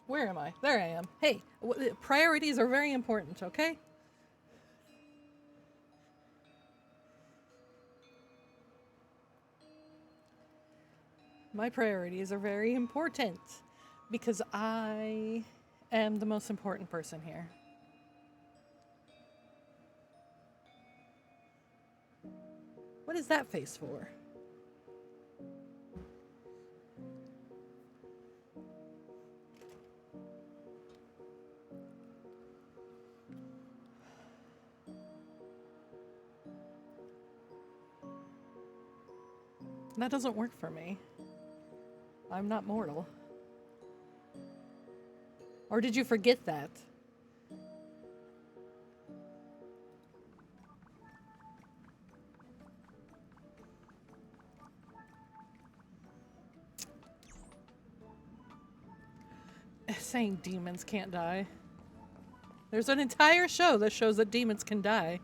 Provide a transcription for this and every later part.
Where am I? There I am. Hey, priorities are very important, okay? My priorities are very important because I am the most important person here. What is that face for? That doesn't work for me. I'm not mortal. Or did you forget that? Saying demons can't die. There's an entire show that shows that demons can die.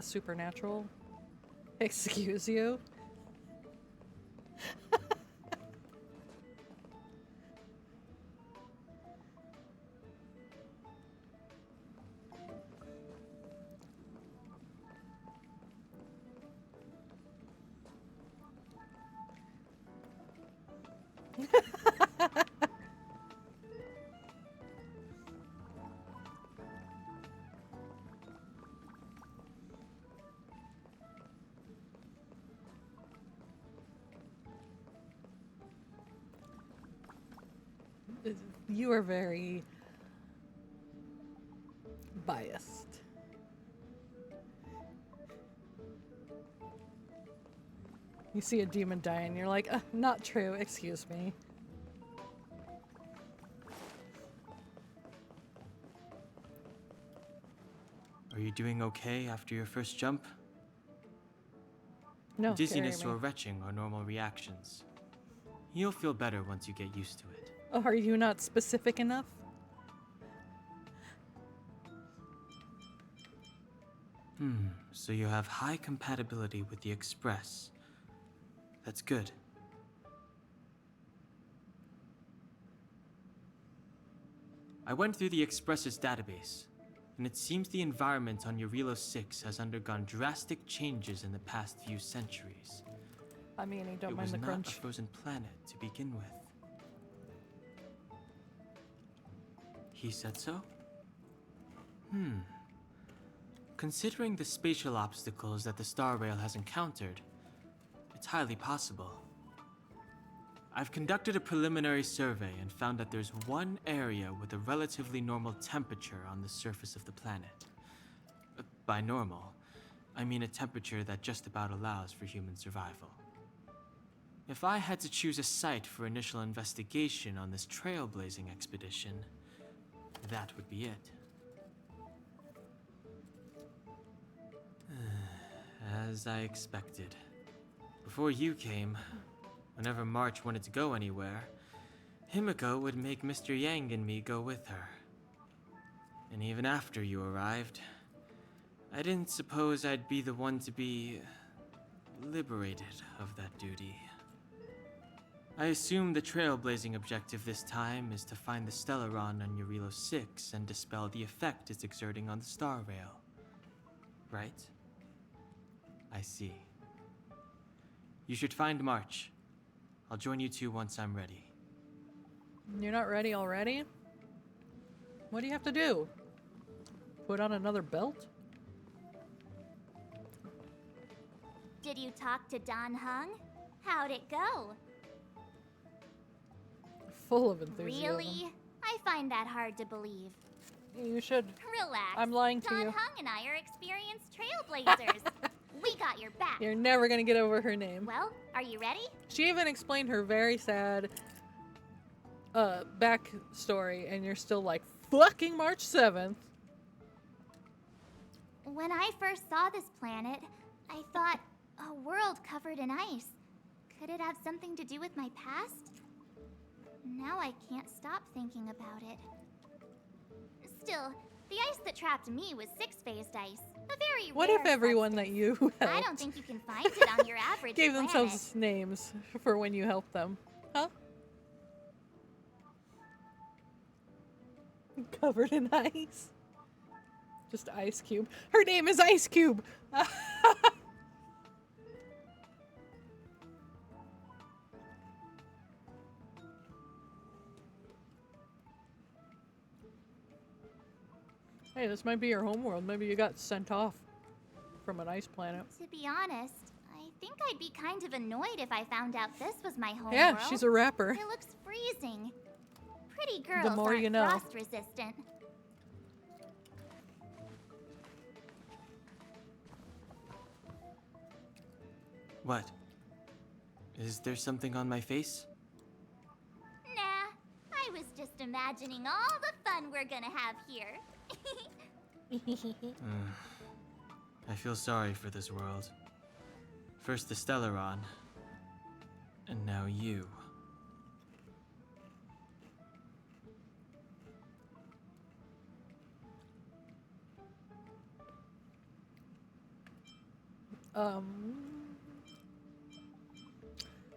Supernatural? Excuse you? You are very biased. You see a demon die and you're like, not true, excuse me. Are you doing okay after your first jump? No, Dizziness carry or me. retching are normal reactions. You'll feel better once you get used to it. Oh, are you not specific enough? So you have high compatibility with the Express. That's good. I went through the Express's database, and it seems the environment on Eurilo 6 has undergone drastic changes in the past few centuries. I mean, I don't It mind was the not crunch. a frozen planet to begin with. He said so? Considering the spatial obstacles that the Star Rail has encountered, it's highly possible. I've conducted a preliminary survey and found that there's one area with a relatively normal temperature on the surface of the planet. By normal, I mean a temperature that just about allows for human survival. If I had to choose a site for initial investigation on this trailblazing expedition, that would be it. As I expected. Before you came, whenever March wanted to go anywhere, Himiko would make Mr. Yang and me go with her. And even after you arrived, I didn't suppose I'd be the one to be liberated of that duty. I assume the trailblazing objective this time is to find the Stellaron on Eurilo 6 and dispel the effect it's exerting on the Star Rail. Right? I see. You should find March. I'll join you two once I'm ready. You're not ready already? What do you have to do? Put on another belt? Did you talk to Don Hung? How'd it go? Full of enthusiasm. Really? I find that hard to believe. You should. Relax. I'm lying to Don you. Hung and I are experienced trailblazers. We got your back. You're never gonna get over her name. Well, are you ready? She even explained her very sad backstory, and you're still like, fucking March 7th. When I first saw this planet, I thought, a world covered in ice. Could it have something to do with my past? Now I can't stop thinking about it. Still, the ice that trapped me was six-phased ice. A very What rare if everyone that substance. you I don't helped think you can find it on your average gave planet. themselves names for when you helped them? Huh? Covered in ice. Just Ice Cube. Her name is Ice Cube! Hey, this might be your homeworld. Maybe you got sent off from an ice planet. To be honest, I think I'd be kind of annoyed if I found out this was my home Yeah, world. she's a rapper. It looks freezing. Pretty girls more aren't you know. frost resistant. What? Is there something on my face? Nah, I was just imagining all the fun we're gonna have here. I feel sorry for this world. First the Stellaron, and now you.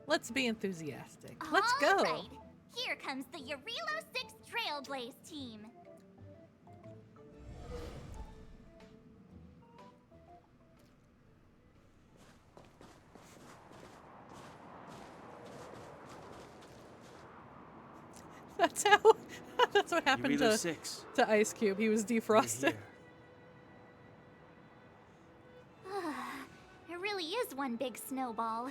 Let's be enthusiastic. Let's go. All right, here comes the Yarilo 6 Trailblaze team. That's how. That's what happened Eurilo 6. to Ice Cube. He was We're defrosted. here. It really is one big snowball.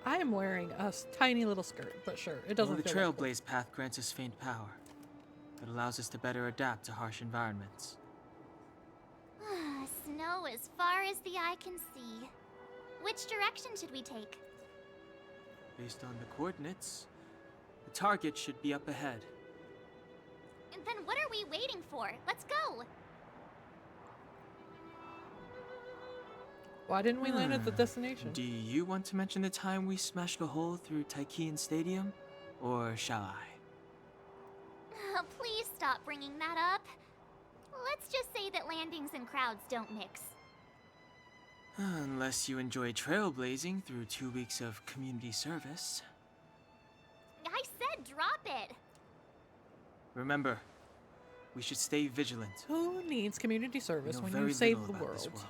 I am wearing a tiny little skirt, but sure, it doesn't Well, the feel like Trailblaze path grants us faint power. It allows us to better adapt to harsh environments. Snow as far as the eye can see. Which direction should we take? Based on the coordinates, the target should be up ahead. And then what are we waiting for? Let's go! Why didn't we land at the destination? Do you want to mention the time we smashed a hole through Taikian Stadium? Or shall I? Please stop bringing that up. Let's just say that landings and crowds don't mix. Unless you enjoy trailblazing through 2 weeks of community service. I said drop it! Remember, we should stay vigilant. Who needs community service We know when very you save little the about this world? world.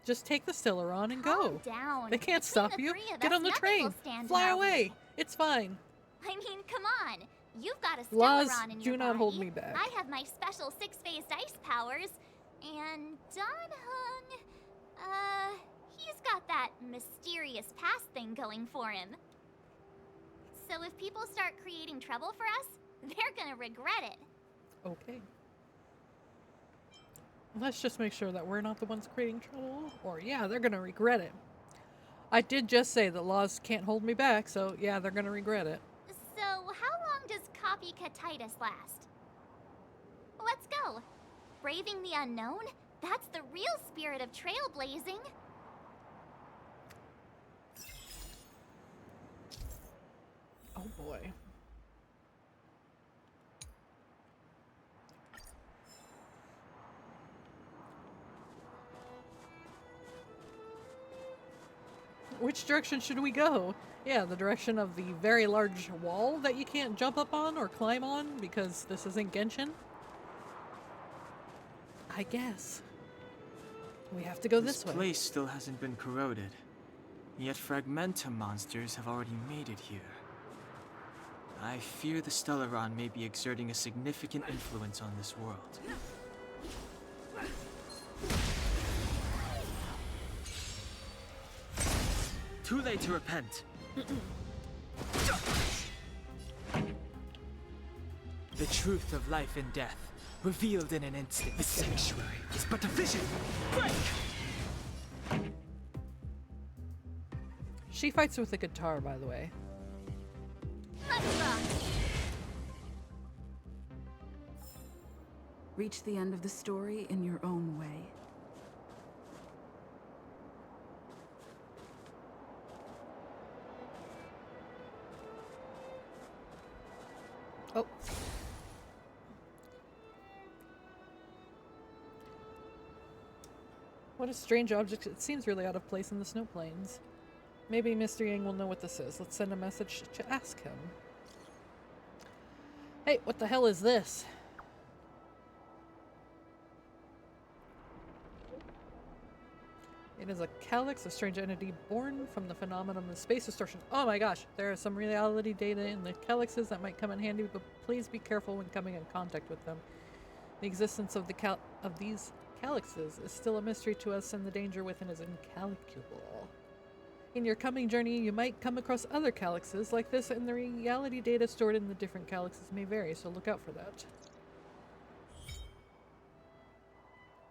Just take the Stellaron and Calm go. down. They can't Between stop the you. three of Get us, on the nothing train. will stand in Fly our away. way. It's fine. I mean, come on. You've got a Laws Stellaron in do your not body. hold me back. I have my special six-phased ice powers. And Don Hung, he's got that mysterious past thing going for him. So if people start creating trouble for us, they're gonna regret it. Okay. Let's just make sure that we're not the ones creating trouble, or yeah, they're gonna regret it. I did just say that laws can't hold me back, so yeah, they're gonna regret it. So how long does copycatitis last? Let's go. Braving the unknown? That's the real spirit of trailblazing. Oh boy. Which direction should we go? Yeah, the direction of the very large wall that you can't jump up on or climb on because this isn't Genshin? I guess. We have to go this way. This place still hasn't been corroded. Yet Fragmentum monsters have already made it here. I fear the Stellaron may be exerting a significant influence on this world. Too late to repent. The truth of life and death, revealed in an instant. The sanctuary is but a vision. Break! She fights with a guitar, by the way. Let's rock. Reach the end of the story in your own way. Oh. What a strange object. It seems really out of place in the snow plains. Maybe Mr. Yang will know what this is. Let's send a message to ask him. Hey, what the hell is this? It is a calyx, a strange entity born from the phenomenon of space distortion. Oh my gosh, there are some reality data in the calyxes that might come in handy, but please be careful when coming in contact with them. The existence of these calyxes is still a mystery to us, and the danger within is incalculable. In your coming journey, you might come across other calyxes like this, and the reality data stored in the different calyxes may vary, so look out for that.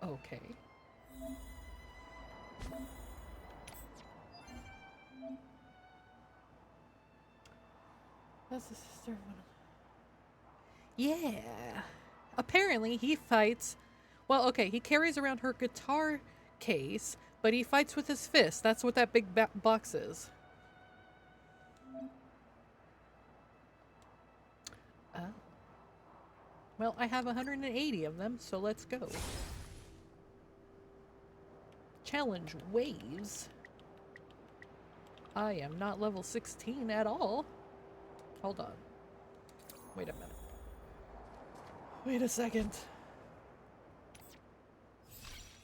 Okay. That's the sister of one of... Yeah. Apparently, he fights... Well, okay, he carries around her guitar case, but he fights with his fist. That's what that big box is. Oh. Well, I have 180 of them, so let's go. Challenge waves. I am not level 16 at all. Hold on. Wait a minute. Wait a second.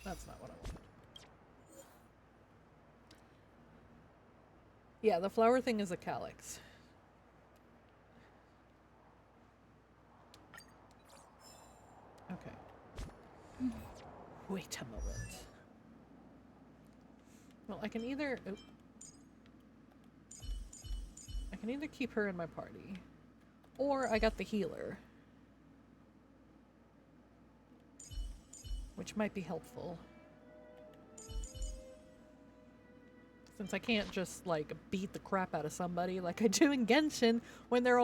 That's not what I wanted. Yeah, the flower thing is a calyx. Okay. Wait a moment. Well, I can either... Oh. I can either keep her in my party, or I got the healer, which might be helpful. Since I can't just, like, beat the crap out of somebody like I do in Genshin when they're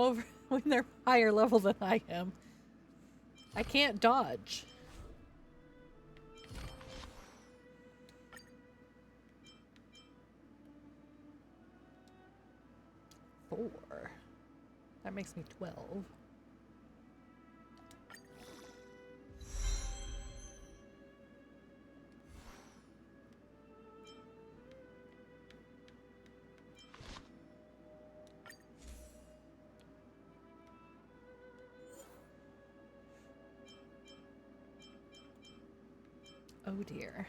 higher level than I am. I can't dodge. Four. That makes me 12. Oh dear.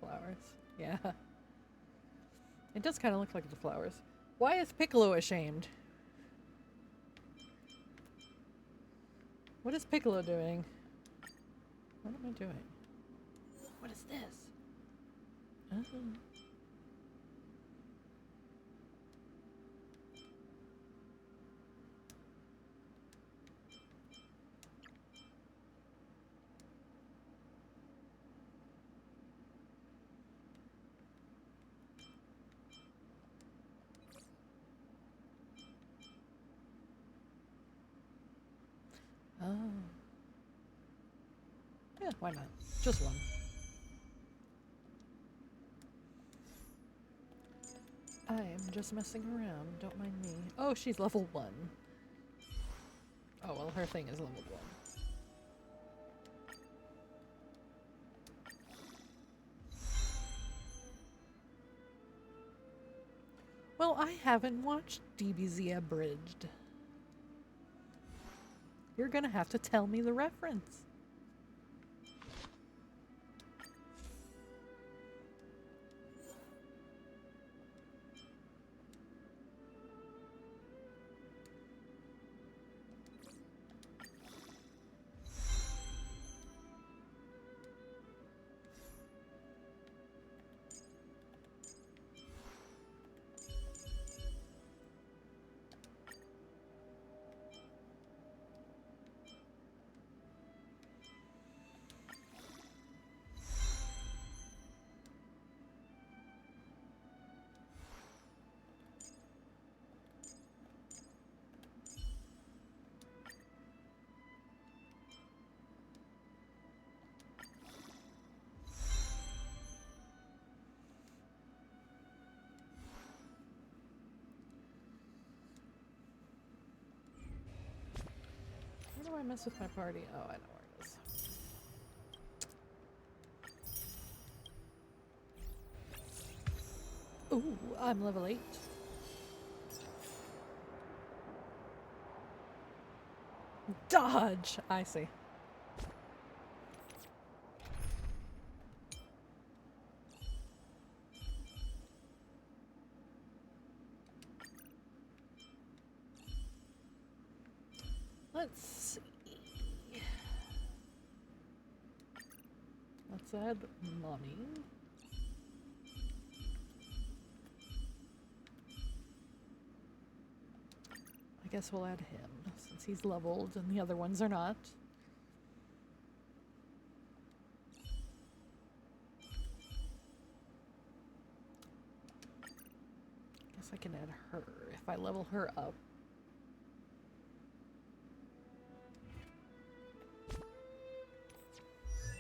Flowers. Yeah. It does kind of look like the flowers. Why is Piccolo ashamed? What is Piccolo doing? What am I doing? What is this? Oh. Oh. Yeah, why not? Just one. I am just messing around. Don't mind me. Oh, she's level 1. Oh, well, her thing is level 1. Well, I haven't watched DBZ Abridged. You're gonna have to tell me the reference. How do I mess with my party? Oh, I know where it is. Ooh, I'm level 8. Dodge! I see. Let's see. Let's add money. I guess we'll add him since he's leveled and the other ones are not. Guess I can add her if I level her up.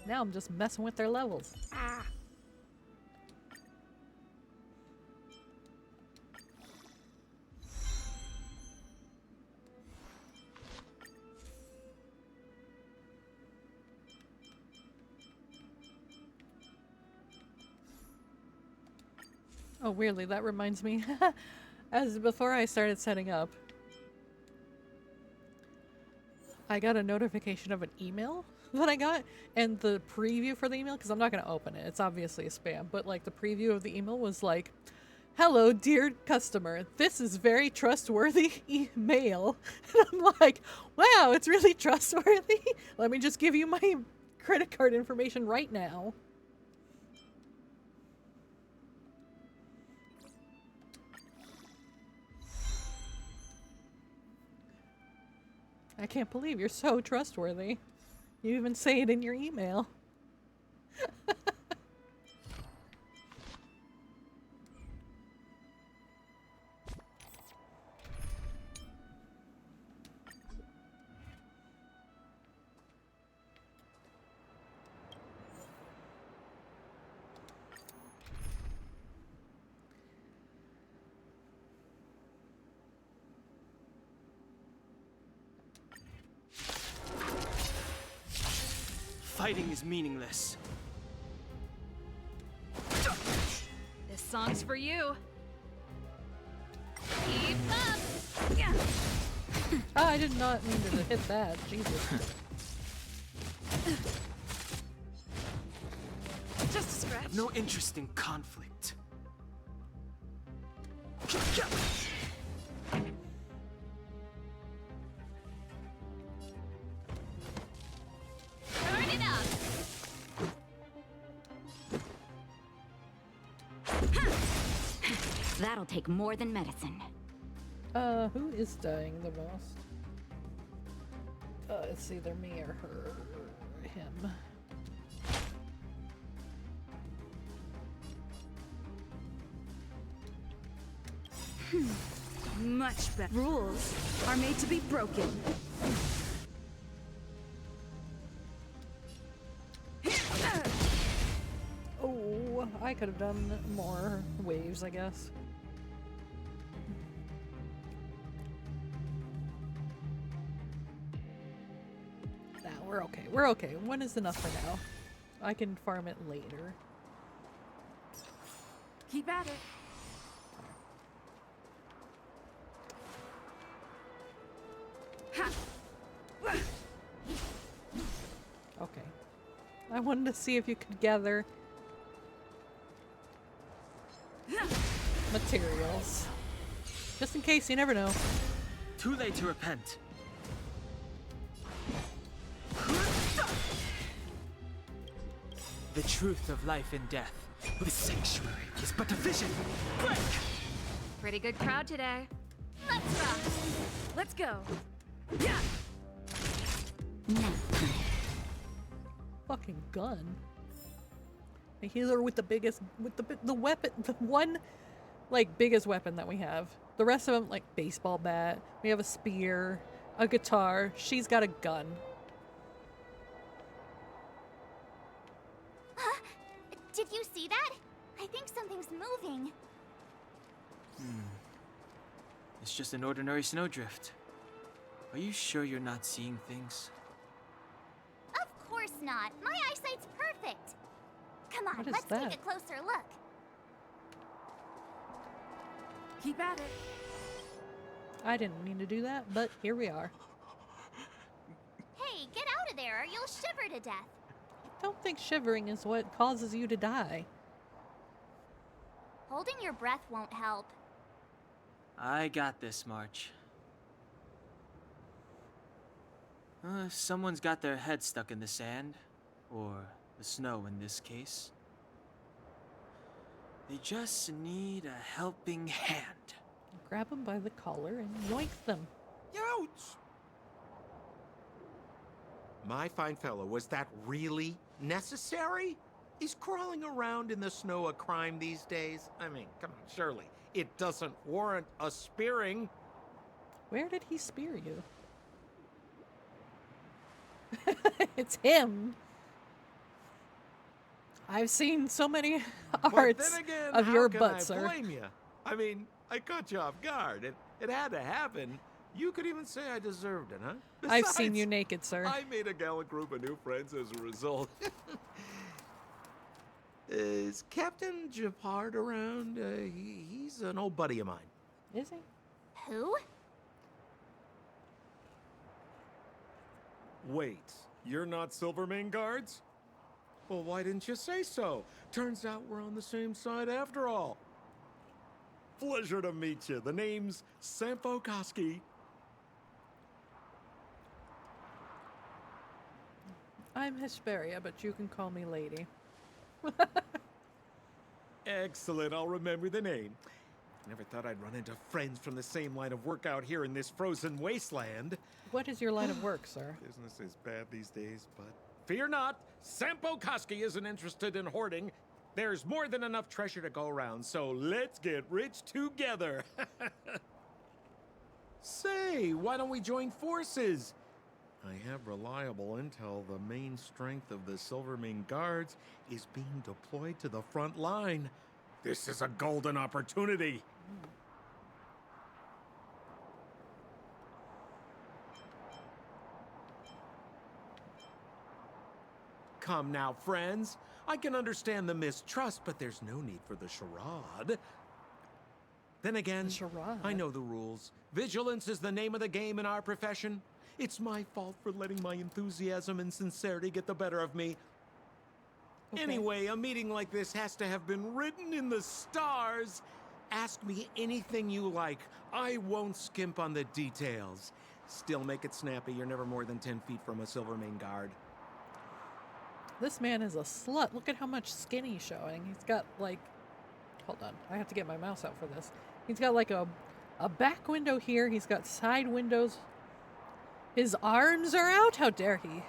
Now I'm just messing with their levels. Ah! Oh, weirdly, that reminds me. As before I started setting up, I got a notification of an email that I got, and the preview for the email, because I'm not going to open it, it's obviously a spam, but like the preview of the email was like, "Hello, dear customer, this is very trustworthy email." And I'm like, wow, it's really trustworthy? Let me just give you my credit card information right now. I can't believe you're so trustworthy. You even say it in your email. Fighting is meaningless. This song's for you. Keep up. Yeah. Oh, I did not mean to hit that. Jesus. Just a scratch. I have no interest in conflict. Turn it up. That'll take more than medicine. Who is dying the most? It's either me or her or him. Much better. Rules are made to be broken. Oh, I could have done more waves, I guess. Nah, we're okay. We're okay. One is enough for now. I can farm it later. Keep at it. Okay. I wanted to see if you could gather materials. Just in case, you never know. Too late to repent. The truth of life and death. The sanctuary is but a vision. Break! Pretty good crowd today. Let's rock! Let's go. Now, Fucking gun. A healer with the biggest, with the weapon, the one, like, biggest weapon that we have. The rest of them, like, baseball bat. We have a spear, a guitar. She's got a gun. Did you see that? I think something's moving. It's just an ordinary snowdrift. Are you sure you're not seeing things? Of course not. My eyesight's perfect. Come on, What is let's that? take a closer look. Keep at it. I didn't mean to do that, but here we are. Hey, get out of there or you'll shiver to death. I don't think shivering is what causes you to die. Holding your breath won't help. I got this, March. If someone's got their head stuck in the sand, or the snow in this case, they just need a helping hand. Grab them by the collar and yoink them. Ouch! My fine fellow, was that really necessary? Is crawling around in the snow a crime these days? I mean, come on, surely. It doesn't warrant a spearing. Where did he spear you? It's him. I've seen so many But arts then again, of how your can butt, I sir. blame you? I mean, I caught you off guard. It had to happen. You could even say I deserved it, huh? I've seen Besides, you naked, sir. I made a gallant group of new friends as a result. Is Captain Japard around? He's an old buddy of mine. Is he? Who? Wait, you're not Silvermane guards? Well, why didn't you say so? Turns out we're on the same side after all. Pleasure to meet you. The name's Sampo Koski. I'm Hesperia, but you can call me lady. Excellent, I'll remember the name. Never thought I'd run into friends from the same line of work out here in this frozen wasteland. What is your line of work, sir? Business is bad these days, but fear not, Sampo Koski isn't interested in hoarding. There's more than enough treasure to go around, so let's get rich together. Say, why don't we join forces? I have reliable intel the main strength of the Silvermane Guards is being deployed to the front line. This is a golden opportunity. Come now, friends. I can understand the mistrust, but there's no need for the charade. Then again, The charade? I know the rules. Vigilance is the name of the game in our profession. It's my fault for letting my enthusiasm and sincerity get the better of me. Okay. Anyway, a meeting like this has to have been written in the stars. Ask me anything you like. I won't skimp on the details. Still make it snappy. You're never more than 10 feet from a Silvermane guard. This man is a slut. Look at how much skin he's showing. He's got like, hold on, I have to get my mouse out for this. He's got like a back window here. He's got side windows. His arms are out. How dare he?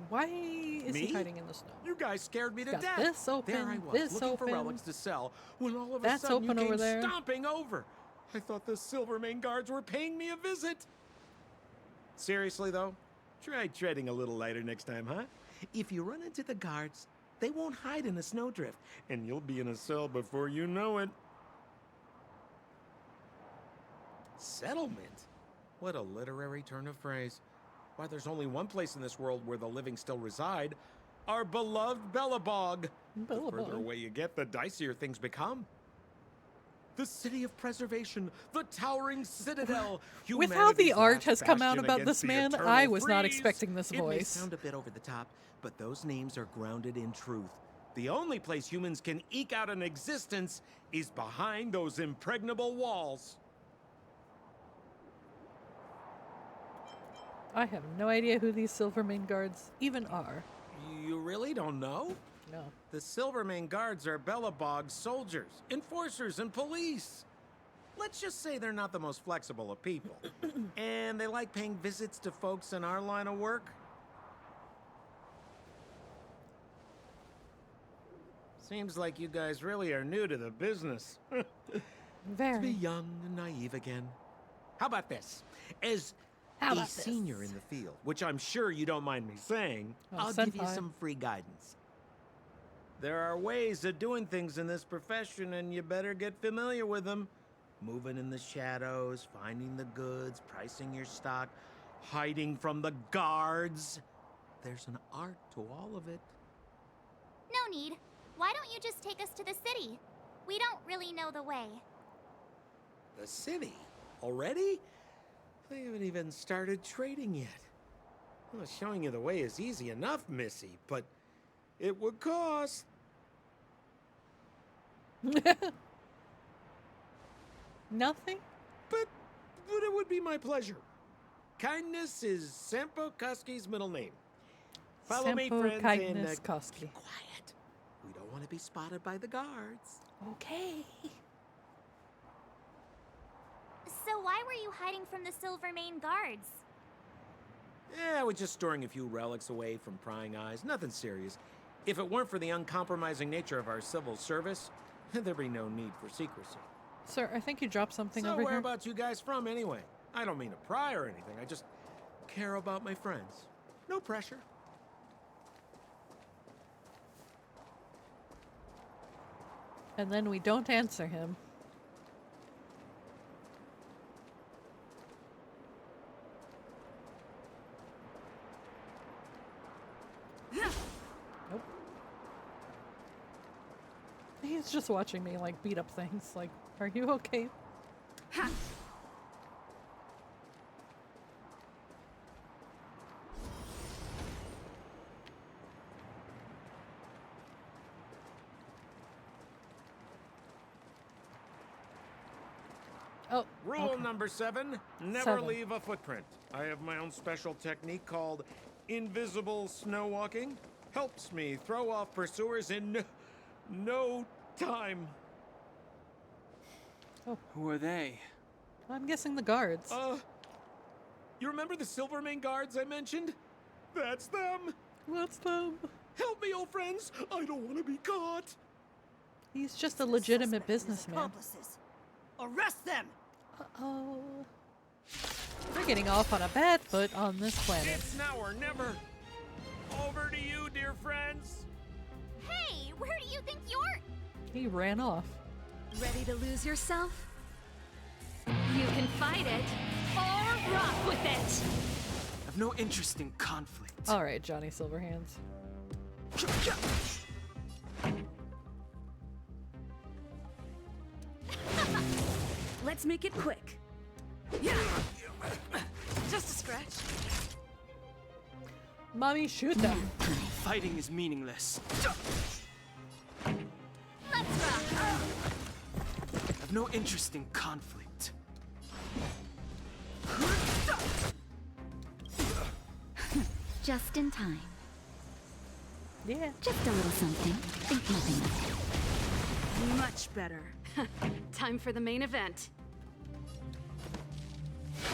Why is Me? he hiding in the snow? You guys scared me to Got death. this open, there I was, this looking for open. relics to sell, when all of a That's sudden you open over came there. stomping over. I thought the Silvermane guards were paying me a visit. Seriously, though, try treading a little lighter next time, huh? If you run into the guards, they won't hide in a snowdrift, and you'll be in a cell before you know it. Settlement? What a literary turn of phrase. Why, there's only one place in this world where the living still reside. Our beloved Bellabog. The further Bellabog. away you get, the dicier things become. The city of preservation, the towering citadel. With how the humanity's art last has come out bastion about against this the man, eternal I was not freeze. expecting this It may voice. sound a bit over the top, but those names are grounded in truth. The only place humans can eke out an existence is behind those impregnable walls. I have no idea who these Silvermane guards even are. You really don't know? No. The Silvermane guards are Bellabog's soldiers, enforcers, and police. Let's just say they're not the most flexible of people. And they like paying visits to folks in our line of work. Seems like you guys really are new to the business. To be Very. young and naive again. How about this? As How a about senior this? in the field, which I'm sure you don't mind me saying, Oh, I'll give you senpai. some free guidance. There are ways of doing things in this profession, and you better get familiar with them. Moving in the shadows, finding the goods, pricing your stock, hiding from the guards. There's an art to all of it. No need. Why don't you just take us to the city? We don't really know the way. The city? Already? We haven't even started trading yet. Well, showing you the way is easy enough, Missy, but it would cost. Nothing? But it would be my pleasure. Kindness is Sampo Koski's middle name. Follow me, Sampo friends, Kindness and Koski. be quiet. We don't want to be spotted by the guards. Okay. So why were you hiding from the Silvermane guards? Yeah, we're just storing a few relics away from prying eyes. Nothing serious. If it weren't for the uncompromising nature of our civil service, there'd be no need for secrecy. Sir, I think you dropped something So over here. whereabouts you guys from, anyway? I don't mean to pry or anything. I just care about my friends. No pressure. And then we don't answer him. Nope. He's just watching me like beat up things. Like, are you okay? Oh, Rule okay. number 7, never 7. leave a footprint. I have my own special technique called invisible snow walking. Helps me throw off pursuers in no time. Who are they? I'm guessing the guards. You remember the Silvermane guards I mentioned? That's them. What's them? Help me, old friends. I don't want to be caught. He's just a legitimate businessman. Accomplices. Arrest them! Uh-oh. We're getting off on a bad foot on this planet. It's now or never. Over to you, dear friends. Hey, where do you think you're? He ran off. Ready to lose yourself? You can fight it or rock with it. I've no interest in conflict. All right, Johnny Silverhands. Let's make it quick. Yeah! Just a scratch. Mommy, shoot them. Fighting is meaningless. Let's rock! I've no interest in conflict. Just in time. Yeah. Just a little something. Think nothing of it. Much better. Time for the main event.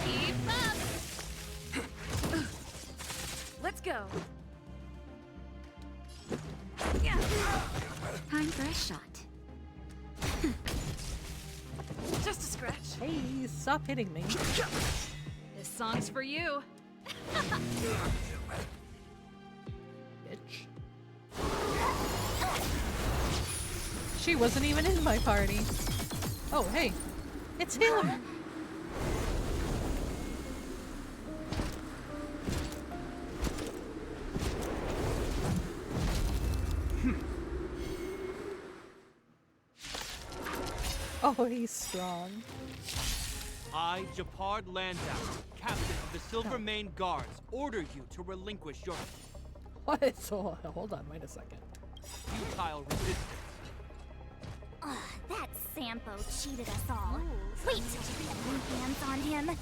Keep up! Let's go. Time for a shot. Just a scratch. Hey, stop hitting me. This song's for you. Bitch. She wasn't even in my party. Oh, hey. It's him! Oh, he's strong. I, Japard Landau, captain of the Silvermane Guards, order you to relinquish your What? So, hold on, wait a second. futile resistance. Ugh, that Sampo cheated us all. Wait till you get my hands on him.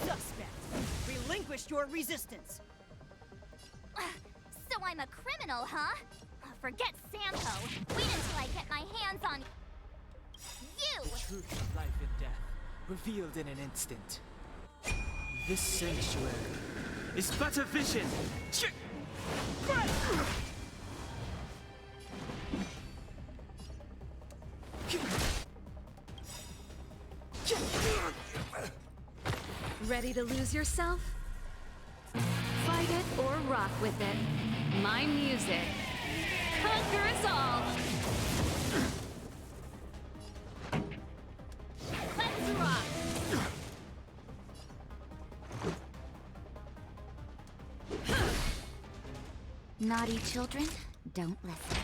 Suspect. Relinquish your resistance. So I'm a criminal, huh? Forget Sampo. Wait until I get my hands on you. Truth of life and death, revealed in an instant. This sanctuary is but a vision. Ready to lose yourself? Fight it or rock with it. My music. Conquer us all! Naughty children, don't listen.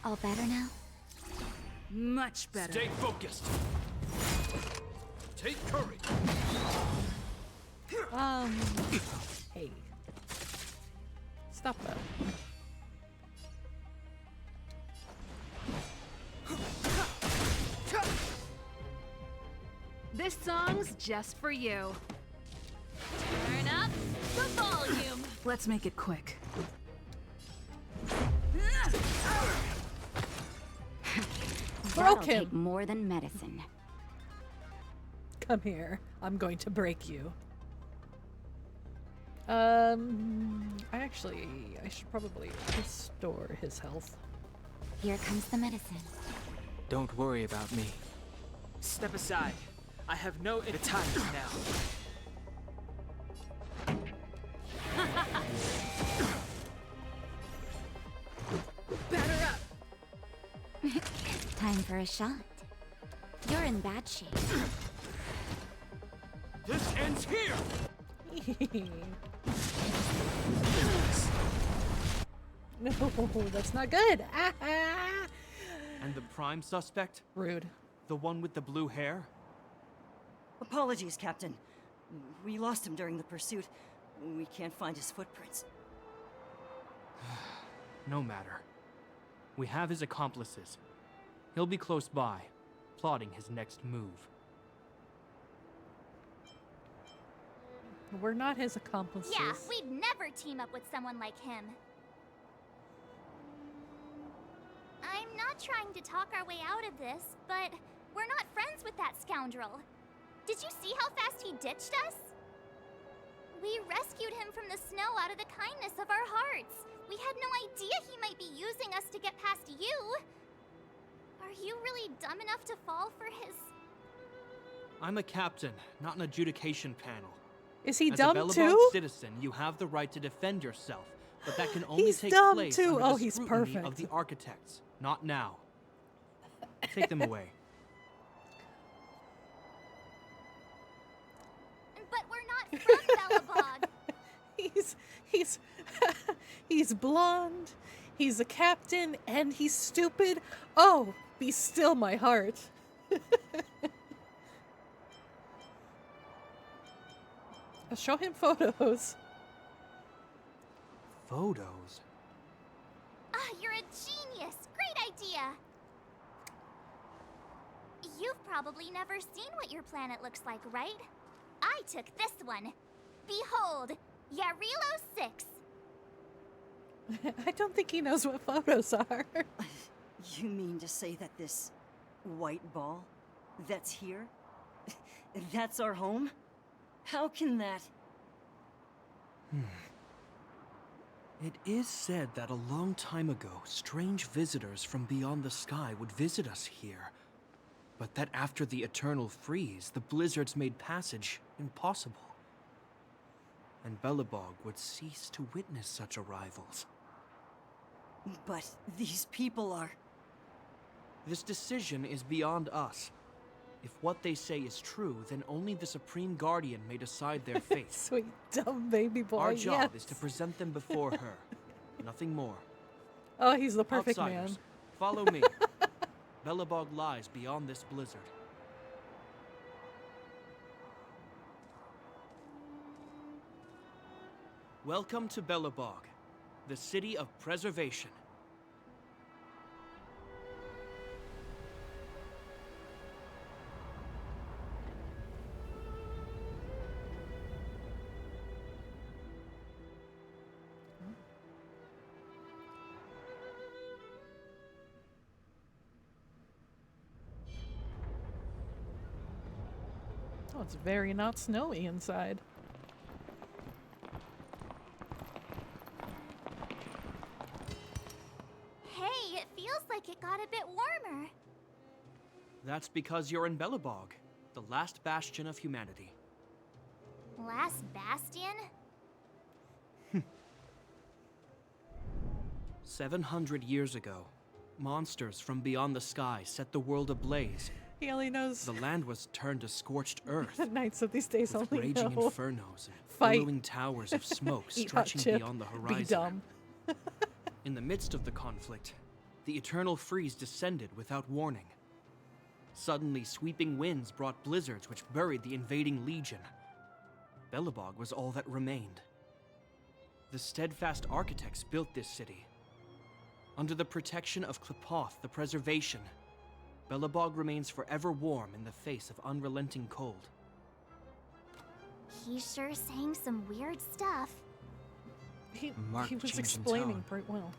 All better now? Much better. Stay focused. Take courage. Hey. Stop that. This song's just for you. Turn up the volume. Let's make it quick. That'll Broke him. take more than medicine. Come here. I'm going to break you. I should probably restore his health. Here comes the medicine. Don't worry about me. Step aside. I have no time now. Batter up. Time for a shot. You're in bad shape. This ends here. No, that's not good. And the prime suspect? Rude. The one with the blue hair? Apologies, Captain. We lost him during the pursuit. We can't find his footprints. No matter. We have his accomplices. He'll be close by, plotting his next move. We're not his accomplices. Yeah, we'd never team up with someone like him. I'm not trying to talk our way out of this, but we're not friends with that scoundrel. Did you see how fast he ditched us? We rescued him from the snow out of the kindness of our hearts. We had no idea he might be using us to get past you. Are you really dumb enough to fall for his... I'm a captain, not an adjudication panel. Is he As dumb a Bellabog too? citizen, you have the right to defend yourself, but that can only He's take dumb place too. under Oh, the he's scrutiny perfect. of the architects, not now. Take them away. But we're not from Bellabog. He's he's blonde. He's a captain and he's stupid. Oh, be still my heart. I'll show him photos. Photos? Ah, you're a genius. Great idea. You've probably never seen what your planet looks like, right? I took this one. Behold, Yarilo 6. I don't think he knows what photos are. You mean to say that this white ball that's here, that's our home? How can that... It is said that a long time ago, strange visitors from beyond the sky would visit us here. But that after the eternal freeze, the blizzards made passage impossible. And Bellabog would cease to witness such arrivals. But these people are... This decision is beyond us. If what they say is true, then only the Supreme Guardian may decide their fate. Sweet dumb baby boy. Our job yes. is to present them before her. Nothing more. Oh, he's the perfect Outsiders, man. follow me. Bellabog lies beyond this blizzard. Welcome to Bellabog, the city of preservation. Oh, it's very not snowy inside. Hey, it feels like it got a bit warmer. That's because you're in Bellabog, the last bastion of humanity. Last bastion? 700 years ago, monsters from beyond the sky set the world ablaze. He only knows The land was turned to scorched earth, the knights of these days with only raging know. infernos and Fight. billowing towers of smoke Eat hot stretching chip. beyond the Be horizon. dumb. In the midst of the conflict, the eternal freeze descended without warning. Suddenly, sweeping winds brought blizzards which buried the invading legion. Belobog was all that remained. The steadfast architects built this city. Under the protection of Klepoth, the Preservation, Belobog remains forever warm in the face of unrelenting cold. He's sure saying some weird stuff. He Mark was changed in explaining tone. pretty well.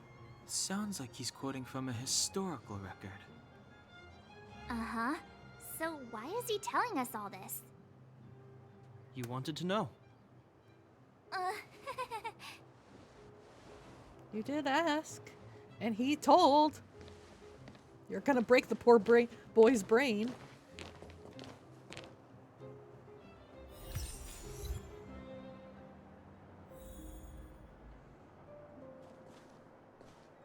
Sounds like he's quoting from a historical record. Uh-huh. So why is he telling us all this? You wanted to know. You did ask, and he told. You're gonna break the poor boy's brain.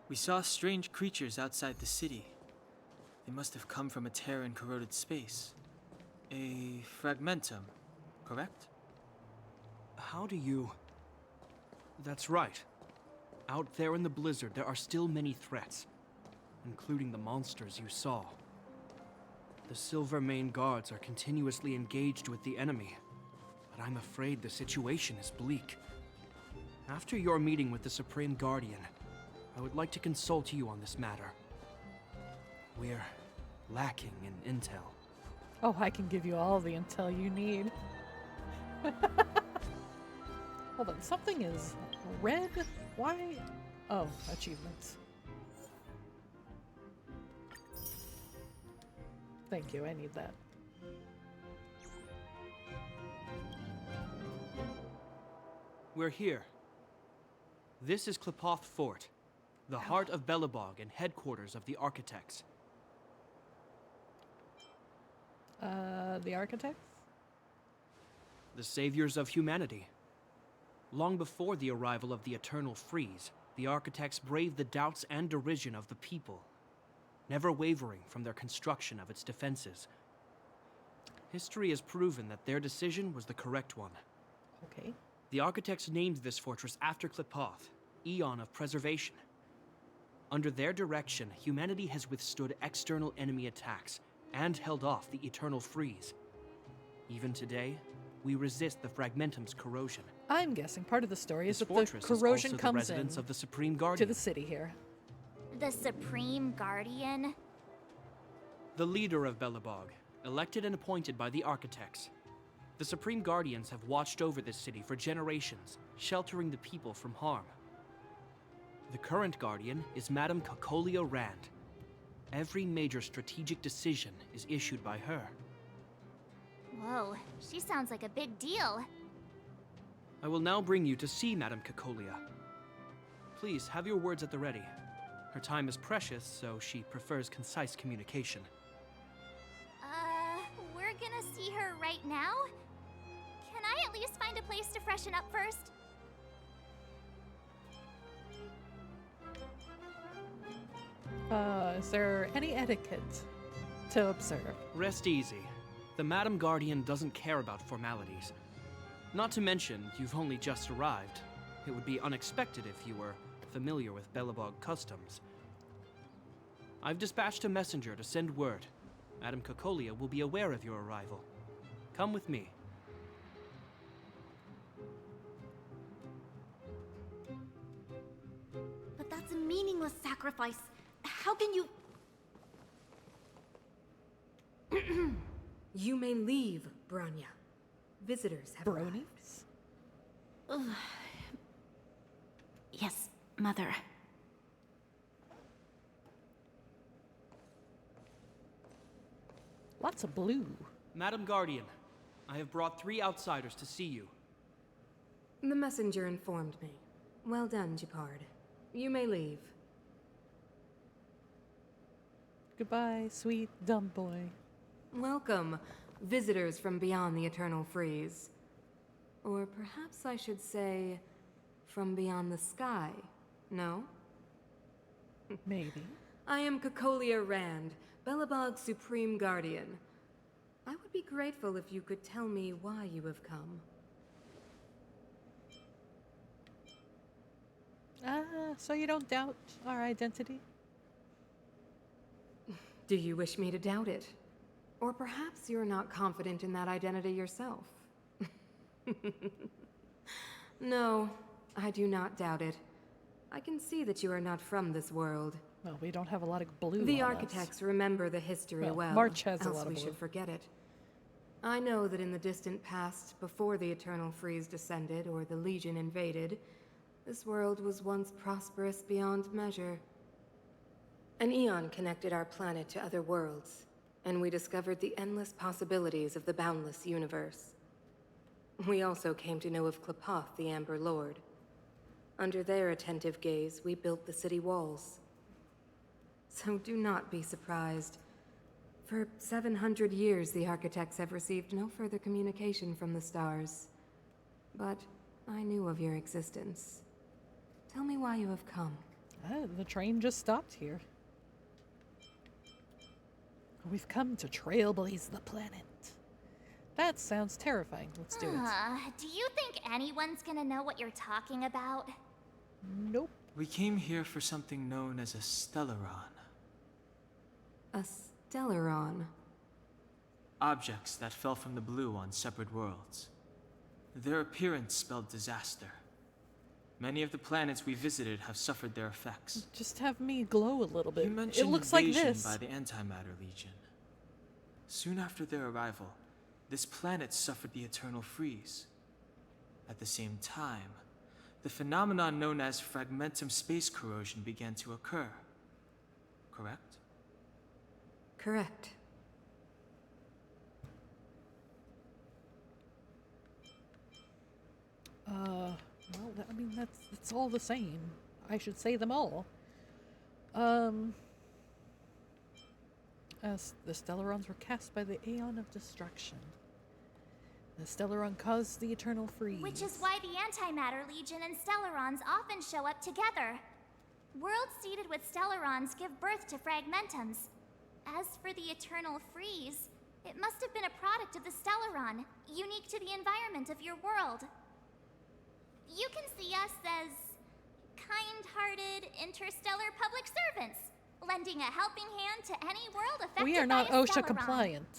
We saw strange creatures outside the city. They must have come from a tear in corroded space. A fragmentum, correct? How do you... That's right. Out there in the blizzard, there are still many threats, including the monsters you saw. The Silvermane guards are continuously engaged with the enemy, but I'm afraid the situation is bleak. After your meeting with the Supreme Guardian, I would like to consult you on this matter. We're lacking in intel. Oh, I can give you all the intel you need. Hold on, something is red? Why? Oh, achievements. Thank you, I need that. We're here. This is Klepoth Fort, the heart of Belobog and headquarters of the Architects. The architects? The saviors of humanity. Long before the arrival of the Eternal Freeze, the Architects braved the doubts and derision of the people, never wavering from their construction of its defenses. History has proven that their decision was the correct one. Okay. The Architects named this fortress after Klepoth, Eon of Preservation. Under their direction, humanity has withstood external enemy attacks and held off the Eternal Freeze. Even today, we resist the Fragmentum's corrosion. I'm guessing part of the story is This that the fortress is corrosion also the comes residence in of the Supreme to Guardian. the city here. The Supreme Guardian? The leader of Belobog, elected and appointed by the Architects. The Supreme Guardians have watched over this city for generations, sheltering the people from harm. The current Guardian is Madame Cocolia Rand. Every major strategic decision is issued by her. Whoa, she sounds like a big deal. I will now bring you to see Madame Cocolia. Please, have your words at the ready. Her time is precious, so she prefers concise communication. We're gonna see her right now? Can I at least find a place to freshen up first? Is there any etiquette to observe? Rest easy. The Madame Guardian doesn't care about formalities. Not to mention, you've only just arrived. It would be unexpected if you were familiar with Belobog customs. I've dispatched a messenger to send word. Madame Cocolia will be aware of your arrival. Come with me. But that's a meaningless sacrifice. How can you... You may leave, Branya. Visitors have arrived. Bronies? Yes, Mother. Lots of blue. Madame Guardian, I have brought 3 outsiders to see you. The messenger informed me. Well done, Gepard. You may leave. Goodbye, sweet dumb boy. Welcome, visitors from beyond the Eternal Freeze. Or perhaps I should say, from beyond the sky, no? Maybe. I am Cocolia Rand, Belobog's Supreme Guardian. grateful if you could tell me why you have come. So you don't doubt our identity? Do you wish me to doubt it? Or perhaps you're not confident in that identity yourself? No, I do not doubt it. I can see that you are not from this world. Well, we don't have a lot of blue The on us. architects remember the history Well, well, March has a else lot of we blue. should forget it. I know that in the distant past, before the Eternal Freeze descended or the Legion invaded, this world was once prosperous beyond measure. An eon connected our planet to other worlds, and we discovered the endless possibilities of the boundless universe. We also came to know of Klapoth, the Amber Lord. Under their attentive gaze, we built the city walls. So do not be surprised. For 700 years, the architects have received no further communication from the stars. But I knew of your existence. Tell me why you have come. The train just stopped here. We've come to trailblaze the planet. That sounds terrifying. Let's do it. Do you think anyone's gonna know what you're talking about? Nope. We came here for something known as a Stellaron. A Stellaron. Objects that fell from the blue on separate worlds. Their appearance spelled disaster. Many of the planets we visited have suffered their effects. Just have me glow a little bit. You mentioned It looks like invasion this. by the Antimatter Legion. Soon after their arrival, this planet suffered the Eternal Freeze. At the same time, the phenomenon known as fragmentum space corrosion began to occur. Correct? Correct. Well, I mean, it's all the same. I should say them all. As the Stellarons were cast by the Aeon of Destruction. The Stellaron caused the Eternal Freeze. Which is why the Antimatter Legion and Stellarons often show up together. Worlds seeded with Stellarons give birth to fragmentums. As for the Eternal Freeze, it must have been a product of the Stellaron, unique to the environment of your world. You can see us as kind-hearted interstellar public servants, lending a helping hand to any world affected We are not by a OSHA Stellaron. compliant.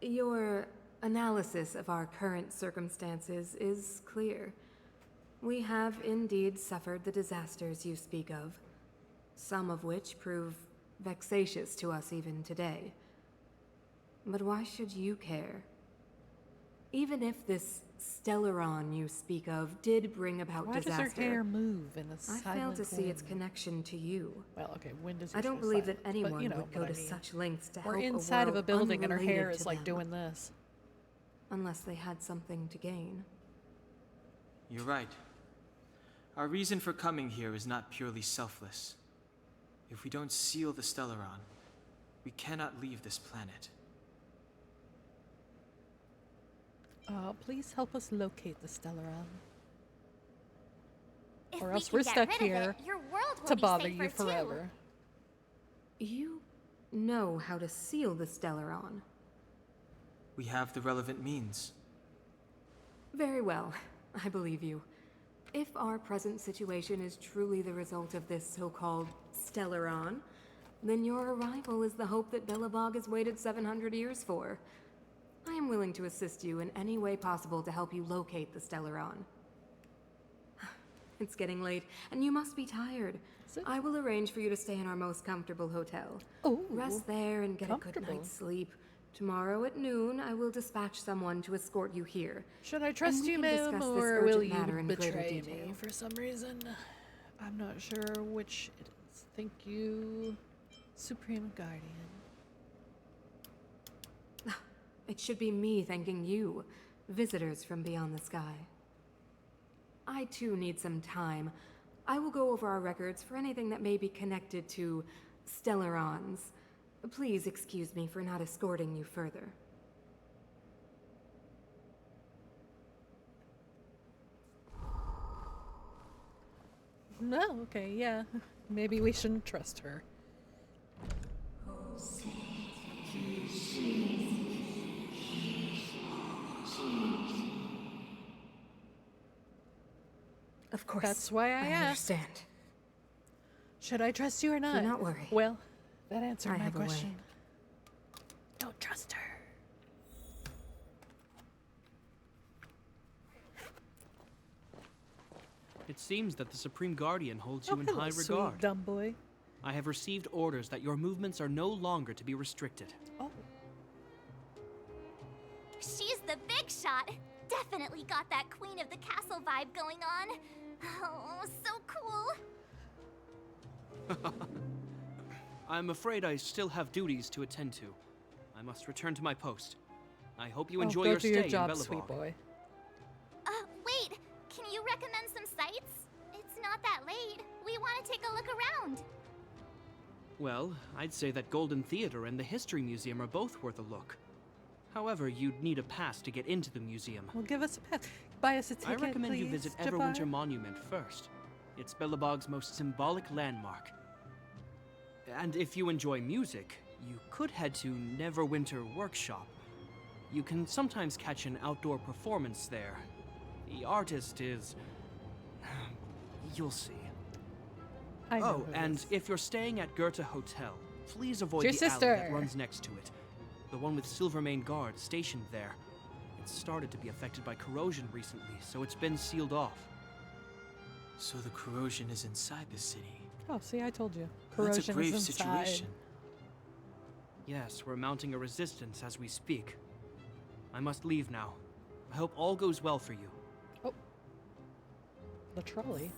Your analysis of our current circumstances is clear. We have indeed suffered the disasters you speak of, some of which prove vexatious to us even today. But why should you care? Even if this Stellaron you speak of did bring about Why disaster, does her hair move in a I silent fail to see its wind? connection to you. Well, okay, wind is I don't usually believe that silent, but anyone you know would go what I to mean. such lengths to We're help inside a of a world building and her hair unrelated is to like them, doing this. unless they had something to gain. You're right. Our reason for coming here is not purely selfless. If we don't seal the Stellaron, we cannot leave this planet. Please help us locate the Stellaron. If Or we else can we're get stuck rid of here it, your world will To be bother safer you forever. You know how to seal the Stellaron. We have the relevant means. Very well, I believe you. If our present situation is truly the result of this so-called Stellaron, then your arrival is the hope that Belobog has waited 700 years for. I am willing to assist you in any way possible to help you locate the Stellaron. It's getting late, and you must be tired. Is it? I will arrange for you to stay in our most comfortable hotel. Oh, Rest there and get a good comfortable. night's sleep. Tomorrow at noon, I will dispatch someone to escort you here. Should I trust And we you, can ma'am, discuss this or will urgent you matter in greater betray me detail. for some reason? I'm not sure which it is. Thank you, Supreme Guardian. It should be me thanking you, visitors from beyond the sky. I too need some time. I will go over our records for anything that may be connected to Stellarons. Please excuse me for not escorting you further. No, okay, yeah. Maybe we shouldn't trust her. Of course. That's why I asked. understand. Should I trust you or not? Do not worry. Well, that answered I my have a way. question. Don't trust her. It seems that the Supreme Guardian holds you in hello, high sweet regard. dumb boy. I have received orders that your movements are no longer to be restricted. Oh, She's the big shot. Definitely got that Queen of the Castle vibe going on. Oh, so cool. I'm afraid I still have duties to attend to. I must return to my post. I hope you oh, enjoy go your do stay your in job, Belobog. sweet boy. Wait. Can you recommend some sites? It's not that late. We want to take a look around. Well, I'd say that Golden Theater and the History Museum are both worth a look. However, you'd need a pass to get into the museum. Well, give us a pass. Buy us a I ticket, recommend you please, visit Jabbar. Everwinter Monument first. It's Belobog's most symbolic landmark. And if you enjoy music, you could head to Neverwinter Workshop. You can sometimes catch an outdoor performance there. The artist is... you'll see. I know Oh, who it and is. if you're staying at Goethe Hotel, please avoid Your the alley sister. that runs next to it. The one with Silvermane guards stationed there. It's started to be affected by corrosion recently, so it's been sealed off. So the corrosion is inside the city. Oh, see, I told you. That's Corrosion a grave is inside. situation. Yes, we're mounting a resistance as we speak. I must leave now. I hope all goes well for you. Oh. The trolley.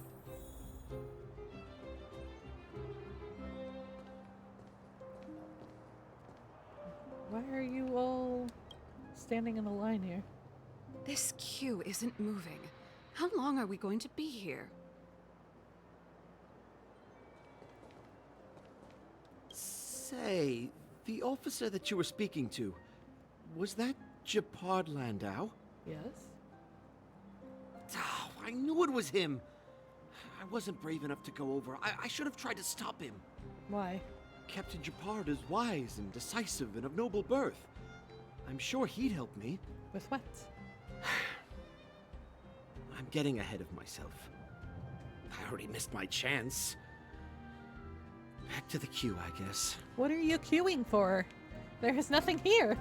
Why are you all standing in a line here? This queue isn't moving. How long are we going to be here? Say, the officer that you were speaking to, was that Japard Landau? Yes? Oh, I knew it was him. I wasn't brave enough to go over. I should have tried to stop him. Why? Captain Japard is wise and decisive and of noble birth. I'm sure he'd help me. With what? I'm getting ahead of myself. I already missed my chance. Back to the queue, I guess. What are you queuing for? There is nothing here.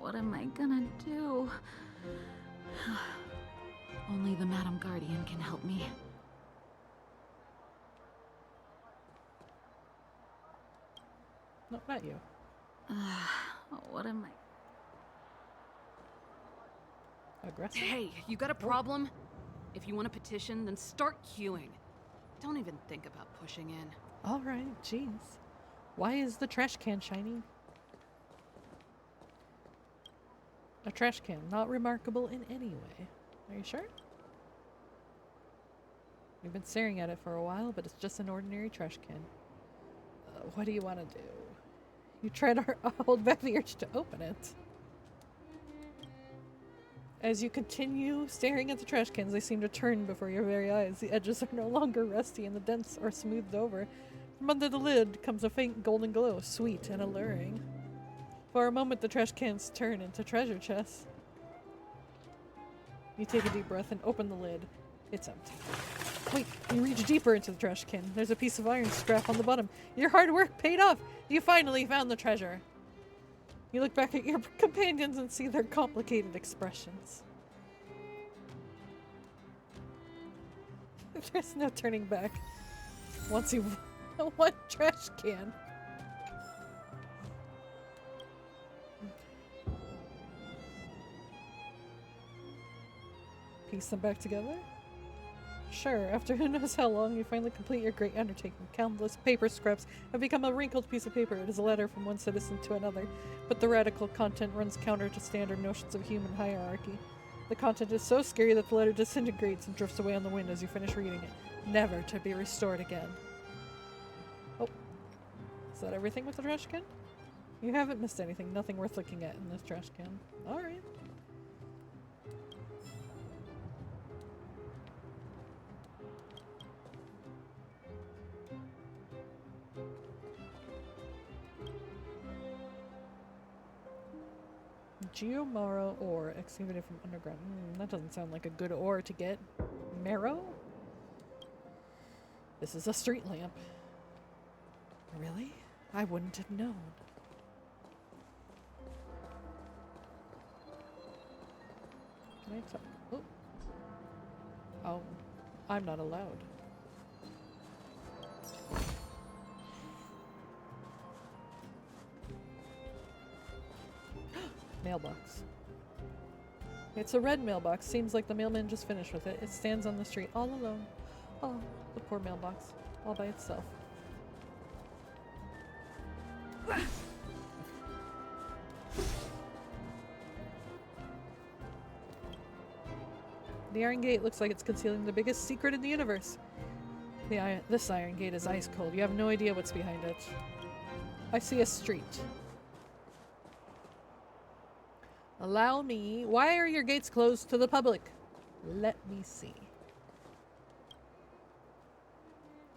What am I gonna do? Only the Madam Guardian can help me. No, not you. What am I? Aggressive? Hey, you got a problem? If you want a petition, then start queuing. Don't even think about pushing in. Alright, jeez. Why is the trash can shiny? A trash can, not remarkable in any way. Are you sure? We've been staring at it for a while, but it's just an ordinary trash can. What do you want to do? You try to hold back the urge to open it. As you continue staring at the trash cans, they seem to turn before your very eyes. The edges are no longer rusty and the dents are smoothed over. From under the lid comes a faint golden glow, sweet and alluring. For a moment, the trash cans turn into treasure chests. You take a deep breath and open the lid. It's empty. Wait, you reach deeper into the trash can. There's a piece of iron scrap on the bottom. Your hard work paid off! You finally found the treasure. You look back at your companions and see their complicated expressions. There's no turning back. Once you've one trash can. Piece them back together? Sure, after who knows how long, you finally complete your great undertaking. Countless paper scraps have become a wrinkled piece of paper. It is a letter from one citizen to another, but the radical content runs counter to standard notions of human hierarchy. The content is so scary that the letter disintegrates and drifts away on the wind as you finish reading it, never to be restored again. Oh. Is that everything with the trash can? You haven't missed anything. Nothing worth looking at in this trash can. Alright. Geomaro ore excavated from underground. That doesn't sound like a good ore to get. Marrow? This is a street lamp. Really? I wouldn't have known. Can I talk? Oh. Oh, I'm not allowed. Mailbox. It's a red mailbox. Seems like the mailman just finished with it. It stands on the street all alone. Oh, the poor mailbox. All by itself. The Iron Gate looks like it's concealing the biggest secret in the universe. This Iron Gate is ice cold. You have no idea what's behind it. I see a street. Allow me. Why are your gates closed to the public? Let me see.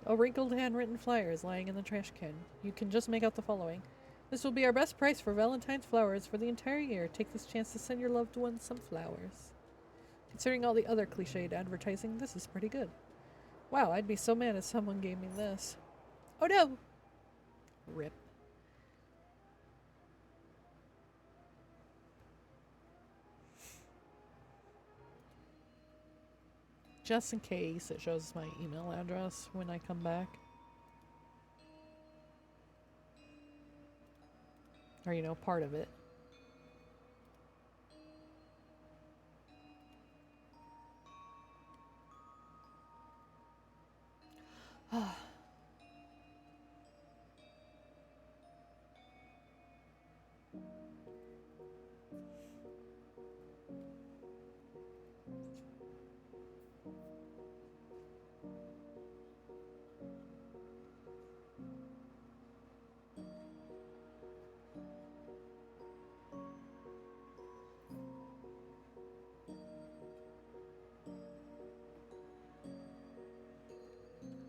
A wrinkled handwritten flyer is lying in the trash can. You can just make out the following. This will be our best price for Valentine's flowers for the entire year. Take this chance to send your loved ones some flowers. Considering all the other cliched advertising, this is pretty good. Wow, I'd be so mad if someone gave me this. Oh no! Rip. Just in case it shows my email address when I come back. Or, you know, part of it.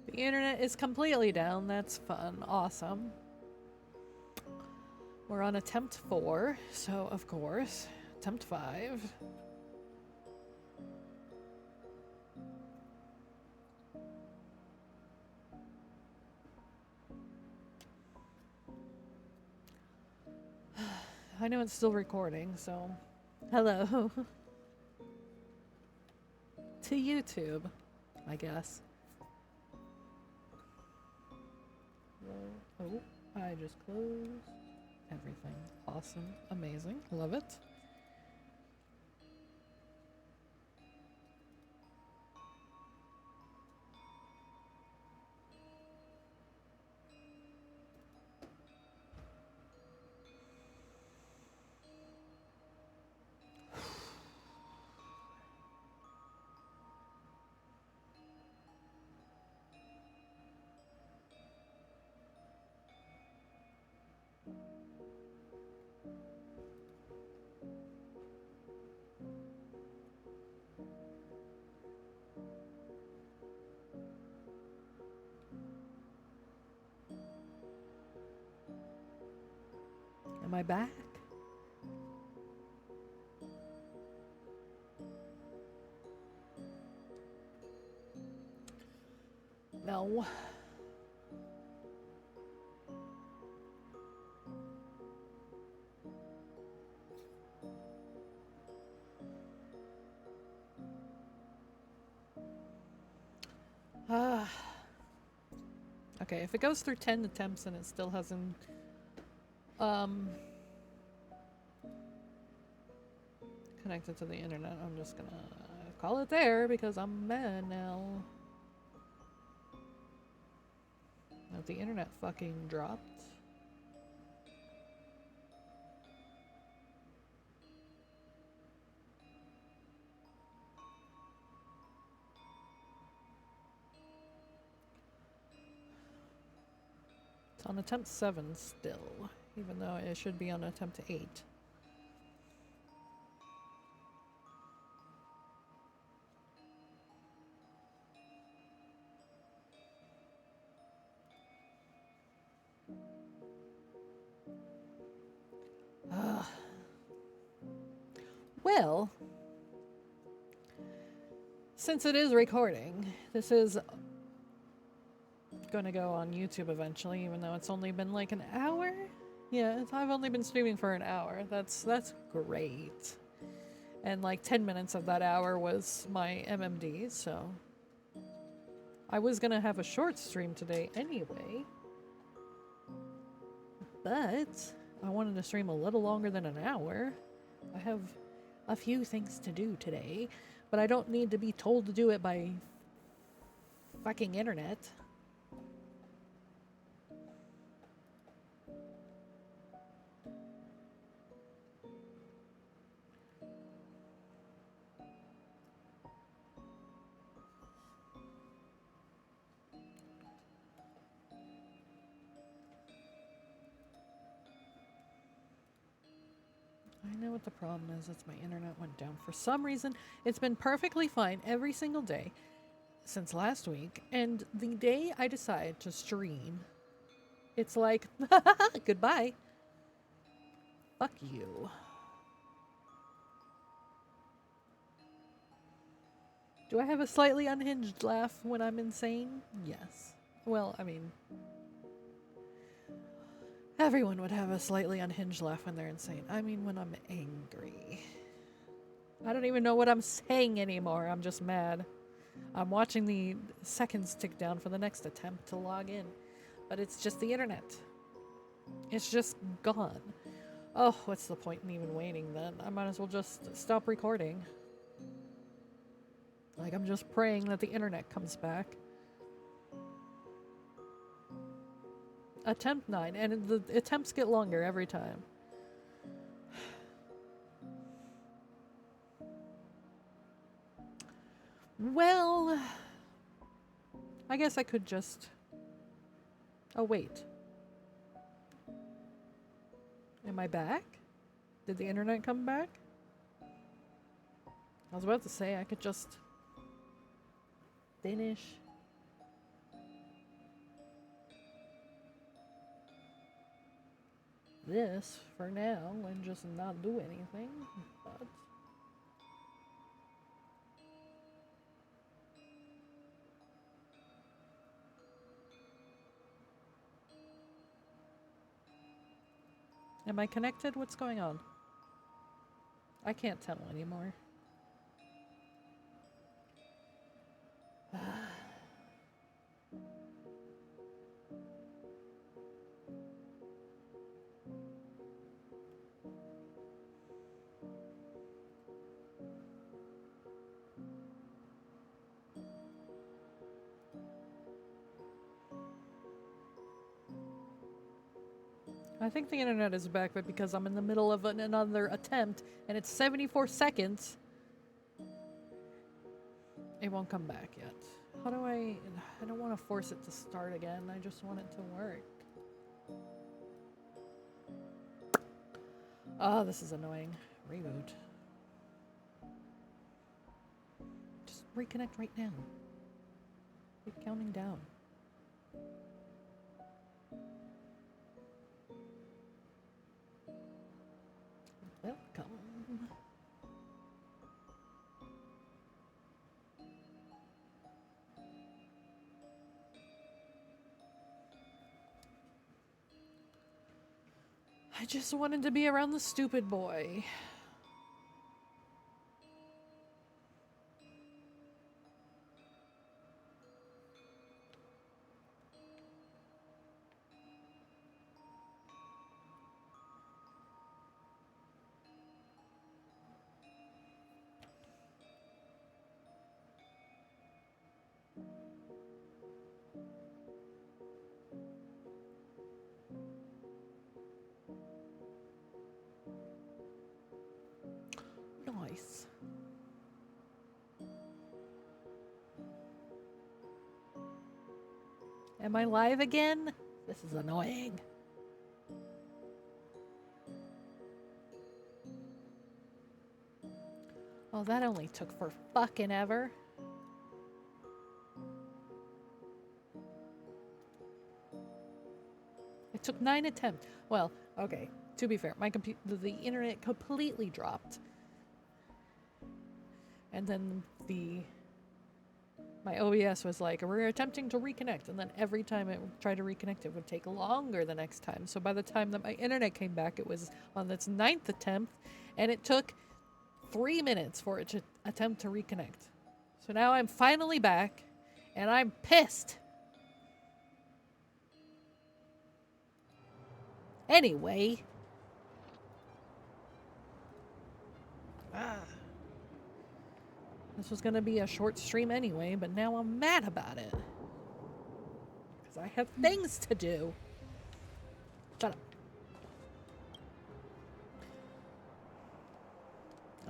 The internet is completely down. That's fun. Awesome. We're on attempt 4, so of course, attempt 5. I know it's still recording, so hello to YouTube, I guess. Oh, I just closed everything. Awesome. Amazing. Love it. Am I back? No. Okay, if it goes through 10 attempts and it still hasn't connected to the internet, I'm just gonna call it there because I'm mad now. If the internet fucking dropped. It's on attempt 7 still, even though it should be on attempt 8. Well, since it is recording, this is going to go on YouTube eventually, even though it's only been like an hour. Yeah, I've only been streaming for an hour. That's great. And like 10 minutes of that hour was my MMD, so I was gonna have a short stream today anyway, but I wanted to stream a little longer than an hour. I have a few things to do today, but I don't need to be told to do it by fucking internet. I know what the problem is. It's my internet went down. For some reason, it's been perfectly fine every single day since last week. And the day I decide to stream, it's like, goodbye. Fuck you. Do I have a slightly unhinged laugh when I'm insane? Yes. Well, I mean, everyone would have a slightly unhinged laugh when they're insane. I mean, when I'm angry. I don't even know what I'm saying anymore. I'm just mad. I'm watching the seconds tick down for the next attempt to log in. But it's just the internet. It's just gone. Oh, what's the point in even waiting then? I might as well just stop recording. Like, I'm just praying that the internet comes back. Attempt 9, and the attempts get longer every time. Well, I guess I could just... Oh, wait. Am I back? Did the internet come back? I was about to say I could just finish this for now and just not do anything, but am I connected? What's going on? I can't tell anymore. I think the internet is back, but because I'm in the middle of another attempt and it's 74 seconds, it won't come back yet. How do I don't want to force it to start again. I just want it to work. Oh, this is annoying. Reboot. Just reconnect right now. Keep counting down. Welcome. I just wanted to be around the stupid boy. Nice. Am I live again? This is annoying. Oh, that only took for fucking ever. It took 9 attempts. Well, okay, to be fair, my the internet completely dropped. And then my OBS was like, we're attempting to reconnect. And then every time it tried to reconnect, it would take longer the next time. So by the time that my internet came back, it was on its 9th attempt. And it took 3 minutes for it to attempt to reconnect. So now I'm finally back. And I'm pissed. Anyway. This was going to be a short stream anyway, but now I'm mad about it. Because I have things to do. Shut up.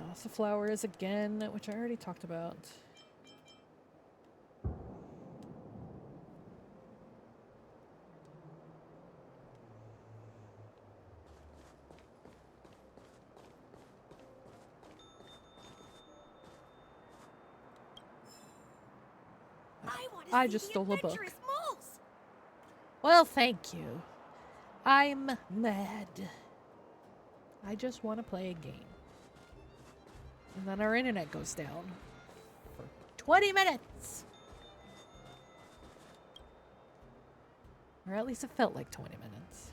Lots of flowers again, which I already talked about. I just stole a book. Well, thank you. I'm mad. I just want to play a game. And then our internet goes down for 20 minutes. Or at least it felt like 20 minutes.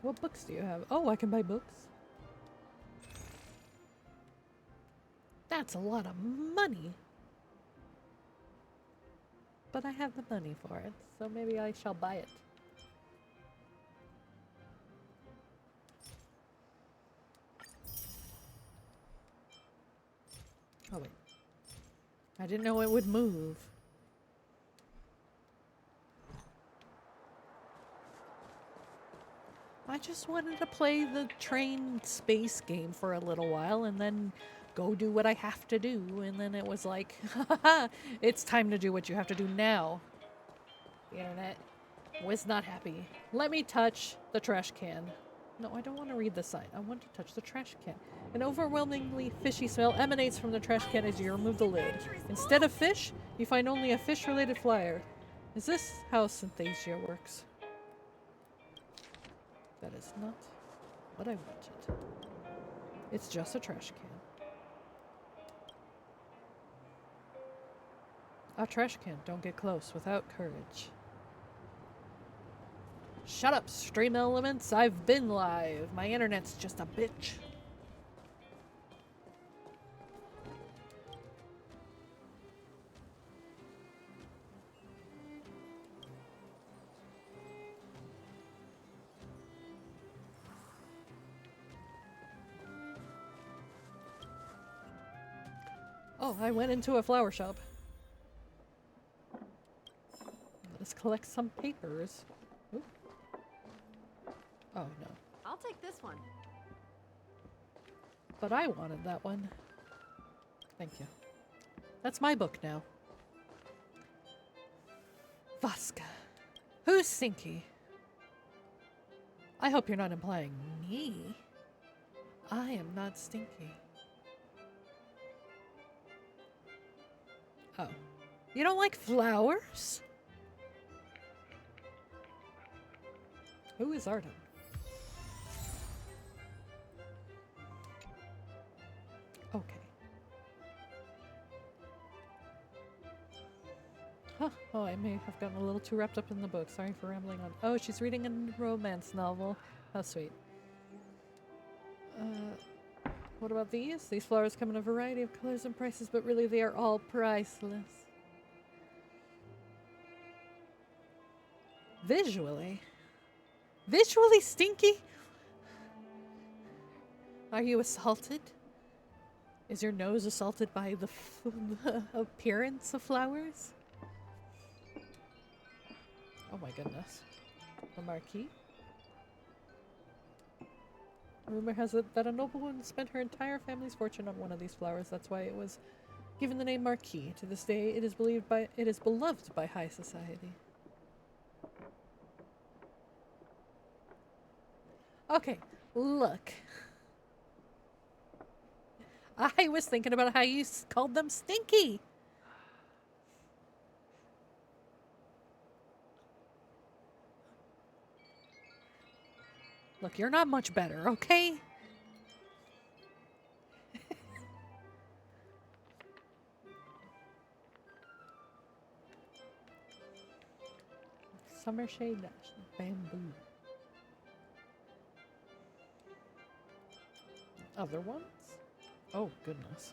What books do you have? Oh, I can buy books. That's a lot of money. But I have the money for it, so maybe I shall buy it. Oh wait. I didn't know it would move. I just wanted to play the train space game for a little while and then go do what I have to do. And then it was like, haha, it's time to do what you have to do now. The internet was not happy. Let me touch the trash can. No, I don't want to read the sign. I want to touch the trash can. An overwhelmingly fishy smell emanates from the trash can as you remove the lid. Instead of fish, you find only a fish-related flyer. Is this how synthesia works? That is not what I wanted. It's just a trash can. A trash can. Don't get close without courage. Shut up, stream elements. I've been live. My internet's just a bitch. Oh, I went into a flower shop. Let's collect some papers. Ooh. Oh, no. I'll take this one. But I wanted that one. Thank you. That's my book now. Vaska. Who's Stinky? I hope you're not implying me. I am not Stinky. Oh. You don't like flowers? Who is Artem? Okay. Huh. Oh, I may have gotten a little too wrapped up in the book. Sorry for rambling on. Oh, she's reading a romance novel. How sweet. What about these? These flowers come in a variety of colors and prices, but really they are all priceless. Visually? Visually stinky? Are you assaulted? Is your nose assaulted by the appearance of flowers? Oh my goodness. The marquee? Rumor has it that a noblewoman spent her entire family's fortune on one of these flowers. That's why it was given the name Marquis. To this day, it is beloved by high society. Okay, look. I was thinking about how you called them stinky. Look, you're not much better, okay? Summer shade bamboo. Other ones? Oh, goodness.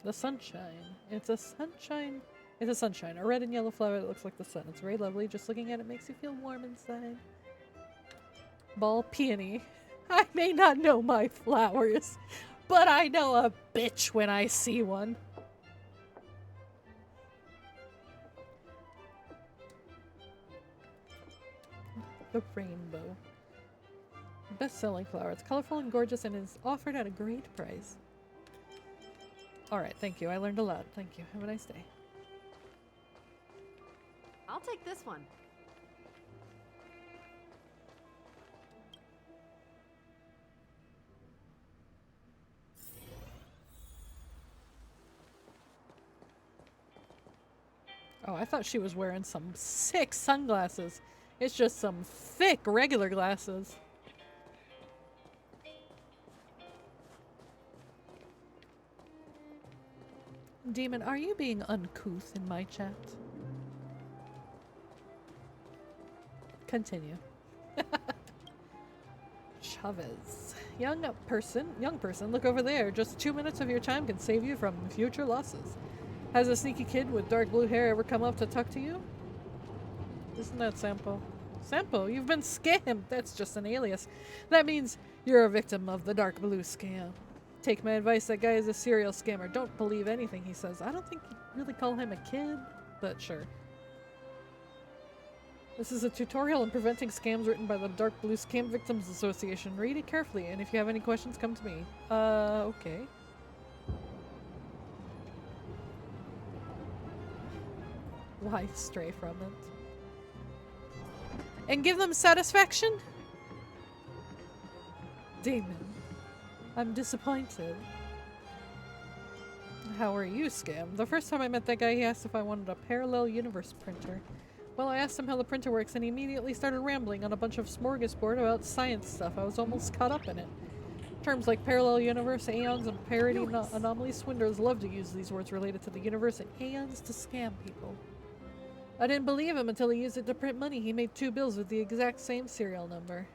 The sunshine. It's a sunshine. It's a sunshine. A red and yellow flower that looks like the sun. It's very lovely. Just looking at it makes you feel warm inside. Ball peony. I may not know my flowers, but I know a bitch when I see one. The rainbow. Best-selling flower. It's colorful and gorgeous and is offered at a great price. Alright, thank you. I learned a lot. Thank you. Have a nice day. I'll take this one. Oh, I thought she was wearing some sick sunglasses. It's just some thick regular glasses. Demon, are you being uncouth in my chat? Continue. Chavez. Young person, look over there. Just 2 minutes of your time can save you from future losses. Has a sneaky kid with dark blue hair ever come up to talk to you? Isn't that Sampo? Sampo, you've been scammed. That's just an alias. That means you're a victim of the dark blue scam. Take my advice, that guy is a serial scammer. Don't believe anything he says. I don't think you'd really call him a kid, but sure. This is a tutorial on preventing scams written by the Dark Blue Scam Victims Association. Read it carefully, and if you have any questions, come to me. Okay. Why stray from it? And give them satisfaction? Demon. I'm disappointed. How are you, Scam? The first time I met that guy, he asked if I wanted a parallel universe printer. Well, I asked him how the printer works, and he immediately started rambling on a bunch of smorgasbord about science stuff. I was almost caught up in it. Terms like parallel universe, aeons, and parity anomaly, swindlers love to use these words related to the universe and aeons to scam people. I didn't believe him until he used it to print money. He made 2 bills with the exact same serial number.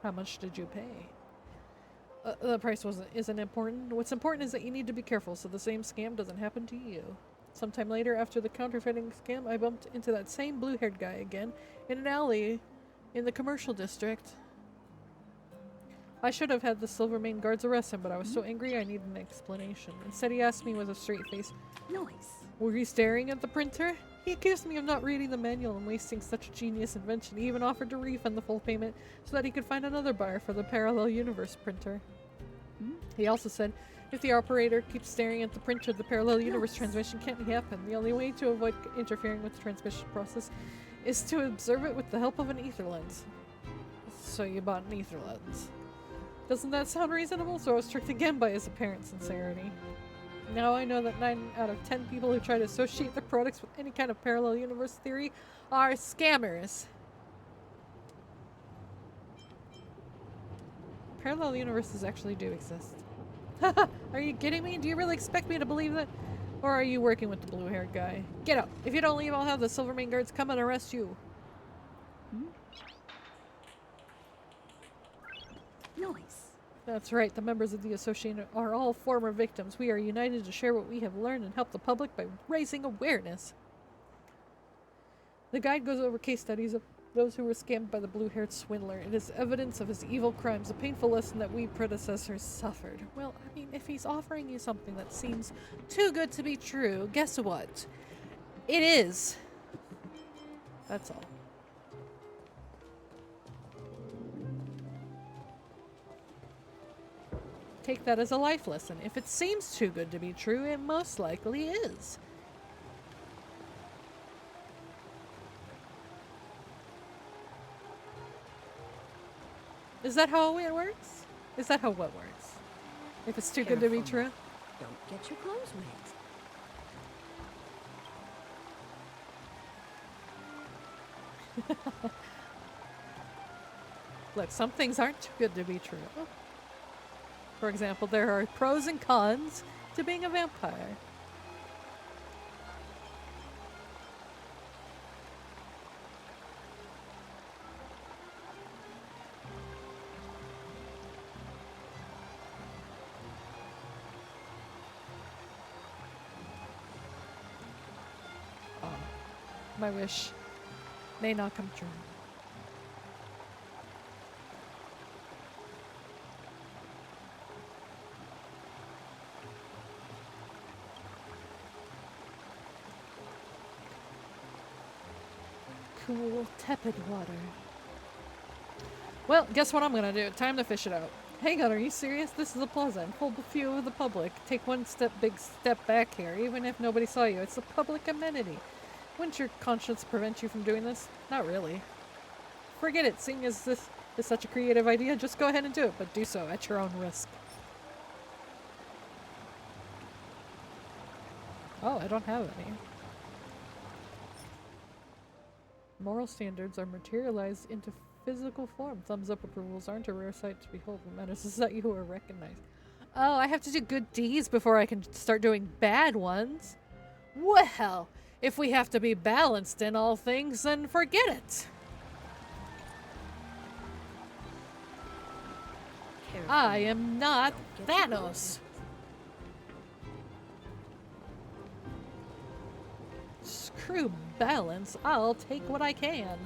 How much did you pay? The price isn't important. What's important is that you need to be careful so the same scam doesn't happen to you. Sometime later, after the counterfeiting scam, I bumped into that same blue-haired guy again in an alley in the commercial district. I should have had the Silvermane guards arrest him, but I was so angry I needed an explanation. Instead, he asked me with a straight face, Nice. "Were you staring at the printer?" He accused me of not reading the manual and wasting such a genius invention. He even offered to refund the full payment so that he could find another buyer for the parallel universe printer. He also said, if the operator keeps staring at the printer, the parallel universe transmission can't happen. The only way to avoid interfering with the transmission process is to observe it with the help of an ether lens. So you bought an ether lens. Doesn't that sound reasonable? So I was tricked again by his apparent sincerity. Now I know that 9 out of 10 people who try to associate their products with any kind of parallel universe theory are scammers. Parallel universes actually do exist. Are you kidding me? Do you really expect me to believe that? Or are you working with the blue-haired guy? Get out. If you don't leave, I'll have the Silvermane guards come and arrest you. Nice. That's right. The members of the association are all former victims. We are united to share what we have learned and help the public by raising awareness. The guide goes over case studies of those who were scammed by the blue-haired swindler. It is evidence of his evil crimes, a painful lesson that we predecessors suffered. Well, I mean, if he's offering you something that seems too good to be true, guess what? It is. That's all. Take that as a life lesson. If it seems too good to be true, it most likely is. Is that how it works? Is that how what works? If it's too good to be true? Don't get your clothes wet. Look, some things aren't too good to be true. For example, there are pros and cons to being a vampire. my wish may not come true. Cool, tepid water. Well, guess what I'm gonna do? Time to fish it out. Hang on, are you serious? This is a plaza in full view of the public. Take one big step back here, even if nobody saw you. It's a public amenity. Wouldn't your conscience prevent you from doing this? Not really. Forget it. Seeing as this is such a creative idea, just go ahead and do it, but do so at your own risk. Oh, I don't have any. Moral standards are materialized into physical form. Thumbs up approvals aren't a rare sight to behold. What matters is that you are recognized. Oh, I have to do good deeds before I can start doing bad ones? Well, if we have to be balanced in all things, then forget it. I am not Thanos. Screw balance. I'll take what I can.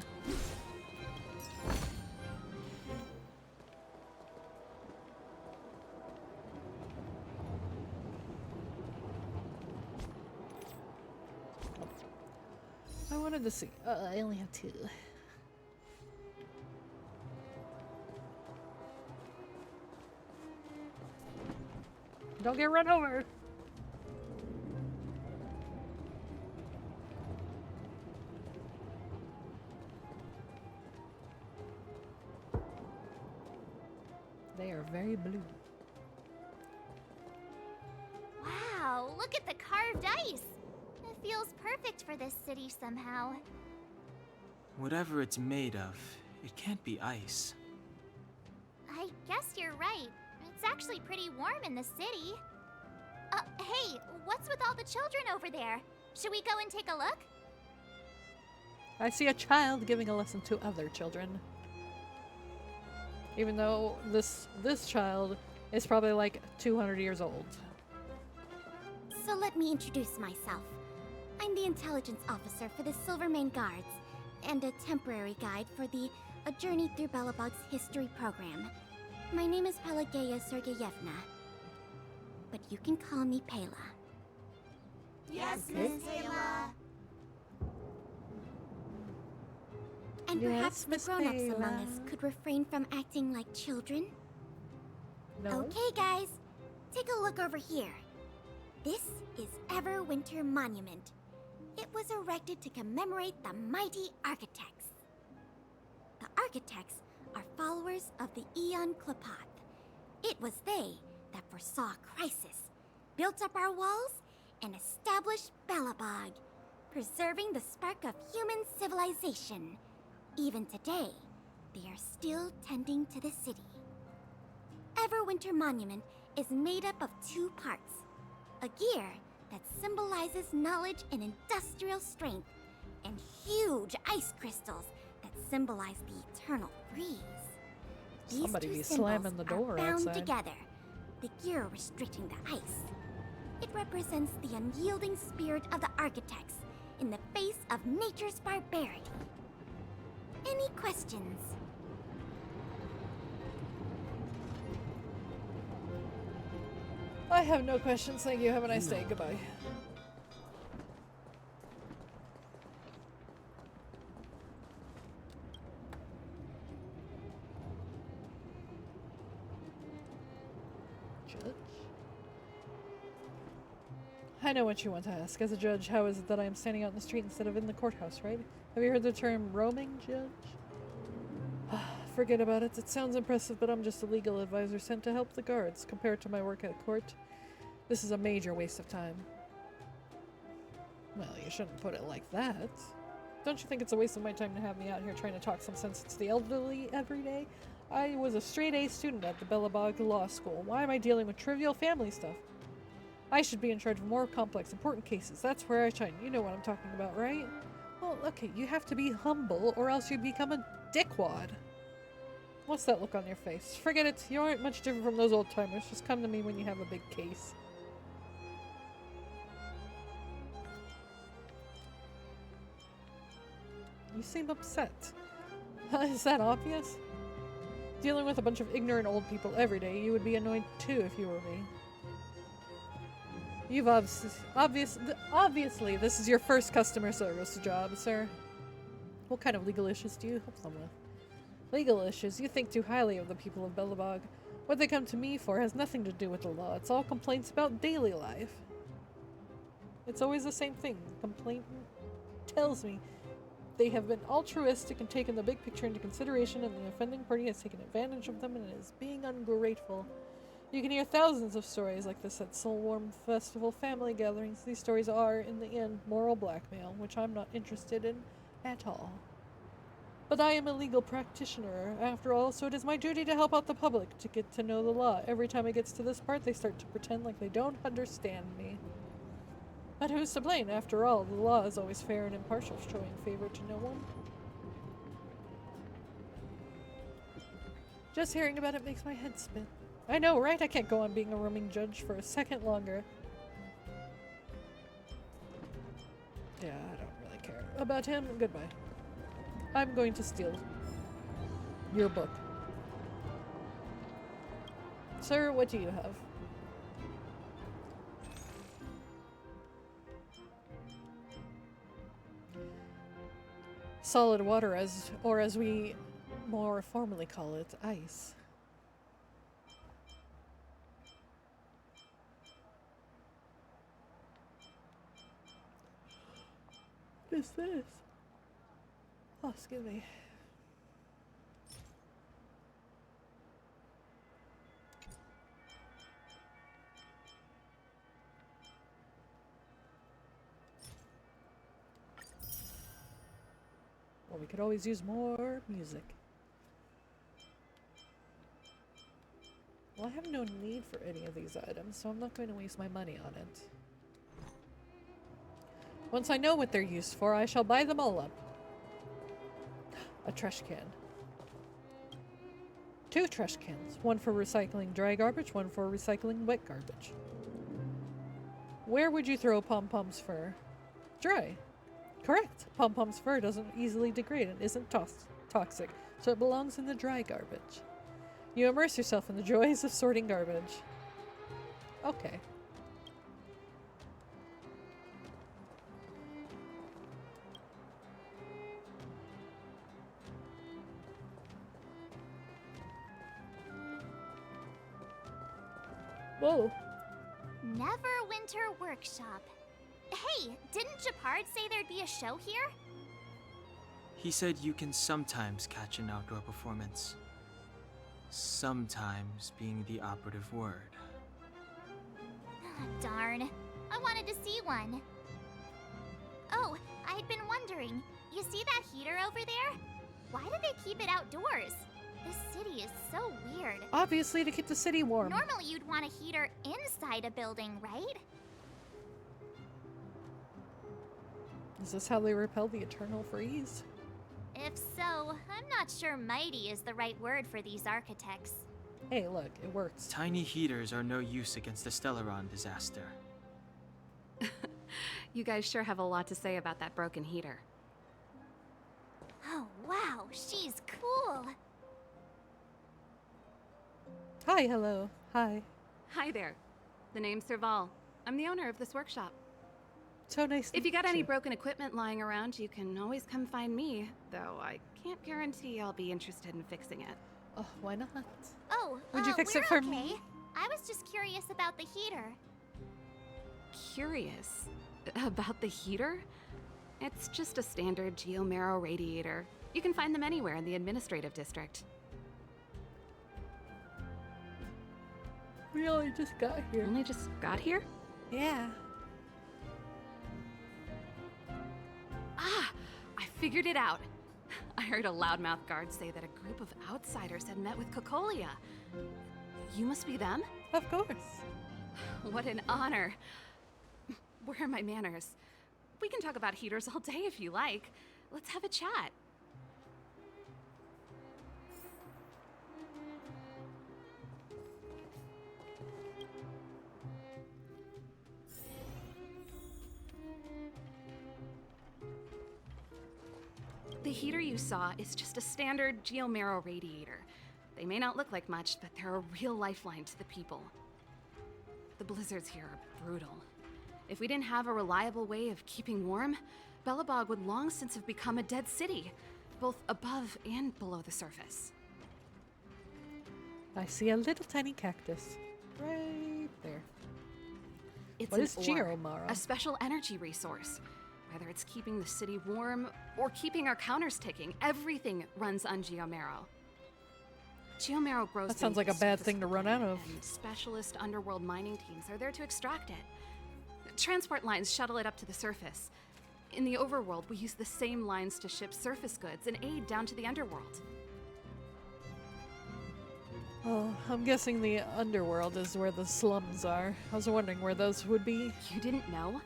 I wanted to see. I only have 2. Don't get run over. They are very blue. Wow, look at the carved ice. It feels perfect for this city somehow. Whatever it's made of, it can't be ice. I guess you're right. It's actually pretty warm in the city. Hey, what's with all the children over there? Should we go and take a look? I see a child giving a lesson to other children. Even though this child is probably like 200 years old. So let me introduce myself. I'm the intelligence officer for the Silvermane Guards, and a temporary guide for the A Journey Through Belobog's history program. My name is Pelageya Sergeyevna, but you can call me Pela. Yes, Okay. Miss Taylor. And Yes, perhaps the Miss grown-ups among Pela. us could refrain from acting like children. No? Okay, guys, take a look over here. This is Everwinter Monument. It was erected to commemorate the mighty architects. The architects are followers of the Aeon Klapoth. It was they that foresaw crisis, built up our walls, and established Belobog, preserving the spark of human civilization. Even today, they are still tending to the city. Everwinter Monument is made up of 2 parts. A gear that symbolizes knowledge and industrial strength, and huge ice crystals that symbolize the eternal freeze. These Somebody 2 be symbols slamming the door are bound outside. together. The gear restricting the ice. It represents the unyielding spirit of the architects in the face of nature's barbarity. Any questions? I have no questions, thank you. Have a nice day. Goodbye. Judge? I know what you want to ask. As a judge, how is it that I am standing out in the street instead of in the courthouse, right? Have you heard the term roaming judge? Forget about it. It sounds impressive, but I'm just a legal advisor sent to help the guards. Compared to my work at court, this is a major waste of time. Well, you shouldn't put it like that. Don't you think it's a waste of my time to have me out here trying to talk some sense to the elderly every day? I was a straight-A student at the Belobog Law School. Why am I dealing with trivial family stuff? I should be in charge of more complex, important cases. That's where I shine. You know what I'm talking about, right? Well, okay, you have to be humble or else you become a dickwad. What's that look on your face? Forget it. You aren't much different from those old-timers. Just come to me when you have a big case. You seem upset. Is that obvious? Dealing with a bunch of ignorant old people every day, you would be annoyed too if you were me. You've obviously, this is your first customer service job, sir. What kind of legal issues do you help them with? Legal issues? You think too highly of the people of Belobog. What they come to me for has nothing to do with the law. It's all complaints about daily life. It's always the same thing. The complainant tells me they have been altruistic and taken the big picture into consideration, and the offending party has taken advantage of them and is being ungrateful. You can hear thousands of stories like this at Soulwarm Festival family gatherings. These stories are, in the end, moral blackmail, which I'm not interested in at all. But I am a legal practitioner, after all, so it is my duty to help out the public, to get to know the law. Every time it gets to this part, they start to pretend like they don't understand me. But who's to blame? After all, the law is always fair and impartial, showing favor to no one. Just hearing about it makes my head spin. I know, right? I can't go on being a roaming judge for a second longer. Yeah, I don't really care about him. Goodbye. I'm going to steal your book. Sir, what do you have? Solid water, or as we more formally call it, ice. What is this? Oh, excuse me. Well, we could always use more music. Well, I have no need for any of these items, so I'm not going to waste my money on it. Once I know what they're used for, I shall buy them all up. A trash can. 2 trash cans. One for recycling dry garbage, one for recycling wet garbage. Where would you throw Pom-Pom's fur? Dry. Correct. Pom-Pom's fur doesn't easily degrade and isn't toxic, so it belongs in the dry garbage. You immerse yourself in the joys of sorting garbage. Okay. Whoa. Neverwinter Workshop. Hey, didn't Japard say there'd be a show here? He said you can sometimes catch an outdoor performance. Sometimes being the operative word. Darn. I wanted to see one. Oh, I'd been wondering. You see that heater over there? Why do they keep it outdoors? This city is so weird. Obviously to keep the city warm. Normally you'd want a heater inside a building, right? Is this how they repel the eternal freeze? If so, I'm not sure mighty is the right word for these architects. Hey, look, it works. Tiny heaters are no use against the Stellaron disaster. You guys sure have a lot to say about that broken heater. Oh, wow, she's cool. Hi, hello. Hi. Hi there. The name's Serval. I'm the owner of this workshop. So nice to If you got meet any broken equipment lying around, you can always come find me, though I can't guarantee I'll be interested in fixing it. Oh, why not? Oh, Would you fix we're it for okay. me? I was just curious about the heater. Curious? About the heater? It's just a standard geomarrow radiator. You can find them anywhere in the administrative district. We only just got here. Only just got here? Yeah. Ah! I figured it out! I heard a loudmouth guard say that a group of outsiders had met with Cocolia. You must be them? Of course. What an honor. Where are my manners? We can talk about heaters all day if you like. Let's have a chat. The heater you saw is just a standard geomarrow radiator. They may not look like much, but they're a real lifeline to the people. The blizzards here are brutal. If we didn't have a reliable way of keeping warm, Belobog would long since have become a dead city, both above and below the surface. I see a little tiny cactus right there. It's What an is ore, geomarrow? a special energy resource. Whether it's keeping the city warm or keeping our counters ticking, everything runs on geomarrow. Geomarrow grows. That sounds like a beneath the bad surface thing to of the run out planet, of. and specialist underworld mining teams are there to extract it. Transport lines shuttle it up to the surface. In the overworld, we use the same lines to ship surface goods and aid down to the underworld. Oh, I'm guessing the underworld is where the slums are. I was wondering where those would be. You didn't know?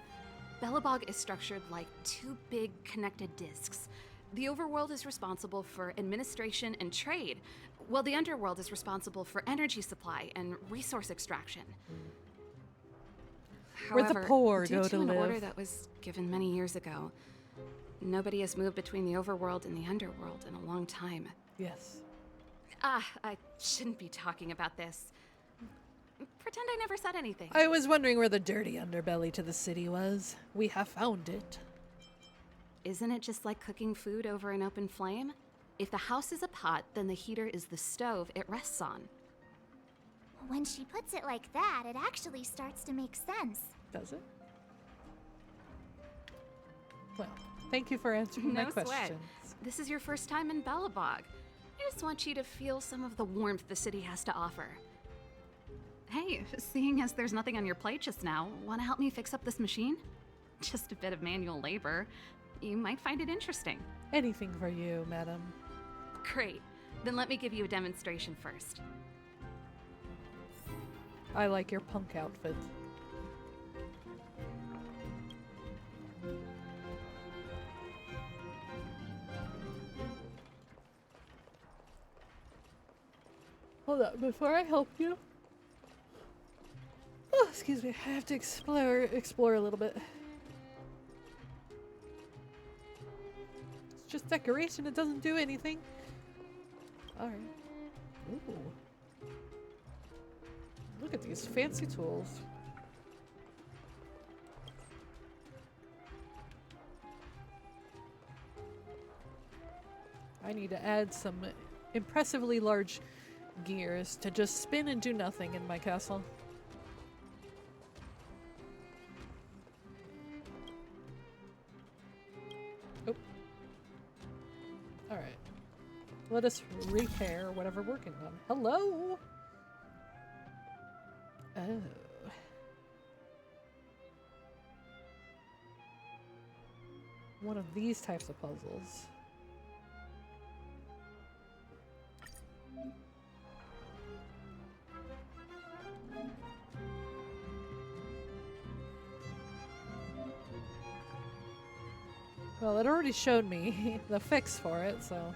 Belobog is structured like two big connected discs. The overworld is responsible for administration and trade, while the underworld is responsible for energy supply and resource extraction. Where the However, poor due go to to an live. order that was given many years ago, nobody has moved between the overworld and the underworld in a long time. Yes. I shouldn't be talking about this. Pretend I never said anything. I was wondering where the dirty underbelly to the city was. We have found it. Isn't it just like cooking food over an open flame? If the house is a pot, then the heater is the stove it rests on. When she puts it like that, it actually starts to make sense. Does it? Well, thank you for answering my No sweat. questions. This is your first time in Belobog. I just want you to feel some of the warmth the city has to offer. Hey, seeing as there's nothing on your plate just now, want to help me fix up this machine? Just a bit of manual labor. You might find it interesting. Anything for you, madam. Great. Then let me give you a demonstration first. I like your punk outfit. Hold up, before I help you. Oh, excuse me. I have to explore a little bit. It's just decoration. It doesn't do anything. All right. Ooh. Look at these fancy tools. I need to add some impressively large gears to just spin and do nothing in my castle. Oh. Alright. Let us repair whatever we're working on. Hello? Oh. One of these types of puzzles. Well, it already showed me the fix for it, so...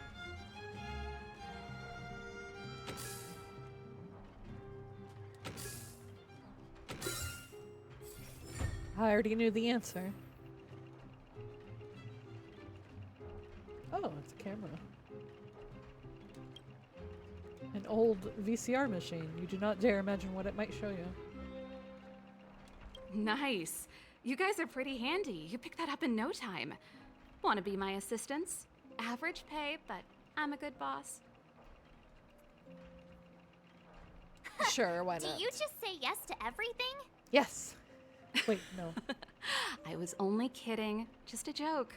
I already knew the answer. Oh, it's a camera. An old VCR machine. You do not dare imagine what it might show you. Nice. You guys are pretty handy. You picked that up in no time. Want to be my assistants? Average pay, but I'm a good boss. Sure, why Do not? you just say yes to everything? Yes. Wait, no. I was only kidding. Just a joke.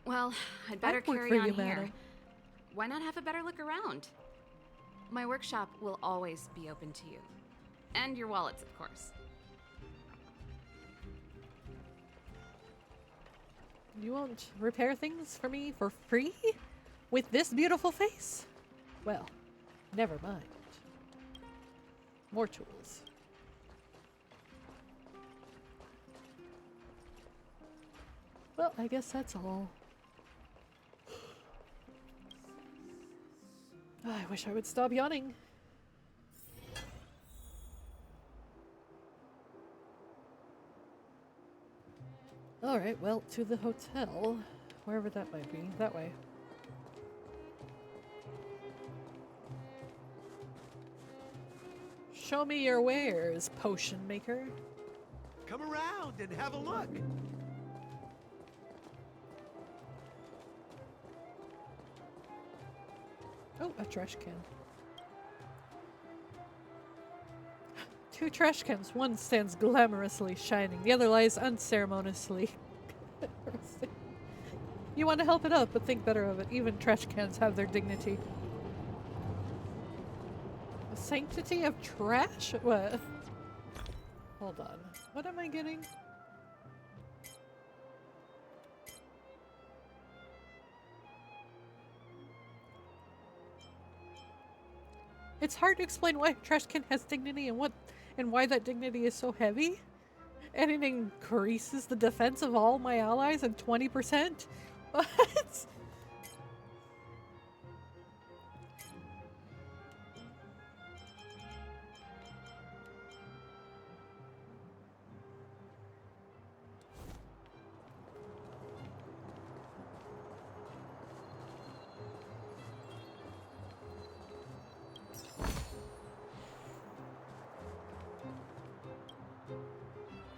Well, I'd better I'd work carry for on you, here. madam. Why not have a better look around? My workshop will always be open to you. And your wallets, of course. You won't repair things for me for free? With this beautiful face? Well, never mind. More tools. Well, I guess that's all. Oh, I wish I would stop yawning. Alright, well, to the hotel. wherever that might be. That way. Show me your wares, potion maker. Come around and have a look. Oh, a trash can. 2 trash cans. One stands glamorously shining. The other lies unceremoniously. You want to help it up, but think better of it. Even trash cans have their dignity. The sanctity of trash? What? Hold on. What am I getting? It's hard to explain why a trash can has dignity and why that dignity is so heavy. And it increases the defense of all my allies in 20%? What?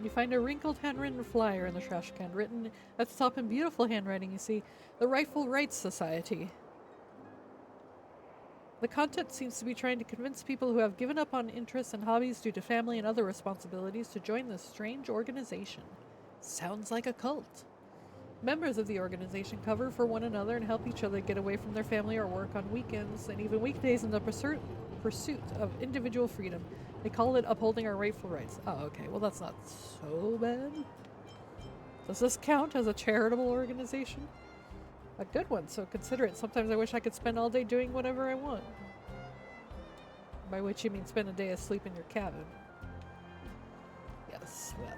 You find a wrinkled handwritten flyer in the trash can, written at the top in beautiful handwriting. You see, the Rightful Rights Society. The content seems to be trying to convince people who have given up on interests and hobbies due to family and other responsibilities to join this strange organization. Sounds like a cult. Members of the organization cover for one another and help each other get away from their family or work on weekends and even weekdays in the pursuit of individual freedom. They call it upholding our rightful rights. Oh, okay. Well, that's not so bad. Does this count as a charitable organization? A good one, so consider it. Sometimes I wish I could spend all day doing whatever I want. By which you mean spend a day asleep in your cabin. Yes, well.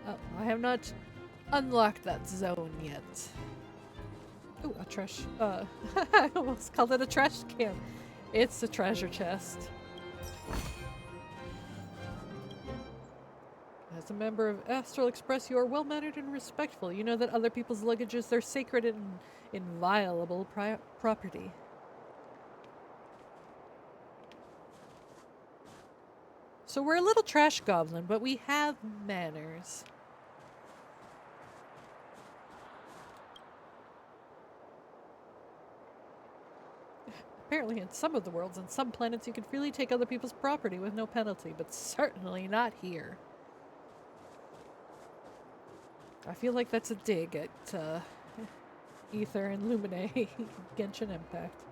Oh, I have not unlocked that zone yet. Ooh, a trash. I almost called it a trash can. It's a treasure chest. As a member of Astral Express, you are well-mannered and respectful. You know that other people's luggage is their sacred and inviolable property. So we're a little trash goblin, but we have manners. Apparently in some of the worlds and some planets you can freely take other people's property with no penalty, but certainly not here. I feel like that's a dig at Ether and Lumine Genshin Impact.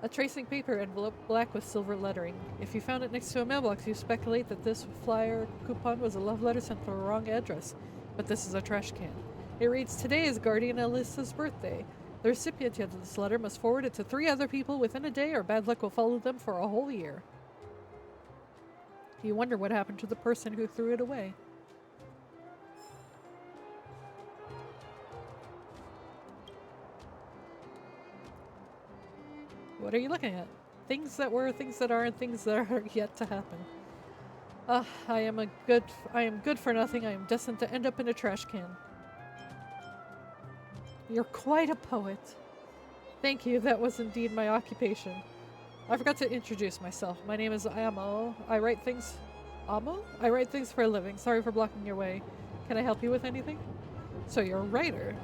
A tracing paper envelope, black with silver lettering. If you found it next to a mailbox, you speculate that this flyer coupon was a love letter sent to the wrong address. But this is a trash can. It reads, "Today is Guardian Alyssa's birthday. The recipient of this letter must forward it to 3 other people within a day or bad luck will follow them for a whole year." You wonder what happened to the person who threw it away. What are you looking at? Things that were, things that are, and things that are yet to happen. I am good for nothing. I am destined to end up in a trash can. You're quite a poet. Thank you, that was indeed my occupation. I forgot to introduce myself. My name is Amo. I write things... Amo? I write things for a living. Sorry for blocking your way. Can I help you with anything? So you're a writer.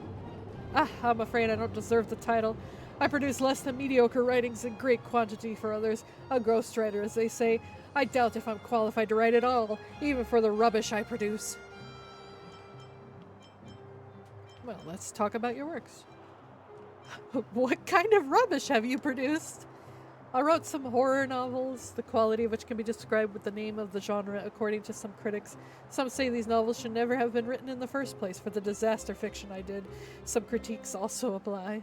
I'm afraid I don't deserve the title. I produce less than mediocre writings in great quantity for others. A ghostwriter, as they say. I doubt if I'm qualified to write at all, even for the rubbish I produce. Well, let's talk about your works. What kind of rubbish have you produced? I wrote some horror novels, the quality of which can be described with the name of the genre according to some critics. Some say these novels should never have been written in the first place for the disaster fiction I did. Some critiques also apply.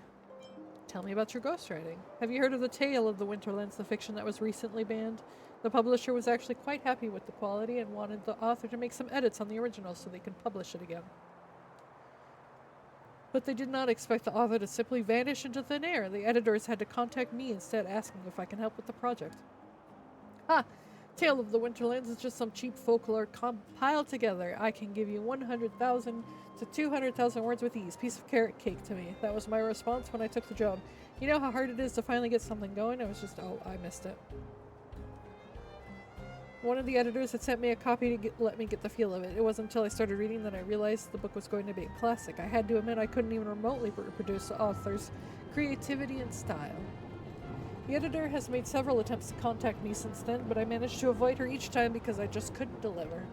Tell me about your ghostwriting. Have you heard of The Tale of the Winterlands, the fiction that was recently banned? The publisher was actually quite happy with the quality and wanted the author to make some edits on the original so they can publish it again. But they did not expect the author to simply vanish into thin air. The editors had to contact me instead, asking if I can help with the project. Tale of the Winterlands is just some cheap folklore compiled together. I can give you 100,000 to 200,000 words with ease. Piece of carrot cake to me. That was my response when I took the job. You know how hard it is to finally get something going? I was just, oh, I missed it. One of the editors had sent me a copy to let me get the feel of it. It wasn't until I started reading that I realized the book was going to be a classic. I had to admit I couldn't even remotely reproduce the author's creativity and style. The editor has made several attempts to contact me since then, but I managed to avoid her each time because I just couldn't deliver.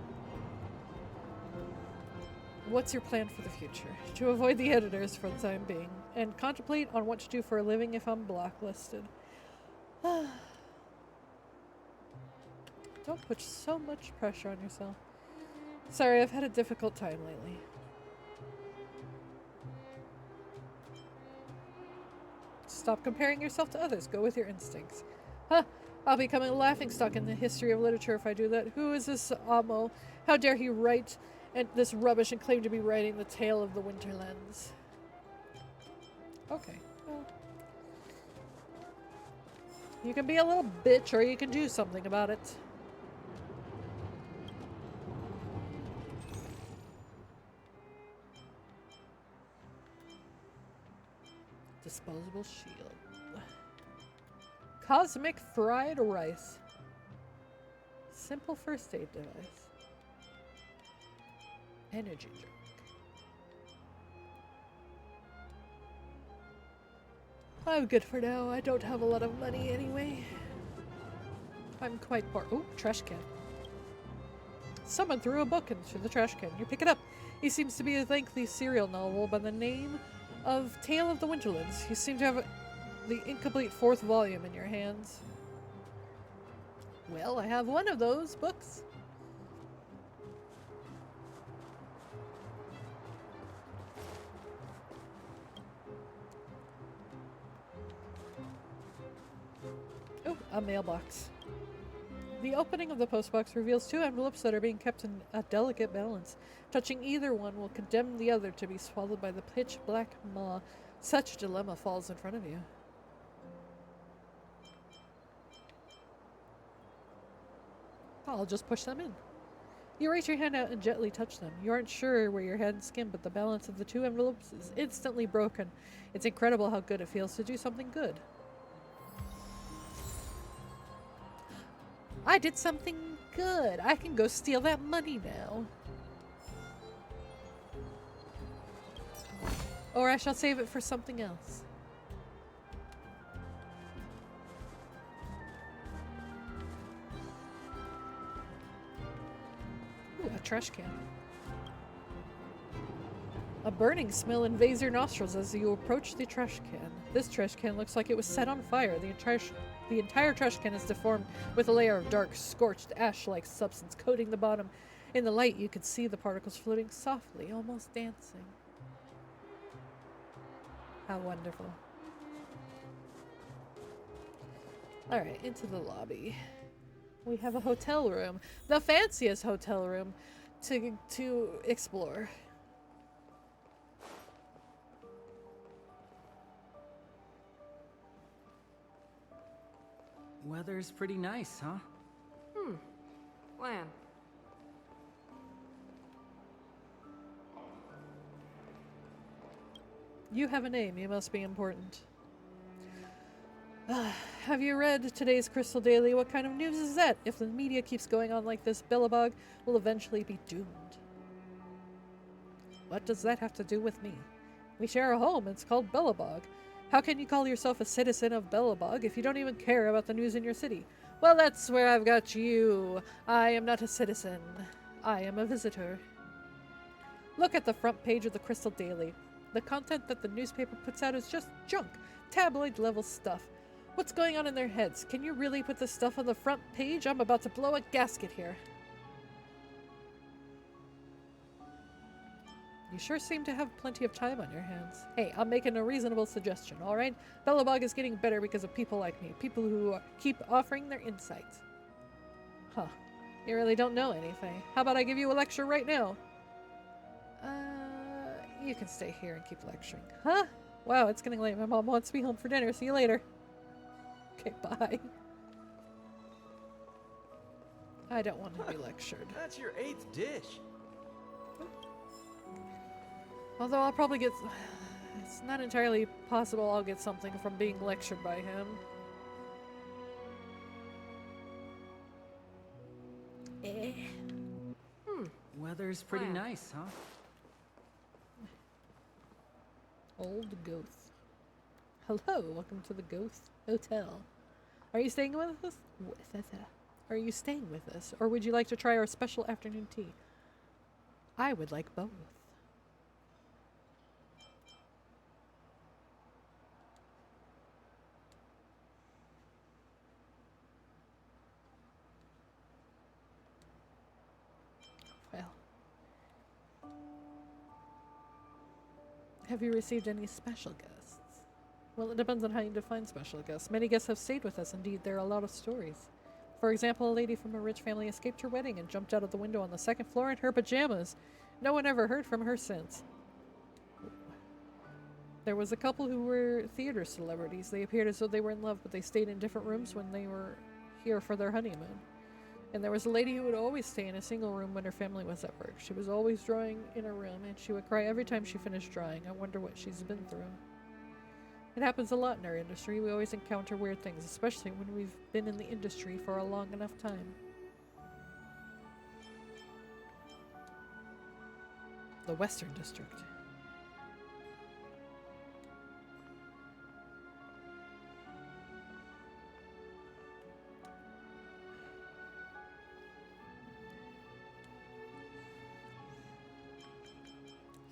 What's your plan for the future? To avoid the editors for the time being, and contemplate on what to do for a living if I'm blacklisted. Don't put so much pressure on yourself. Sorry, I've had a difficult time lately. Stop comparing yourself to others. Go with your instincts. Huh. I'll become a laughingstock in the history of literature if I do that. Who is this Amo? How dare he write this rubbish and claim to be writing the tale of the Winterlands? Okay. Well, you can be a little bitch or you can do something about it. Disposable shield. Cosmic fried rice. Simple first aid device. Energy drink. I'm good for now. I don't have a lot of money anyway. I'm quite poor. Ooh, trash can. Someone threw a book into the trash can. You pick it up. It seems to be a lengthy serial novel by the name of Tale of the Winterlands. You seem to have the incomplete 4th volume in your hands. Well, I have one of those books. Oh, a mailbox. The opening of the postbox reveals 2 envelopes that are being kept in a delicate balance. Touching either one will condemn the other to be swallowed by the pitch-black maw. Such dilemma falls in front of you. I'll just push them in. You reach your hand out and gently touch them. You aren't sure where your hand skimmed, but the balance of the 2 envelopes is instantly broken. It's incredible how good it feels to do something good. I did something good. I can go steal that money now. Or I shall save it for something else. Ooh, a trash can. A burning smell invades your nostrils as you approach the trash can. This trash can looks like it was set on fire. The entire trash can is deformed with a layer of dark, scorched, ash-like substance coating the bottom. In the light, you could see the particles floating softly, almost dancing. How wonderful. Alright, into the lobby. We have a hotel room. The fanciest hotel room to explore. Weather's pretty nice, huh? Plan. You have a name. You must be important. Have you read today's Crystal Daily? What kind of news is that? If the media keeps going on like this, Billabog will eventually be doomed. What does that have to do with me? We share a home. It's called Billabog. How can you call yourself a citizen of Billabog if you don't even care about the news in your city? Well, that's where I've got you. I am not a citizen. I am a visitor. Look at the front page of the Crystal Daily. The content that the newspaper puts out is just junk. Tabloid-level stuff. What's going on in their heads? Can you really put this stuff on the front page? I'm about to blow a gasket here. You sure seem to have plenty of time on your hands. Hey, I'm making a reasonable suggestion, alright? Billabog is getting better because of people like me. People who keep offering their insights. Huh. You really don't know anything. How about I give you a lecture right now? You can stay here and keep lecturing. Huh? Wow, it's getting late. My mom wants me home for dinner. See you later. Okay, bye. I don't want to be lectured. That's your 8th dish. Although I'll probably get... It's not entirely possible I'll get something from being lectured by him. Eh. Weather's pretty nice, huh? Old Ghost. Hello, welcome to the Ghost Hotel. Are you staying with us? Are you staying with us? Or would you like to try our special afternoon tea? I would like both. Well. Have you received any special guests? Well, it depends on how you define special guests. Many guests have stayed with us, indeed. There are a lot of stories. For example, a lady from a rich family escaped her wedding and jumped out of the window on the second floor in her pajamas. No one ever heard from her since. There was a couple who were theater celebrities. They appeared as though they were in love, but they stayed in different rooms when they were here for their honeymoon. And there was a lady who would always stay in a single room when her family was at work. She was always drawing in a room, and she would cry every time she finished drawing. I wonder what she's been through. It happens a lot in our industry. We always encounter weird things, especially when we've been in the industry for a long enough time. The Western District.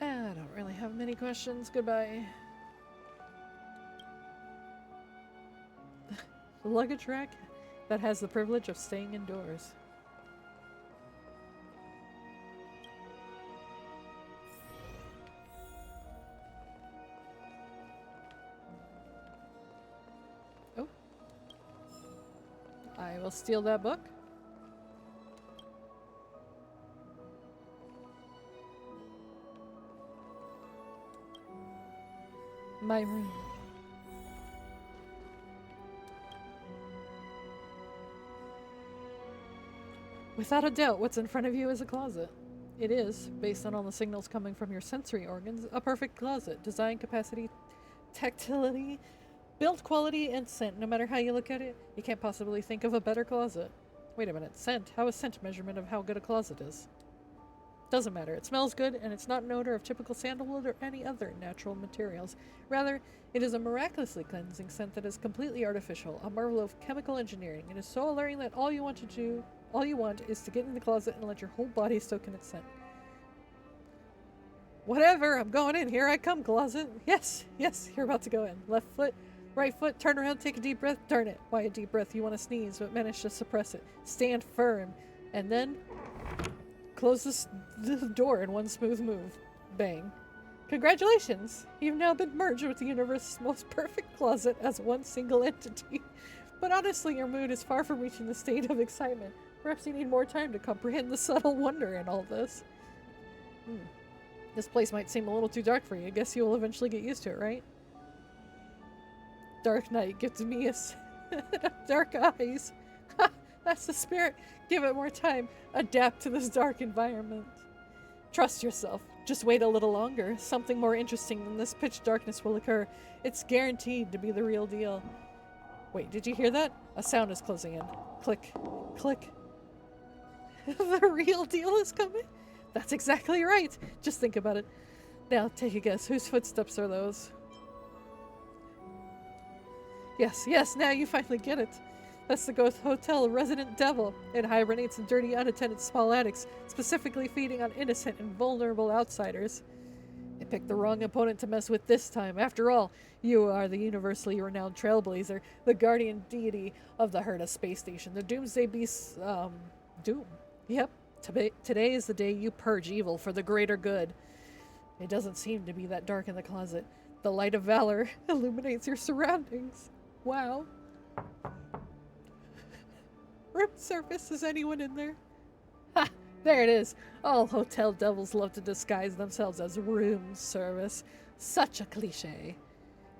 I don't really have many questions. Goodbye. The luggage rack that has the privilege of staying indoors. Oh. I will steal that book. My room. Without a doubt, what's in front of you is a closet. It is, based on all the signals coming from your sensory organs, a perfect closet. Design, capacity, tactility, build quality, and scent. No matter how you look at it, you can't possibly think of a better closet. Wait a minute, scent? How is scent measurement of how good a closet is? Doesn't matter. It smells good, and it's not an odor of typical sandalwood or any other natural materials. Rather, it is a miraculously cleansing scent that is completely artificial, a marvel of chemical engineering. It is so alluring that all you want is to get in the closet and let your whole body soak in its scent. Whatever, I'm going in. Here I come, closet. Yes, you're about to go in. Left foot, right foot, turn around, take a deep breath. Darn it. Why a deep breath? You want to sneeze, but manage to suppress it. Stand firm, and then close the door in one smooth move. Bang. Congratulations! You've now been merged with the universe's most perfect closet as one single entity. But honestly, your mood is far from reaching the state of excitement. Perhaps you need more time to comprehend the subtle wonder in all this. This place might seem a little too dark for you. I guess you will eventually get used to it, right? Dark night gives me a dark eyes. Ha! That's the spirit. Give it more time. Adapt to this dark environment. Trust yourself. Just wait a little longer. Something more interesting than this pitch darkness will occur. It's guaranteed to be the real deal. Wait, did you hear that? A sound is closing in. Click. Click. The real deal is coming? That's exactly right. Just think about it. Now, take a guess. Whose footsteps are those? Yes, now you finally get it. That's the Ghost Hotel resident devil. It hibernates in dirty, unattended small attics, specifically feeding on innocent and vulnerable outsiders. They picked the wrong opponent to mess with this time. After all, you are the universally renowned trailblazer, the guardian deity of the Herta space station, the doomsday beast's, doom. Yep, today is the day you purge evil for the greater good. It doesn't seem to be that dark in the closet. The light of valor illuminates your surroundings. Wow. Room service, is anyone in there? Ha! There it is. All hotel devils love to disguise themselves as room service. Such a cliche.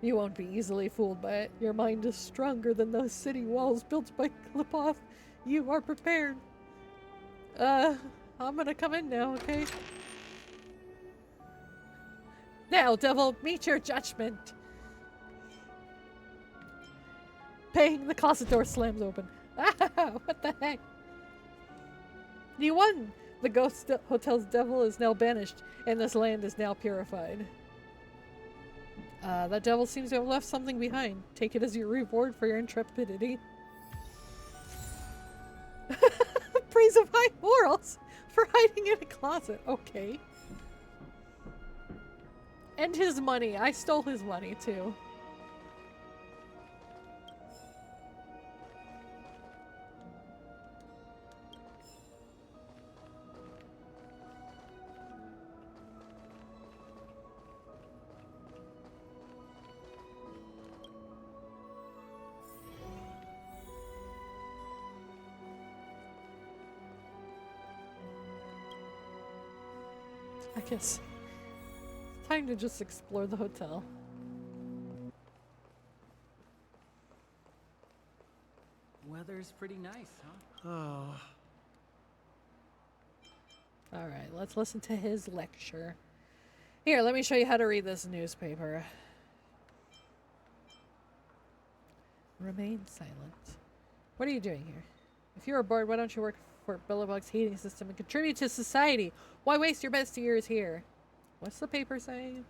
You won't be easily fooled by it. Your mind is stronger than those city walls built by Klipoth. You are prepared. I'm gonna come in now, okay? Now, devil, meet your judgment. Bang, the closet door slams open. Ah, what the heck? You won! The ghost hotel's devil is now banished, and this land is now purified. That devil seems to have left something behind. Take it as your reward for your intrepidity. Praise of high morals for hiding in a closet. Okay. And his money. I stole his money too. I guess time to just explore the hotel. Weather's pretty nice, huh? Oh. Alright, let's listen to his lecture. Here, let me show you how to read this newspaper. Remain silent. What are you doing here? If you're bored, why don't you work for Billabong's heating system and contribute to society? Why waste your best years here? What's the paper saying?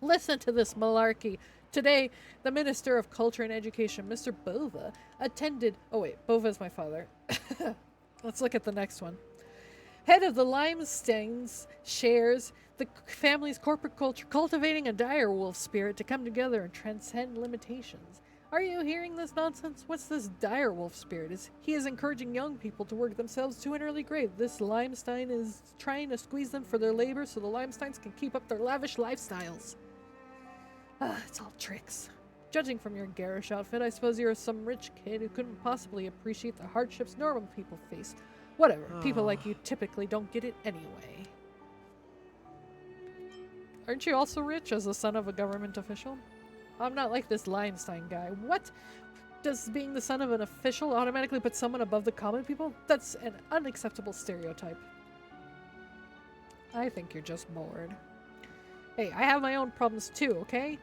Listen to this malarkey. Today, the Minister of Culture and Education, Mr. Bova, attended... Oh wait, Bova is my father. Let's look at the next one. Head of the Limestains shares the family's corporate culture, cultivating a dire wolf spirit to come together and transcend limitations. Are you hearing this nonsense? What's this dire wolf spirit? He is encouraging young people to work themselves to an early grave. This Limestein is trying to squeeze them for their labor so the Limesteins can keep up their lavish lifestyles. It's all tricks. Judging from your garish outfit, I suppose you're some rich kid who couldn't possibly appreciate the hardships normal people face. Whatever, people like you typically don't get it anyway. Aren't you also rich as the son of a government official? I'm not like this Limestein guy. What? Does being the son of an official automatically put someone above the common people? That's an unacceptable stereotype. I think you're just bored. Hey, I have my own problems too, okay?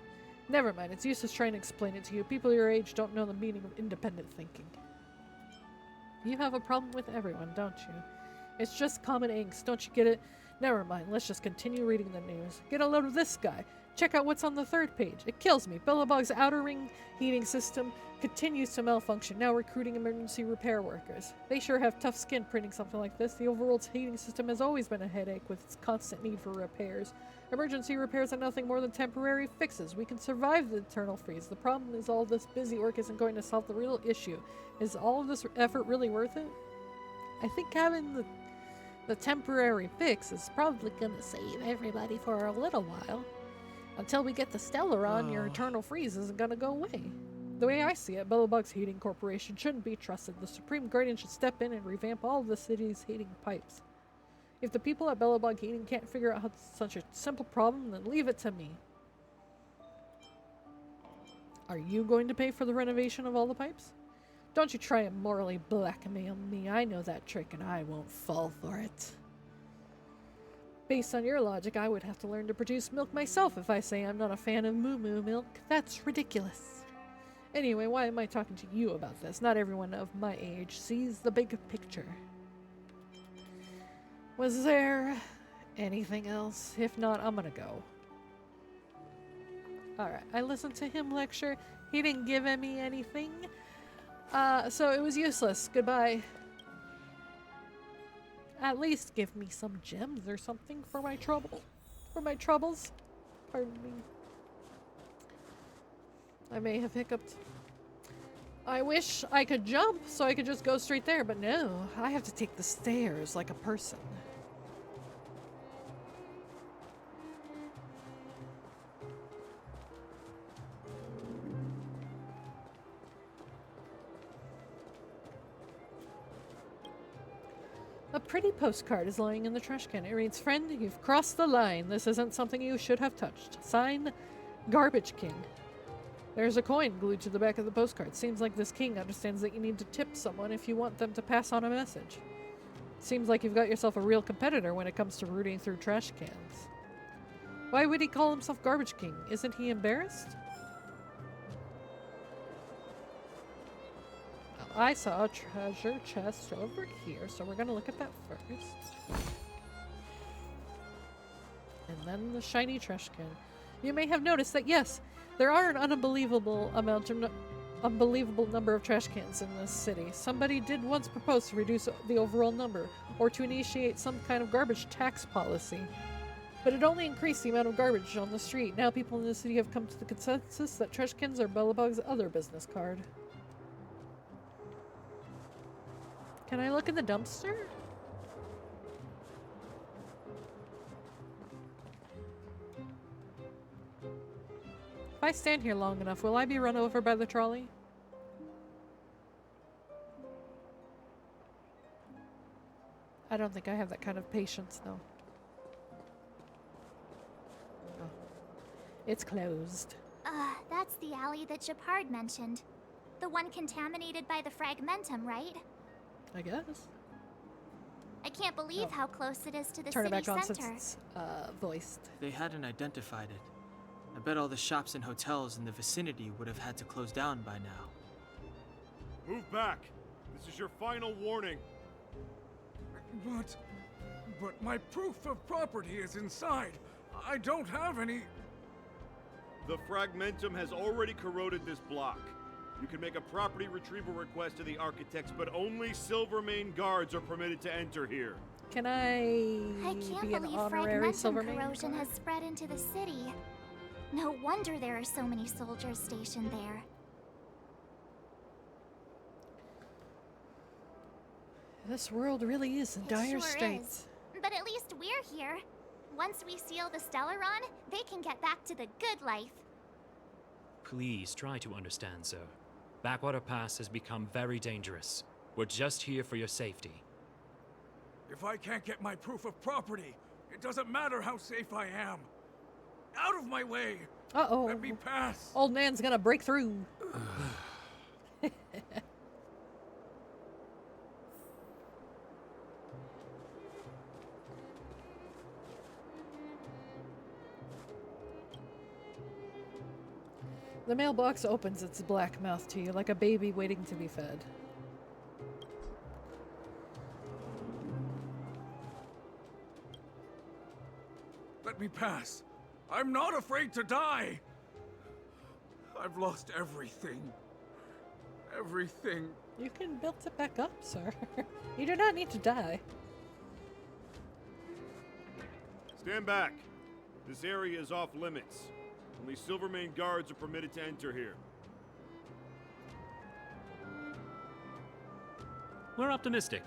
Never mind, it's useless trying to explain it to you. People your age don't know the meaning of independent thinking. You have a problem with everyone, don't you? It's just common angst, don't you get it? Never mind, let's just continue reading the news. Get a load of this guy. Check out what's on the third page. It kills me. Billabong's outer ring heating system continues to malfunction, now recruiting emergency repair workers. They sure have tough skin printing something like this. The overall heating system has always been a headache with its constant need for repairs. Emergency repairs are nothing more than temporary fixes. We can survive the eternal freeze. The problem is all this busy work isn't going to solve the real issue. Is all of this effort really worth it? I think having the temporary fix is probably going to save everybody for a little while. Until we get the Stellar on, your eternal freeze isn't going to go away. The way I see it, Billabong's Heating Corporation shouldn't be trusted. The Supreme Guardian should step in and revamp all of the city's heating pipes. If the people at Billabong Heating can't figure out such a simple problem, then leave it to me. Are you going to pay for the renovation of all the pipes? Don't you try and morally blackmail me. I know that trick and I won't fall for it. Based on your logic, I would have to learn to produce milk myself if I say I'm not a fan of moo-moo milk. That's ridiculous. Anyway, why am I talking to you about this? Not everyone of my age sees the big picture. Was there anything else? If not, I'm gonna go. Alright, I listened to him lecture. He didn't give me anything. So it was useless. Goodbye. At least give me some gems or something for my trouble. For my troubles. Pardon me. I may have hiccuped. I wish I could jump so I could just go straight there, but no. I have to take the stairs like a person. A pretty postcard is lying in the trash can. It reads, "Friend, you've crossed the line. This isn't something you should have touched. Signed, Garbage King." There's a coin glued to the back of the postcard. Seems like this king understands that you need to tip someone if you want them to pass on a message. Seems like you've got yourself a real competitor when it comes to rooting through trash cans. Why would he call himself Garbage King? Isn't he embarrassed? Well, I saw a treasure chest over here, so we're gonna look at that first. And then the shiny trash can. You may have noticed that, yes, there are an unbelievable number of trash cans in this city. Somebody did once propose to reduce the overall number, or to initiate some kind of garbage tax policy. But it only increased the amount of garbage on the street. Now people in the city have come to the consensus that trash cans are Bellabug's other business card. Can I look in the dumpster? If I stand here long enough, will I be run over by the trolley? I don't think I have that kind of patience, though. Oh. It's closed. That's the alley that Japard mentioned. The one contaminated by the fragmentum, right? I guess. I can't believe how close it is to the Turn it city back on since center. it's voiced. They hadn't identified it. I bet all the shops and hotels in the vicinity would have had to close down by now. Move back. This is your final warning. But my proof of property is inside. I don't have any... The fragmentum has already corroded this block. You can make a property retrieval request to the architects, but only Silvermane guards are permitted to enter here. Can I can't be an believe honorary fragmentum Silvermane corrosion guard? has spread into the city. No wonder there are so many soldiers stationed there. This world really is in It dire sure straits. is. But at least we're here. Once we seal the Stellaron, they can get back to the good life. Please try to understand, sir. Backwater Pass has become very dangerous. We're just here for your safety. If I can't get my proof of property, it doesn't matter how safe I am. Out of my way! Uh-oh. Let me pass! Old man's gonna break through. The mailbox opens its black mouth to you like a baby waiting to be fed. Let me pass. I'm not afraid to die! I've lost everything. Everything. You can build it back up, sir. You do not need to die. Stand back. This area is off limits. Only Silvermane guards are permitted to enter here. We're optimistic.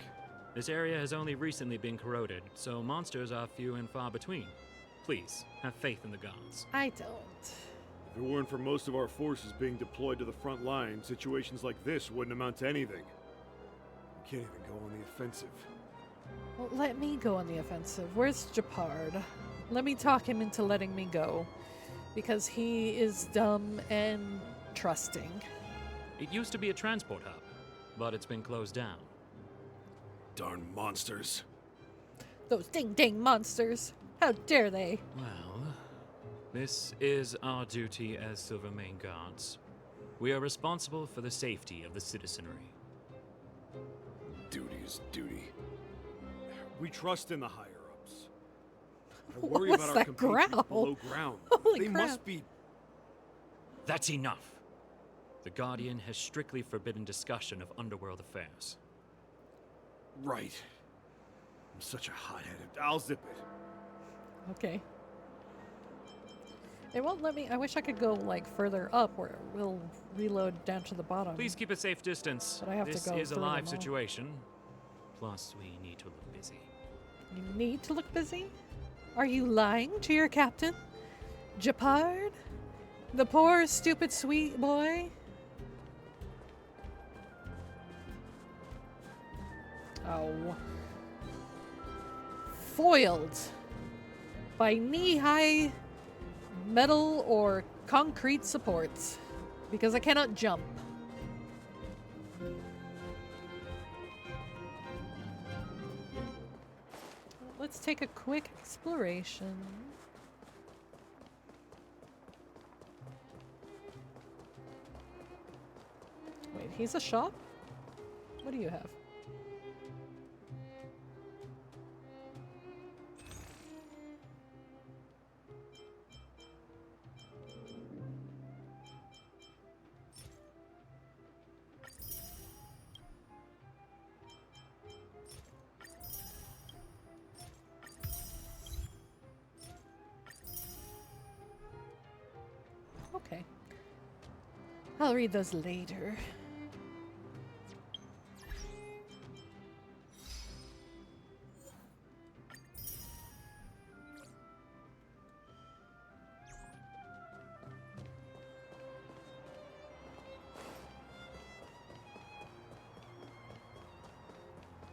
This area has only recently been corroded, so monsters are few and far between. Please, have faith in the gods. I don't. If it weren't for most of our forces being deployed to the front line, situations like this wouldn't amount to anything. We can't even go on the offensive. Well, let me go on the offensive. Where's Japard? Let me talk him into letting me go. Because he is dumb and trusting. It used to be a transport hub, but it's been closed down. Darn monsters. Those ding-ding monsters! How dare they! Well, this is our duty as Silvermane guards. We are responsible for the safety of the citizenry. Duty is duty. We trust in the higher-ups. I What worry was about our that compatriots growl? below ground. Holy They crap. must be... That's enough! The Guardian has strictly forbidden discussion of underworld affairs. Right. I'm such a hot-headed... I'll zip it. Okay. It won't let me. I wish I could go like further up where it will reload down to the bottom. Please keep a safe distance. But I have to This go is a through live them all. situation. Plus, we need to look busy. You need to look busy? Are you lying to your captain? Japard? The poor, stupid, sweet boy? Oh. Foiled by knee-high metal or concrete supports because I cannot jump. let's take a quick exploration. Wait, he's a shop? What do you have? Okay. I'll read those later.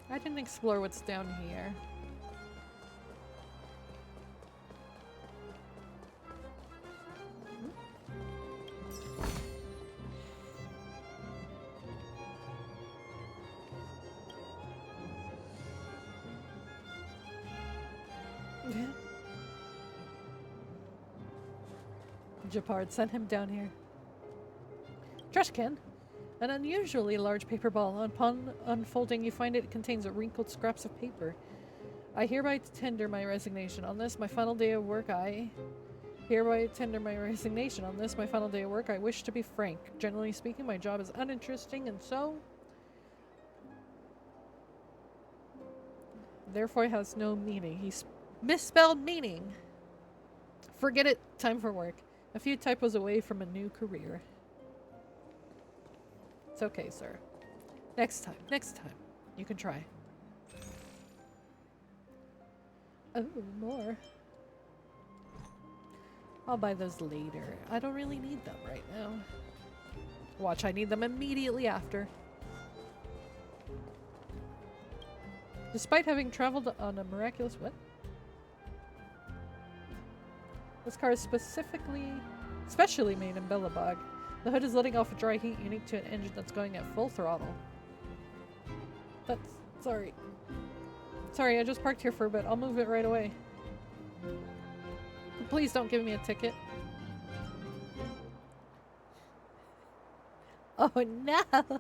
I didn't explore what's down here. Japard sent him down here. Trash can. An unusually large paper ball. Upon unfolding, you find it contains wrinkled scraps of paper. I hereby tender my resignation. On this, my final day of work, I wish to be frank. Generally speaking, my job is uninteresting, and so... therefore has no meaning. He's misspelled meaning. Forget it. Time for work. A few typos away from a new career. It's okay, sir. Next time. You can try. Oh, more. I'll buy those later. I don't really need them right now. Watch, I need them immediately after. Despite having traveled on a miraculous... what? This car is specially made in Bellabog. The hood is letting off a dry heat unique to an engine that's going at full throttle. Sorry. Sorry, I just parked here for a bit. I'll move it right away. Please don't give me a ticket. Oh no!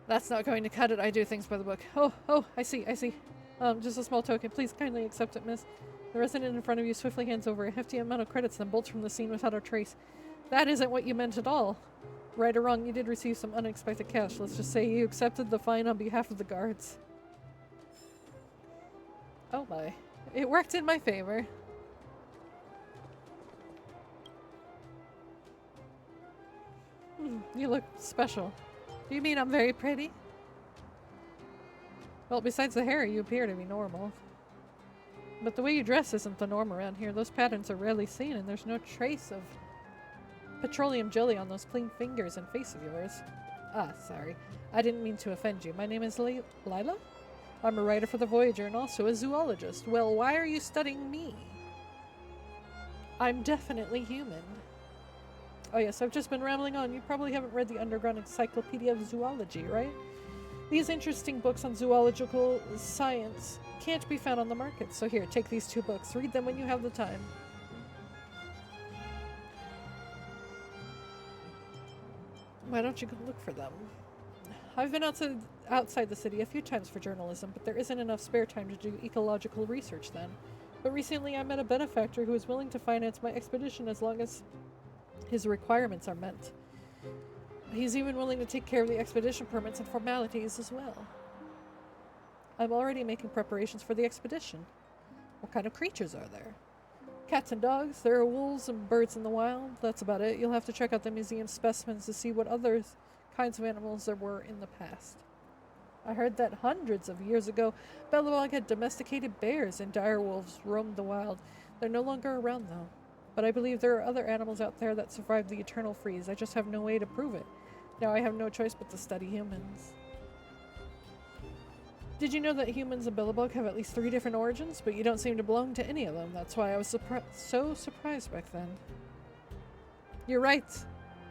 That's not going to cut it. I do things by the book. Oh, I see. Just a small token. Please kindly accept it, miss. The resident in front of you swiftly hands over a hefty amount of credits, then bolts from the scene without a trace. That isn't what you meant at all. Right or wrong, you did receive some unexpected cash. Let's just say you accepted the fine on behalf of the guards. Oh my. It worked in my favor. You look special. Do you mean I'm very pretty? Well, besides the hair, you appear to be normal. But the way you dress isn't the norm around here. Those patterns are rarely seen, and there's no trace of petroleum jelly on those clean fingers and face of yours. Ah, sorry. I didn't mean to offend you. My name is Lila? I'm a writer for the Voyager and also a zoologist. Well, why are you studying me? I'm definitely human. Oh yes, I've just been rambling on. You probably haven't read the Underground Encyclopedia of Zoology, right? These interesting books on zoological science can't be found on the market, so here, take these 2 books. Read them when you have the time. Why don't you go look for them? I've been outside the city a few times for journalism, but there isn't enough spare time to do ecological research then. But recently I met a benefactor who is willing to finance my expedition as long as his requirements are met. He's even willing to take care of the expedition permits and formalities as well. I'm already making preparations for the expedition. What kind of creatures are there? Cats and dogs. There are wolves and birds in the wild. That's about it. You'll have to check out the museum specimens to see what other kinds of animals there were in the past. I heard that hundreds of years ago, Bellabog had domesticated bears and dire wolves roamed the wild. They're no longer around though. But I believe there are other animals out there that survived the eternal freeze. I just have no way to prove it. Now I have no choice but to study humans. Did you know that humans and Bellabog have at least 3 different origins, but you don't seem to belong to any of them? That's why I was so surprised back then. You're right.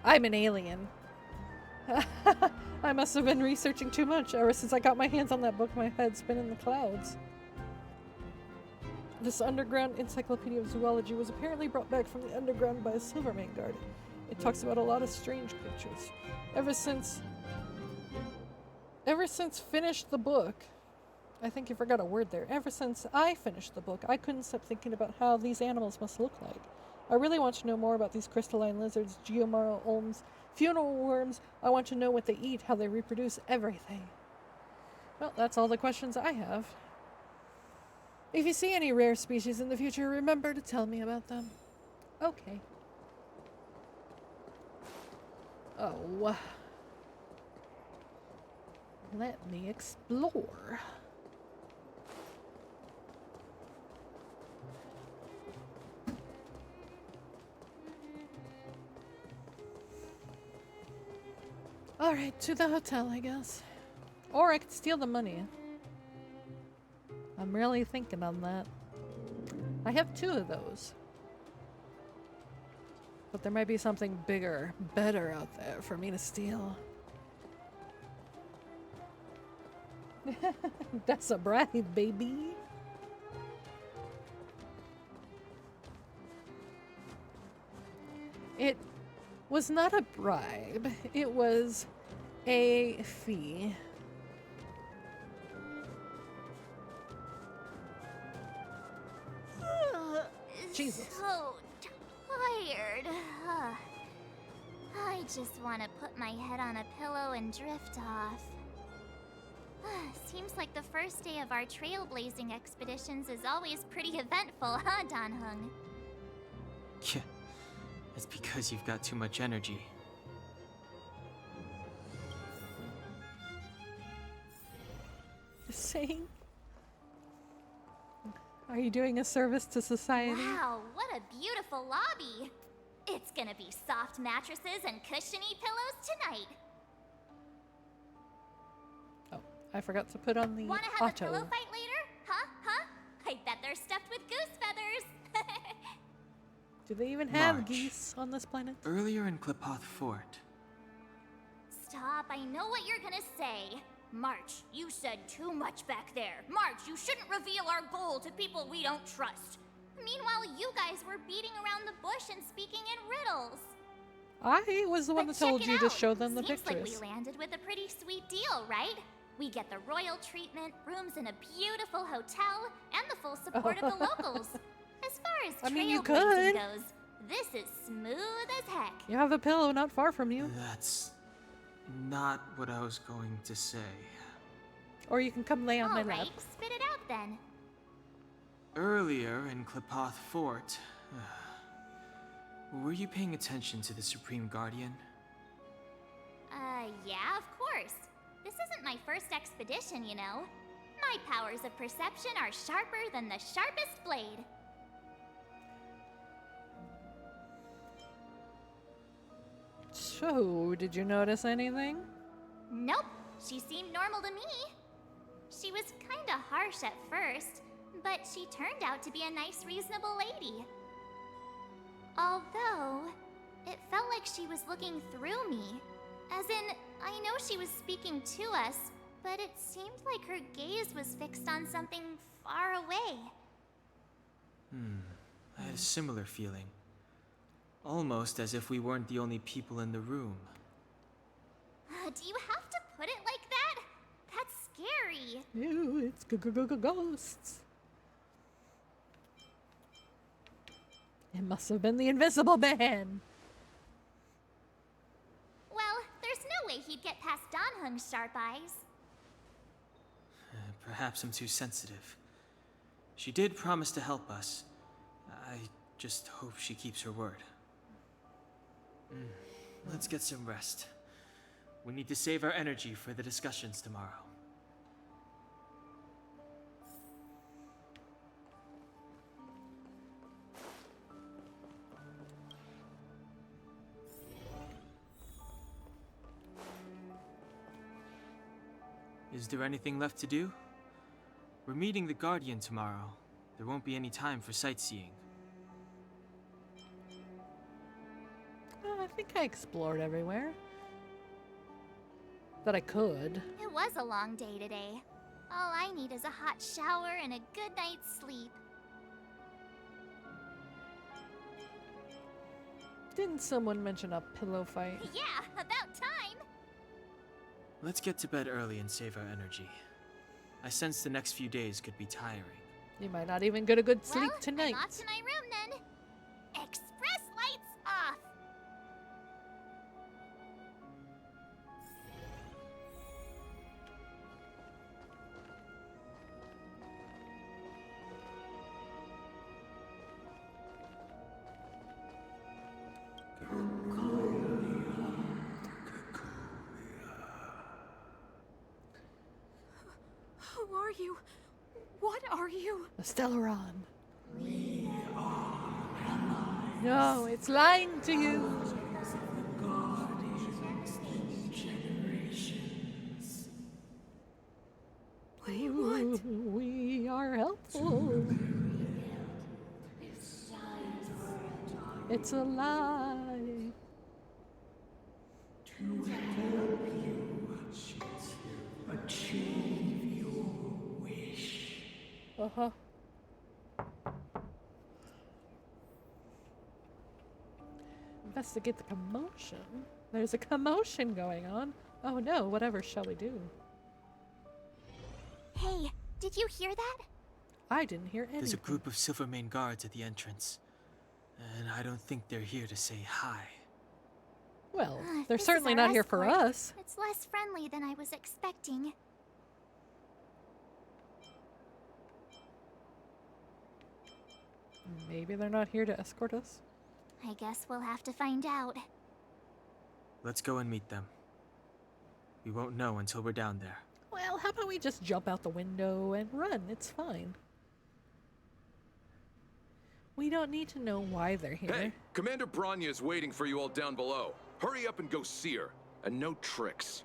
I'm an alien. I must have been researching too much. Ever since I got my hands on that book, my head's been in the clouds. This underground encyclopedia of zoology was apparently brought back from the underground by a Silvermane guard. It talks about a lot of strange creatures. Ever since finished the book, I think you forgot a word there. Ever since I finished the book, I couldn't stop thinking about how these animals must look like. I really want to know more about these crystalline lizards, geomaro olms, funeral worms. I want to know what they eat, how they reproduce, everything. Well, that's all the questions I have. If you see any rare species in the future, remember to tell me about them. Okay. Oh. Let me explore. Alright, to the hotel, I guess. Or I could steal the money. I'm really thinking on that. I have 2 of those. But there might be something bigger, better out there for me to steal. That's a bribe, baby. It was not a bribe. It was a fee. Jesus. So tired. I just want to put my head on a pillow and drift off. Seems like the first day of our trailblazing expeditions is always pretty eventful, huh, Dan Hung? Yeah, it's because you've got too much energy. Just saying. Are you doing a service to society? Wow, what a beautiful lobby! It's gonna be soft mattresses and cushiony pillows tonight. Oh, I forgot to put on the Wanna have auto. a pillow fight later? Huh? I bet they're stuffed with goose feathers. Do they even have March. geese on this planet? Earlier in Klipoth Fort, Stop, I know what you're gonna say. March, you said too much back there. March, you shouldn't reveal our goal to people we don't trust. Meanwhile, you guys were beating around the bush and speaking in riddles. I was the one that told you to show them the Seems pictures. like we landed with a pretty sweet deal, right? We get the royal treatment, rooms in a beautiful hotel, and the full support of the locals. As far as I mean, you trailblazing could. goes, this is smooth as heck. You have a pillow not far from you. that's not what I was going to say. Or you can come lay on my lap. Alright, spit it out then. Earlier in Klipoth Fort, were you paying attention to the Supreme Guardian? Yeah, of course. This isn't my first expedition, you know. My powers of perception are sharper than the sharpest blade. So, did you notice anything? Nope, she seemed normal to me. She was kinda harsh at first, but she turned out to be a nice, reasonable lady. Although, it felt like she was looking through me. As in, I know she was speaking to us, but it seemed like her gaze was fixed on something far away. I had a similar feeling. Almost as if we weren't the only people in the room. Do you have to put it like that? That's scary. Ew, it's ghosts. It must have been the Invisible Man. Well, there's no way he'd get past Dan Hung's sharp eyes. Perhaps I'm too sensitive. She did promise to help us. I just hope she keeps her word. Let's get some rest. We need to save our energy for the discussions tomorrow. Is there anything left to do? We're meeting the Guardian tomorrow. There won't be any time for sightseeing. I think I explored everywhere. That I could. It was a long day today. All I need is a hot shower and a good night's sleep. Didn't someone mention a pillow fight? Yeah, about time! Let's get to bed early and save our energy. I sense the next few days could be tiring. You might not even get a good sleep Well, tonight. I'm off to my room then. Express lights off! Who are you? What are you? A Stellaron. No, it's lying to you. Wait, what? We are helpful. It's a lie. To help you achieve your wish. Uh-huh. Investigate the commotion. There's a commotion going on. Oh no, whatever shall we do? Hey, did you hear that? I didn't hear anything. There's a group of Silvermane guards at the entrance. And I don't think they're here to say hi. Well, they're This is certainly our not here for escort. us. It's less friendly than I was expecting. Maybe they're not here to escort us. I guess we'll have to find out. Let's go and meet them. We won't know until we're down there. Well, how about we just jump out the window and run? It's fine. We don't need to know why they're here. Hey, Commander Bronya is waiting for you all down below. Hurry up and go see her. And no tricks.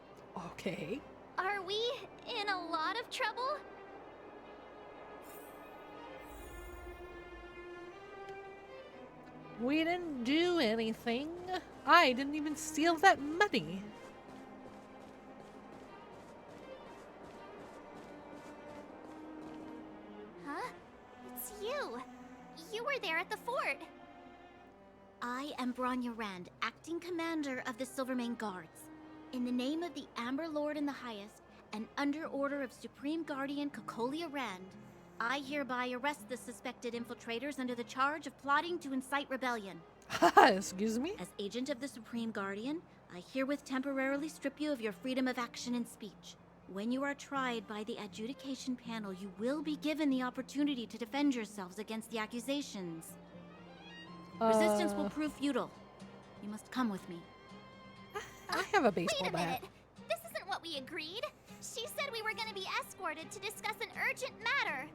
Okay. Are we in a lot of trouble? We didn't do anything. I didn't even steal that money. Huh? It's you. You were there at the fort. I am Bronya Rand, acting commander of the Silvermane Guards. In the name of the Amber Lord in the Highest, and under order of Supreme Guardian Cocolia Rand, I hereby arrest the suspected infiltrators under the charge of plotting to incite rebellion. Excuse me? As agent of the Supreme Guardian, I herewith temporarily strip you of your freedom of action and speech. When you are tried by the adjudication panel, you will be given the opportunity to defend yourselves against the accusations. Resistance will prove futile. You must come with me. I have a baseball Wait a bat. minute. This isn't what we agreed. She said we were going to be escorted to discuss an urgent matter.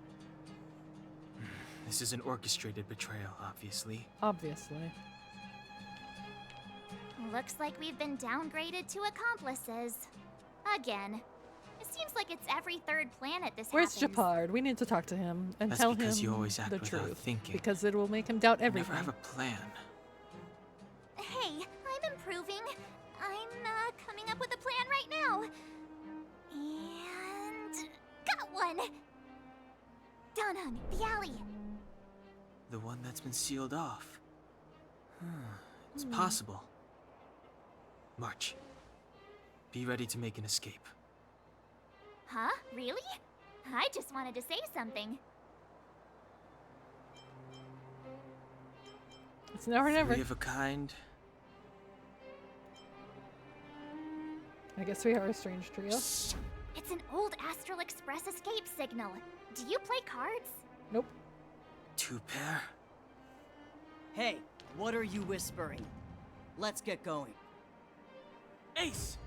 This is an orchestrated betrayal, obviously. Obviously. Looks like we've been downgraded to accomplices. Again. It seems like it's every third planet this Where's happens. Japard? We need to talk to him and That's tell him because you always act the without truth. thinking. Because it will make him doubt You everything. never have a plan. Hey, I'm improving. I'm coming up with a plan right now. And got one. Donhung, the alley. The one that's been sealed off. It's possible. March. Be ready to make an escape. Huh? Really? I just wanted to say something. It's never. Three of a kind. I guess we are a strange trio. It's an old Astral Express escape signal. Do you play cards? Nope. Two pair. Hey, what are you whispering? Let's get going. Ace!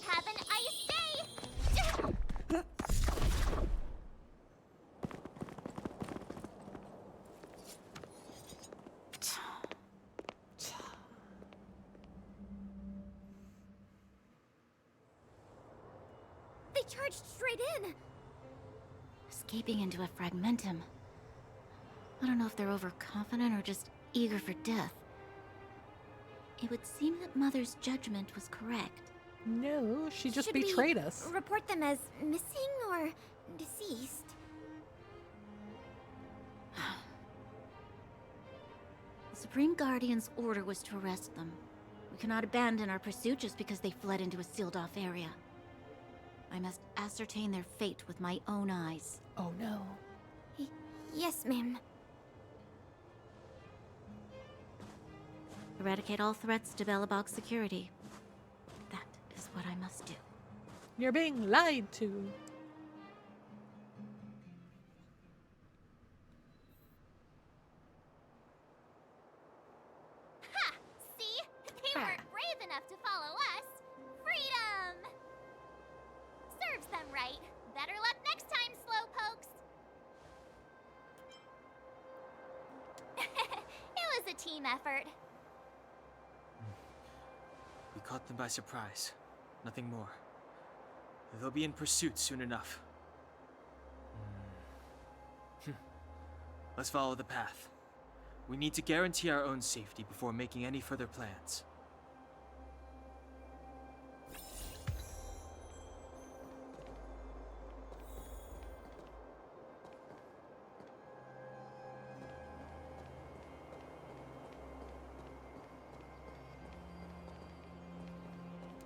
Have an ice day! charged straight in. Escaping into a fragmentum. I don't know if they're overconfident or just eager for death. It would seem that Mother's judgment was correct. No, she just Should we betrayed us. report them as missing or deceased? The Supreme Guardian's order was to arrest them. We cannot abandon our pursuit just because they fled into a sealed-off area. I must ascertain their fate with my own eyes. Oh no. Yes, ma'am. Eradicate all threats to Belobog's security. That is what I must do. You're being lied to. Ha! See? They weren't brave enough to follow us. Freedom! Serves them right. Better luck next time, slowpokes. It was a team effort. We caught them by surprise. Nothing more. They'll be in pursuit soon enough. Let's follow the path. We need to guarantee our own safety before making any further plans.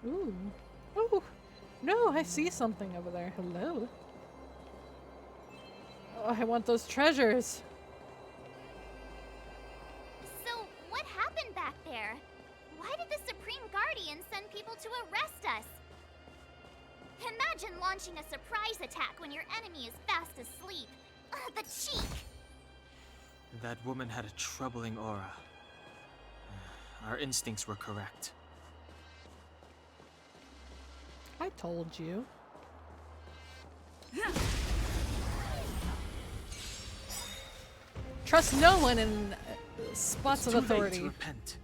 Ooh. Oh. No, I see something over there. Hello. Oh, I want those treasures. So, what happened back there? Why did the Supreme Guardian send people to arrest us? Imagine launching a surprise attack when your enemy is fast asleep. The cheek! That woman had a troubling aura. Our instincts were correct. I told you. Trust no one in spots of It's too late authority. to repent.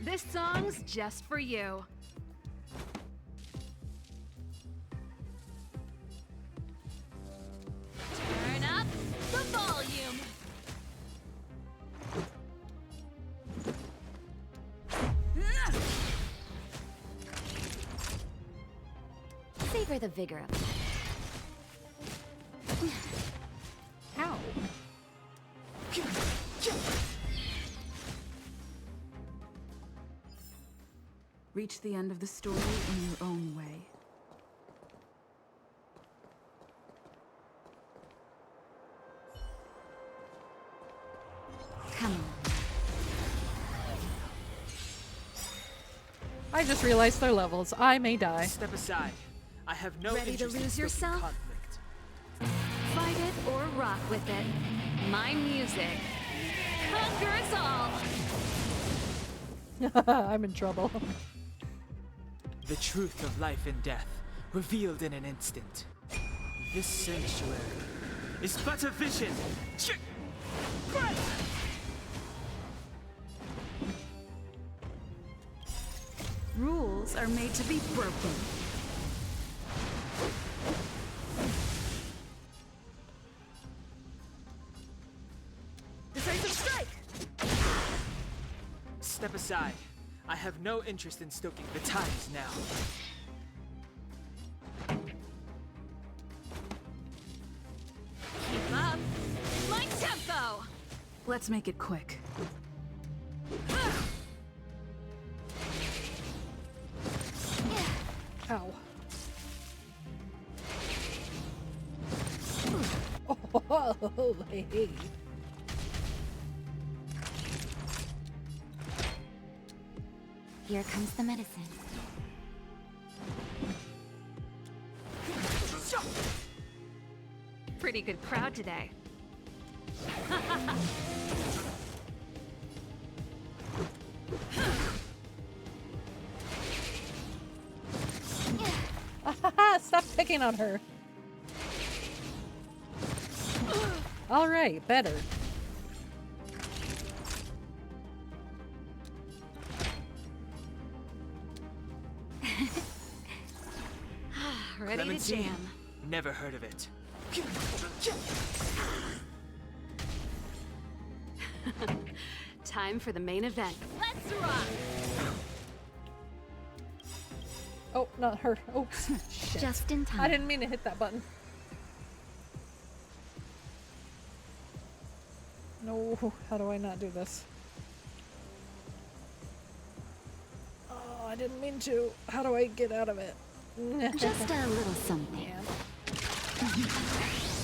This song's just for you. Turn up the volume. Savor the vigor of it. Ow. Reach the end of the story in your own way. Come on. I just realized their levels. I may die. Step aside. I have no Ready to interest in lose stoking yourself? conflict. Fight it or rock with it. My music conquers all. I'm in trouble. The truth of life and death, revealed in an instant. This sanctuary is but a vision. Rules are made to be broken. Decisive strike! Step aside. I have no interest in stoking the times now. Keep up my tempo! Let's make it quick. Ow. Oh, hey. Here comes the medicine. Pretty good crowd today. Stop picking on her. All right, better. Ready Clemency? to jam. Never heard of it. Time for the main event. Let's rock! Oh, not her. Oops. Shit. Just in time. I didn't mean to hit that button. No, how do I not do this? Oh, I didn't mean to. How do I get out of it? Just a little something. Yeah.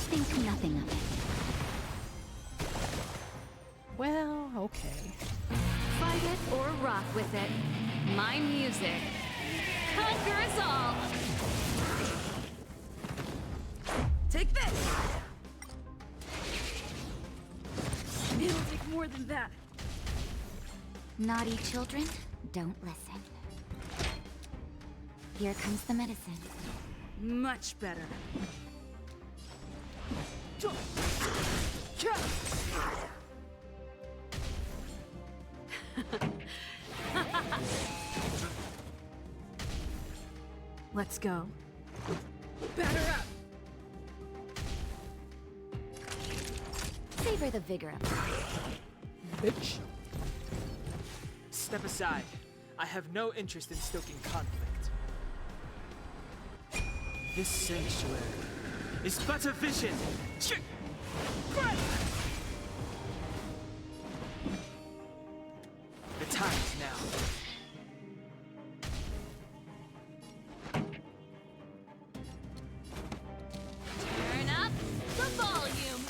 Think nothing of it. Well, okay. Fight it or rock with it. My music conquers all. Take this. It'll take more than that. Naughty children, don't listen. Here comes the medicine. Much better. Let's go. Batter up. Savor the vigor of it. Bitch. Step aside. I have no interest in stoking conflict. This sanctuary is but a vision. The time is now. Turn up the volume.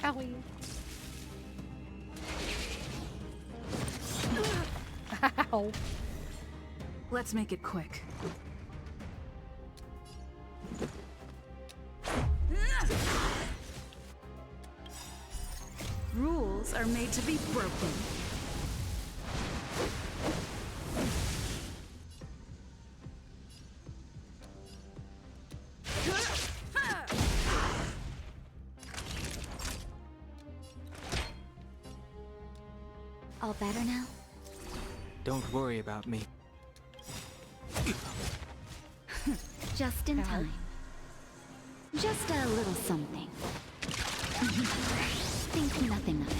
Owie. Ow. Let's make it quick. Rules are made to be broken. All better now? Don't worry about me. Just in time. Just a little something. Think nothing of it.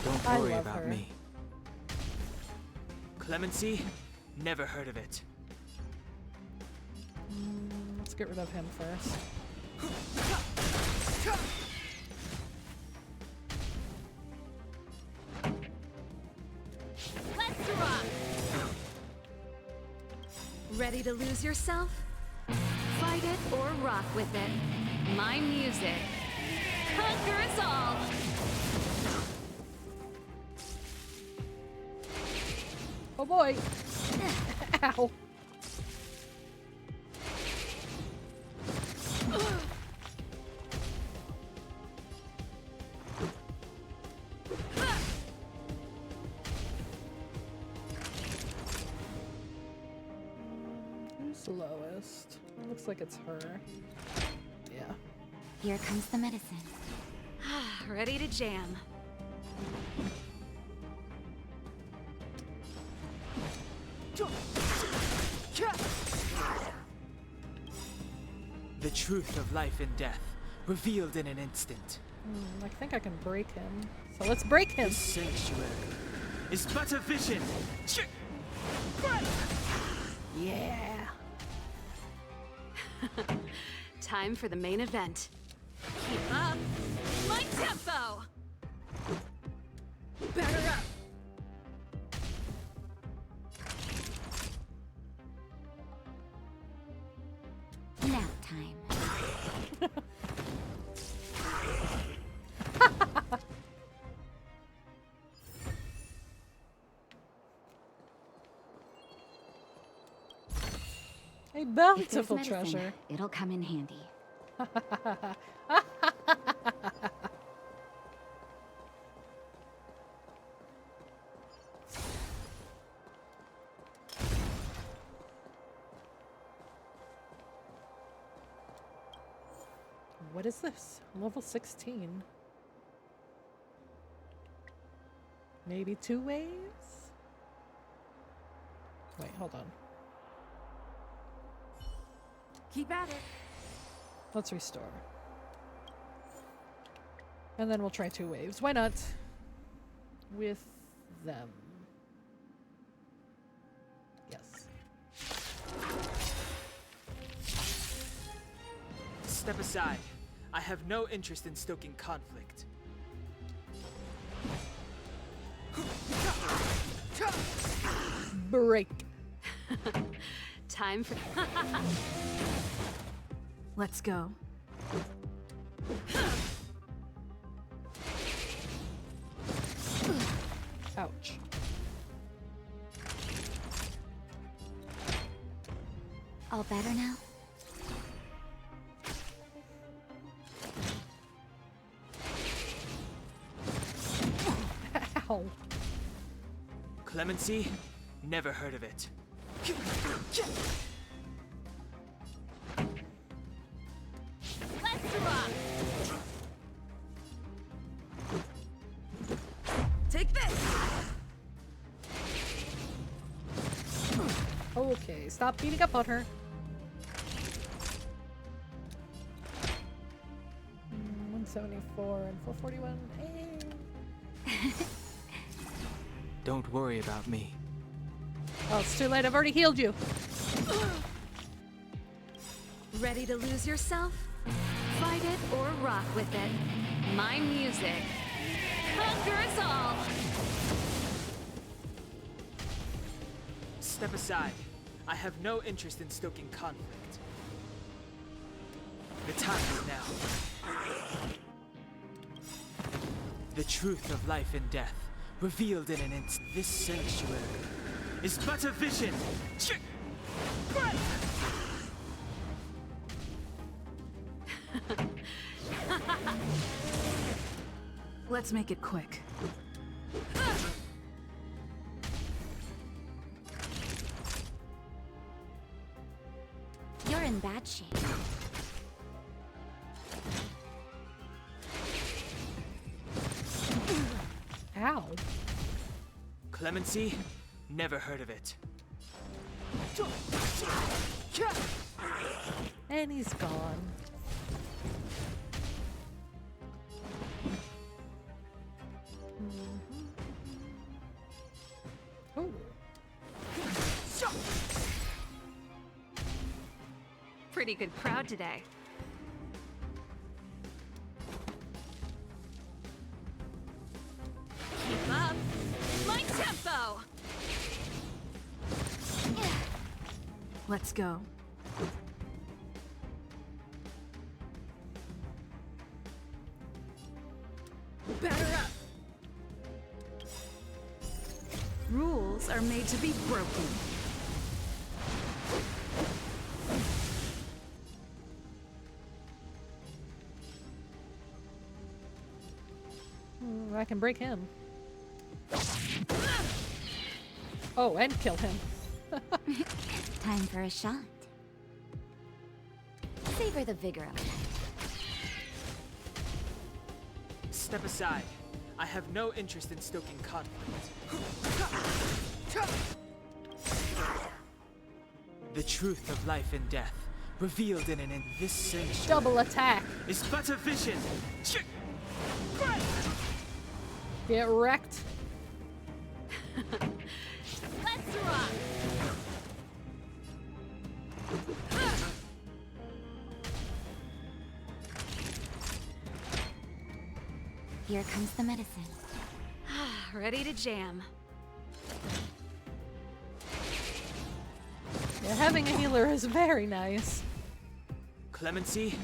Don't I worry love about her. me. Clemency? Never heard of it. Let's get rid of him first. Let's rock. Ready to lose yourself? Fight it or rock with it. My music conquers all. Oh boy! Ow! Who's lowest? It looks like it's her. Yeah. Here comes the medicine. Ready to jam. The truth of life and death, revealed in an instant. I think I can break him. So let's break him! This sanctuary is but a vision. Yeah! Time for the main event. Keep up my tempo. Batter up. Nap time. A If there's bountiful medicine, treasure. it'll come in handy. What is this? Level 16. Maybe 2 ways? Wait, hold on. Keep at it. Let's restore. And then we'll try 2 waves. Why not? With them. Yes. Step aside. I have no interest in stoking conflict. Break. Time for. Let's go. Ouch. All better now? Ow. Clemency? Never heard of it. Let's rock! Take this! Okay, stop beating up on her. 174 and 441. Hey. Don't worry about me. Oh, it's too late. I've already healed you. Ready to lose yourself? Fight it or rock with it. My music conquers all. Step aside. I have no interest in stoking conflict. The time is now. The truth of life and death, revealed in an instant. This sanctuary is but a vision. Let's make it quick. You're in bad shape. Ow. Clemency? Never heard of it. And he's gone. Ooh. Pretty good crowd today. Keep up my tempo. Let's go. Batter up. Rules are made to be broken. I can break him. Oh, and kill him. Time for a shot. Savor the vigor of it. Step aside. I have no interest in stoking conflict. The truth of life and death, revealed in this sanctuary. Double attack. Is but a vision. Get wrecked. Let's rock! Here comes the medicine. Ready to jam. Yeah, having a healer is very nice. Clemency?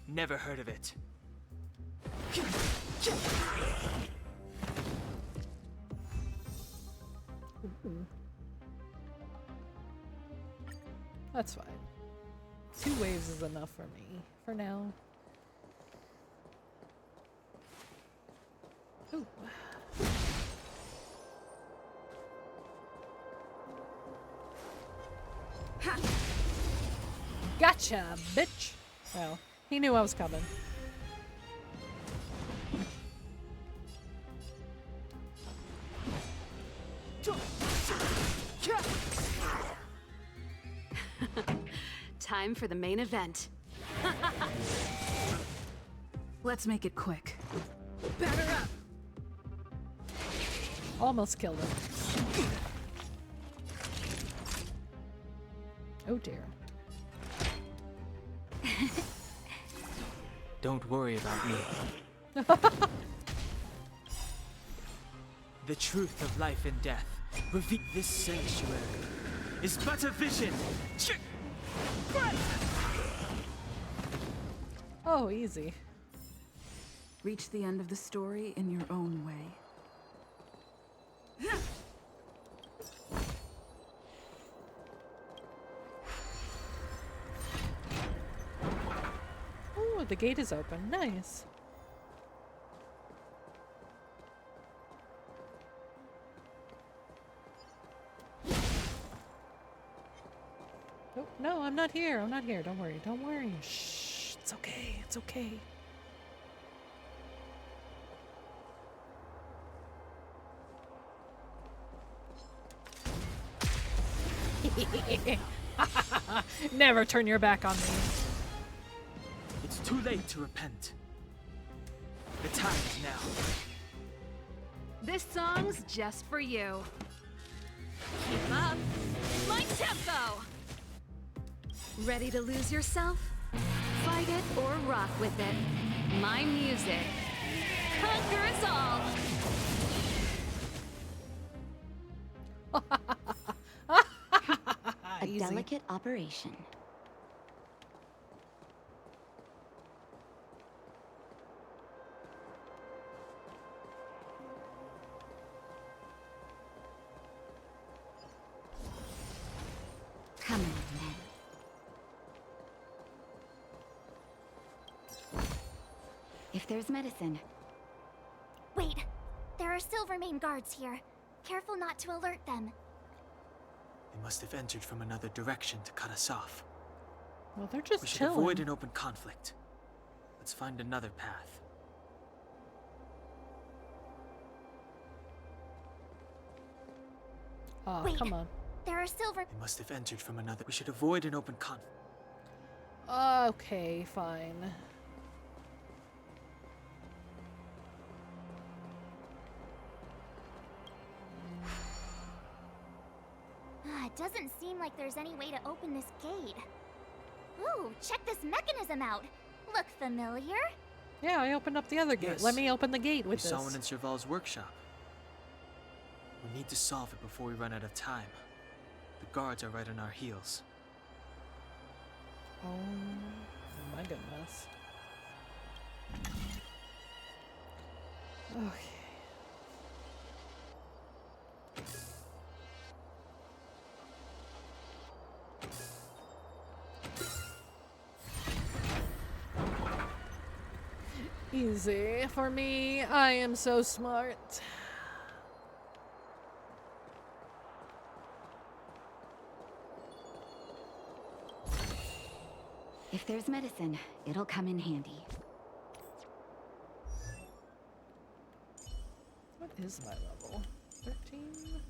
Never heard of it. That's fine. 2 waves is enough for me for now. Ooh. Gotcha, bitch! Well, he knew I was coming. time for the main event. Let's make it quick. Batter up! Almost killed him. Oh dear. Don't worry about me. The truth of life and death. Reveal this sanctuary is but a vision. Oh, easy. Reach the end of the story in your own way. Oh, the gate is open. Nice. Oh, no, I'm not here. I'm not here. Don't worry. Don't worry. Shh. It's okay. It's okay. Never turn your back on me. It's too late to repent. The time is now. This song's just for you. Keep up. My tempo! Ready to lose yourself? Fight it or rock with it. My music. Conquer us all! A delicate operation. Come on, then. If there's medicine. Wait, there are Silvermane guards here. Careful not to alert them. They must have entered from another direction to cut us off. Well, they're just We should chilling. avoid an open conflict. Let's find another path. Oh, Wait, come on. there are They must have entered from another. We should avoid an open conflict. Okay, fine. It doesn't seem like there's any way to open this gate. Ooh, check this mechanism out. Look familiar? Yeah, I opened up the other gate. Yes. Let me open the gate with We this. saw one in Serval's workshop. We need to solve it before we run out of time. The guards are right on our heels. Oh my goodness. Okay. Easy for me. I am so smart. If there's medicine, it'll come in handy. What is my level? 13?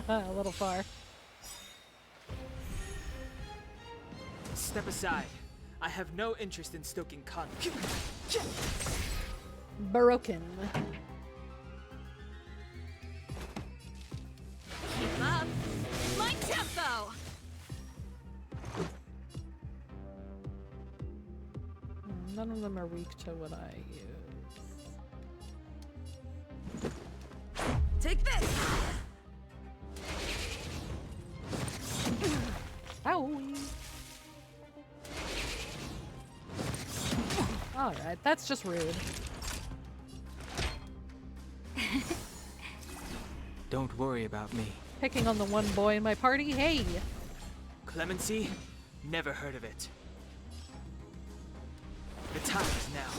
A little far. Step aside. I have no interest in stoking conflict. Broken. Keep up. My tempo! None of them are weak to what I use. Take this! Owie! Alright, that's just rude. Don't worry about me. Picking on the one boy in my party? Hey! Clemency? Never heard of it. The time is now.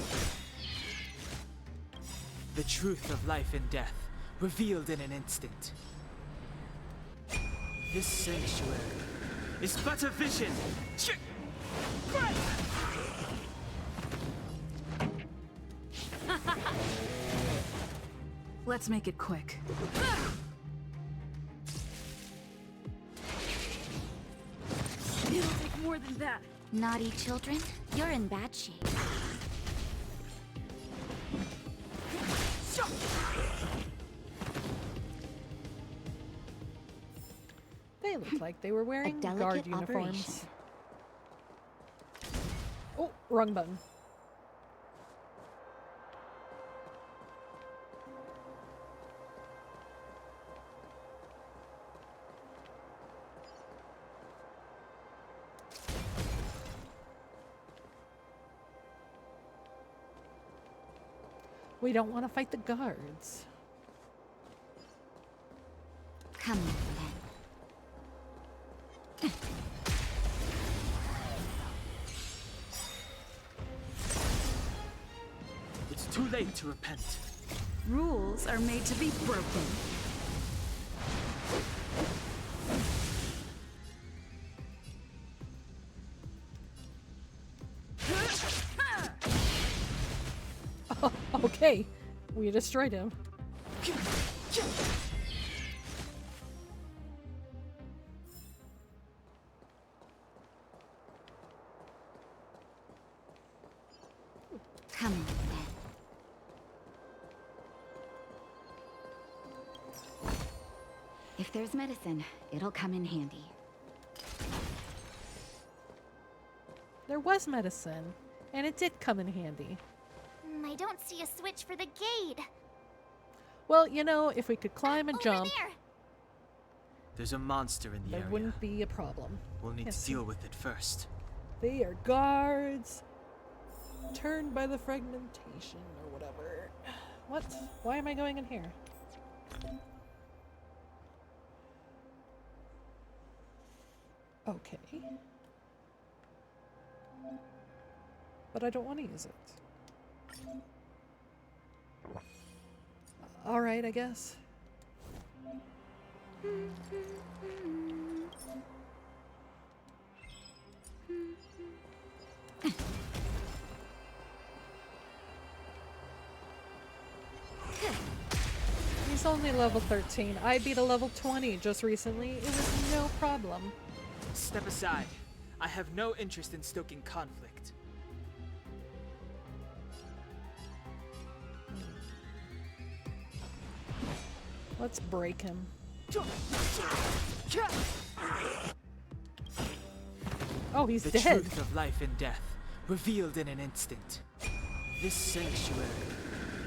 The truth of life and death, revealed in an instant. This sanctuary is but a vision. Let's make it quick. It'll take more than that. Naughty children, you're in bad shape. They look like they were wearing guard delicate uniforms. operation. Oh, wrong button. We don't want to fight the guards. Come on, then. It's too late to repent. Rules are made to be broken. Okay, we destroyed him. Come on, then. If there's medicine, it'll come in handy. There was medicine, and it did come in handy. I don't see a switch for the gate. Well, you know, if we could climb and Over jump, there. There's a monster in the there area. wouldn't be a problem. We'll need Yes. to deal with it first. They are guards, turned by the fragmentation or whatever. What? Why am I going in here? Okay. But I don't want to use it. Alright, I guess. He's only level 13. I beat a level 20 just recently. It was no problem. Step aside. I have no interest in stoking conflict. Let's break him. Oh, he's the dead. truth of life and death, revealed in an instant. This sanctuary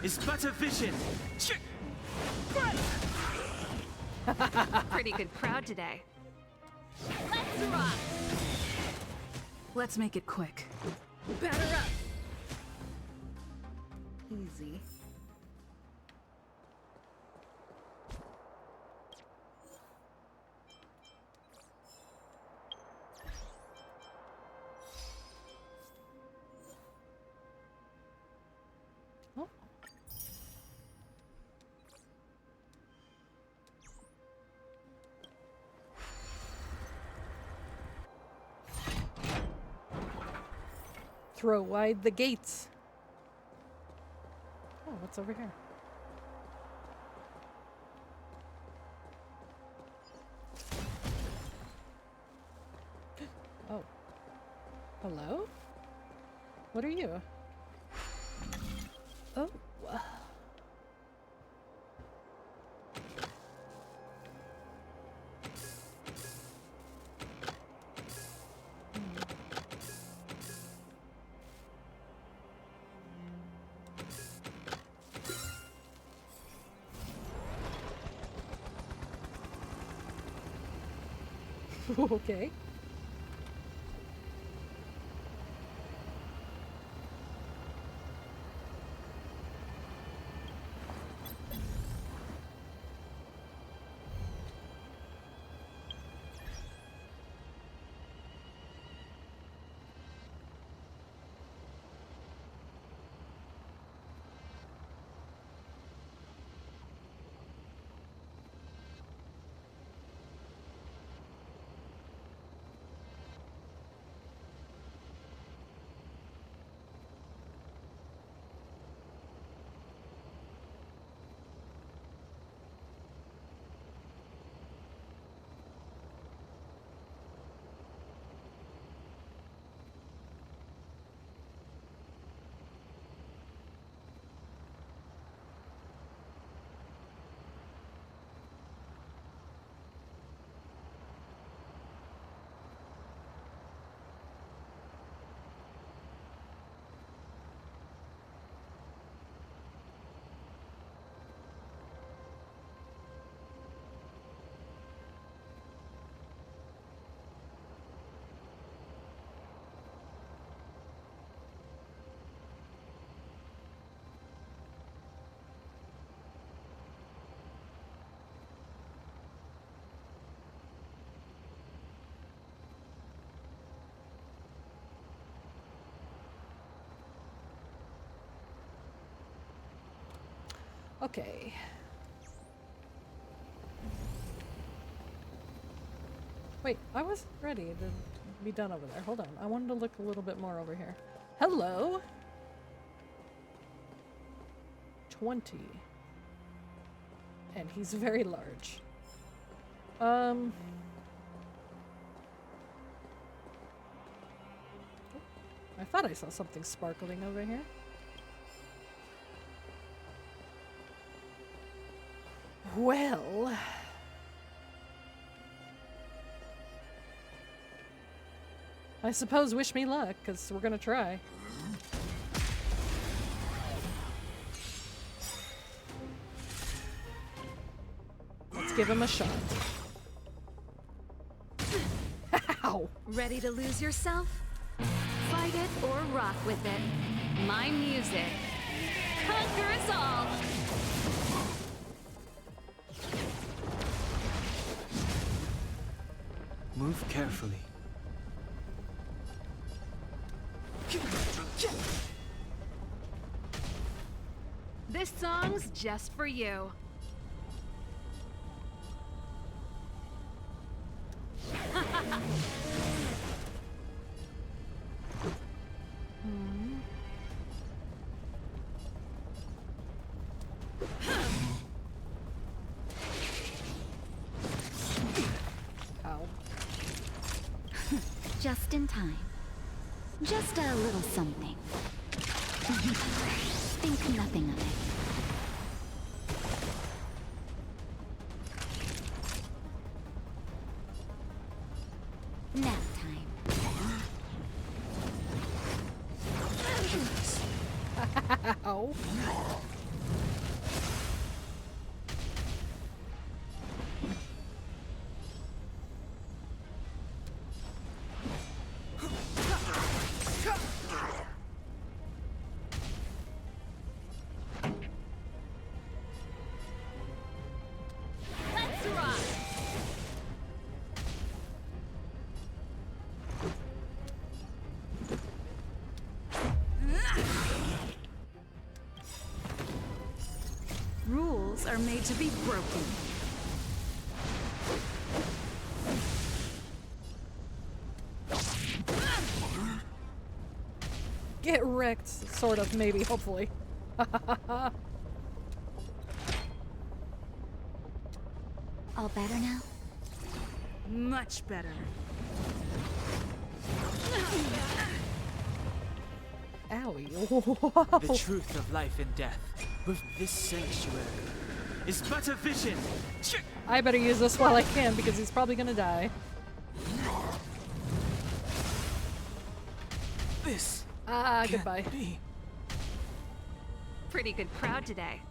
is but a vision. Pretty good crowd today. Let's rock. Let's make it quick. Batter up. Easy. Oh. Throw wide the gates. Oh, what's over here? Oh. Hello? What are you? Oh. Okay. Okay. Wait, I was ready to be done over there. Hold on. I wanted to look a little bit more over here. Hello? 20. And he's very large. I thought I saw something sparkling over here. Well... I suppose wish me luck, because we're gonna try. Let's give him a shot. Ow! Ready to lose yourself? Fight it or rock with it. My music. Conquer us all! Move carefully. This song's just for you. Ow. Just in time. Just a little something. Think nothing of it. Nap time. Ow. Let's rock! Rules are made to be broken. Get wrecked, sort of, maybe, hopefully. All better now? Much better. Owie. Whoa. The truth of life and death with this sanctuary is but a vision. I better use this while I can because he's probably gonna die. This Ah, can't goodbye. be. Pretty good crowd today.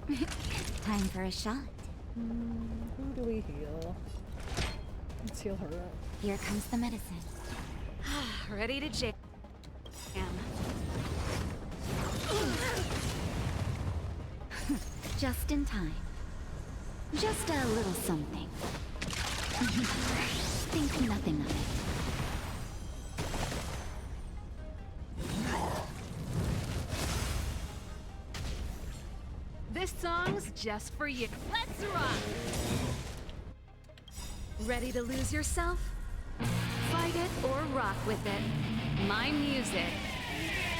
Time for a shot. Who do we heal? Let's heal her up. Here comes the medicine. Ready to jam. Just in time. Just a little something. Think nothing of it. This song's just for you. Let's rock! Ready to lose yourself? Fight it or rock with it. My music.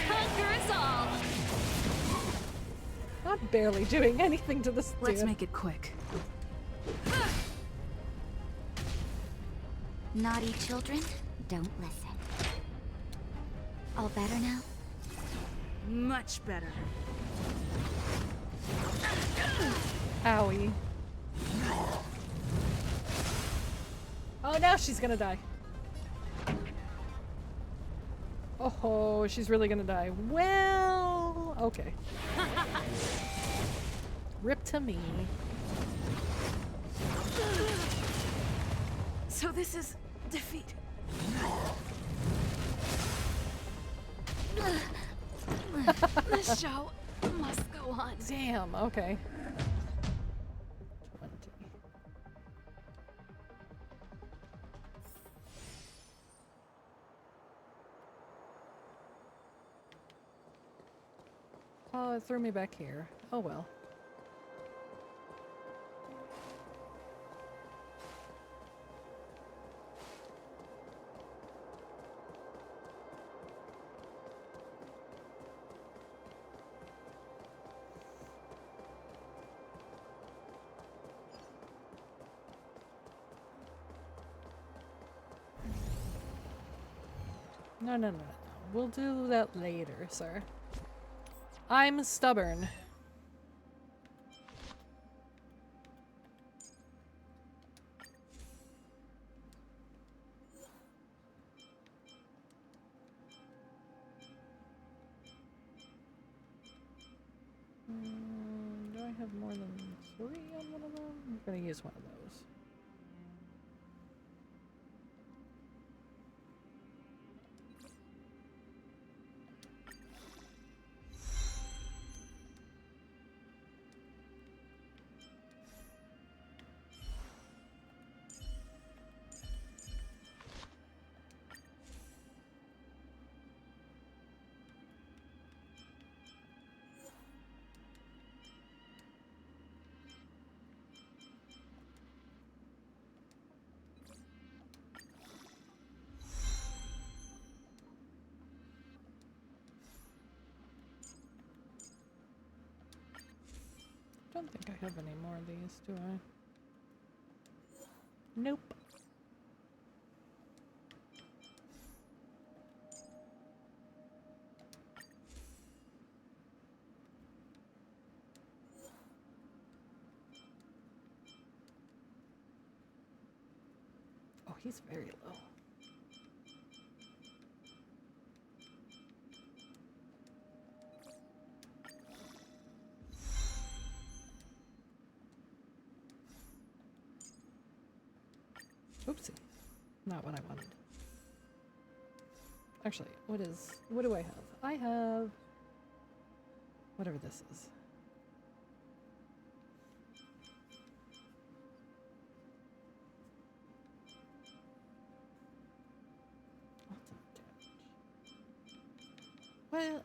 Conquer us all! Not barely doing anything to this Let's dude. make it quick. Naughty children, don't listen. All better now? Much better. Owie. Oh, now she's gonna die. Oh, she's really gonna die. Well, okay. Rip to me. So this is defeat. The show must go on. Damn, okay. 20. Oh, it threw me back here. Oh well. No, no, no, no. We'll do that later, sir. I'm stubborn. Do I have more than 3 on one of them? I'm gonna use one of those. I don't think I have any more of these, do I? Nope. Oh, he's very low. Oopsie. Not what I wanted. Actually, what do I have? I have whatever this is. Well,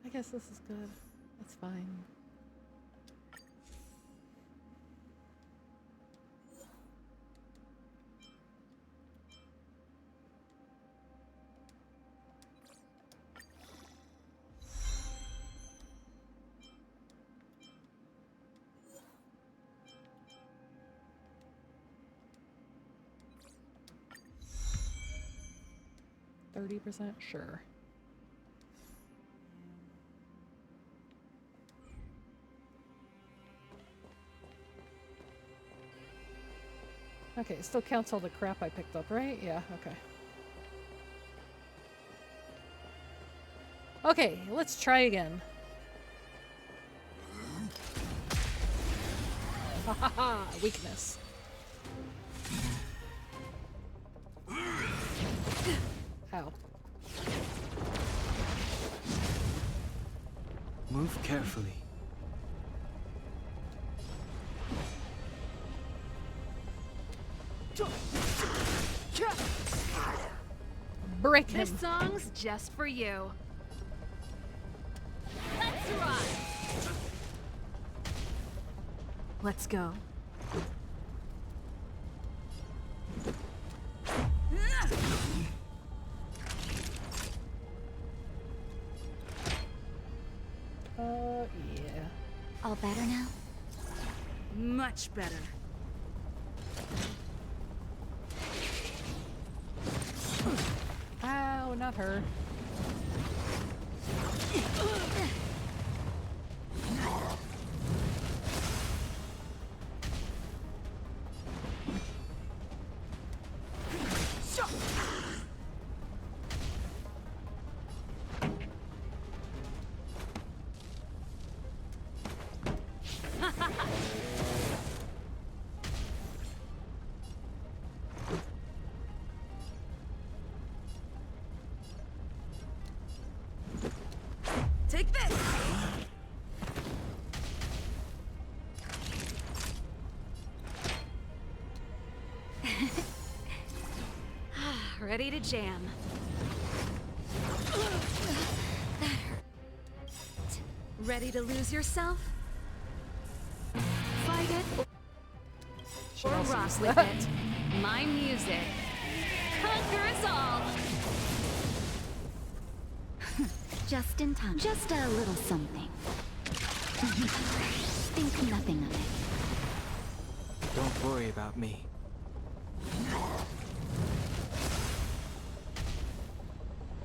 I guess this is good. That's fine. %, sure. Okay, it still counts all the crap I picked up, right? Yeah, okay. Okay, let's try again. Ha ha ha! Weakness. How? Move carefully. Break him. This song's just for you. Let's rock! Let's go. Yeah. All better now? Much better. Ow, not her. Take this! Ready to jam. Ready to lose yourself? Fight it She or also rock used with that. it. My music. Conquer us all! Just in time. Just a little something. Think nothing of it. Don't worry about me.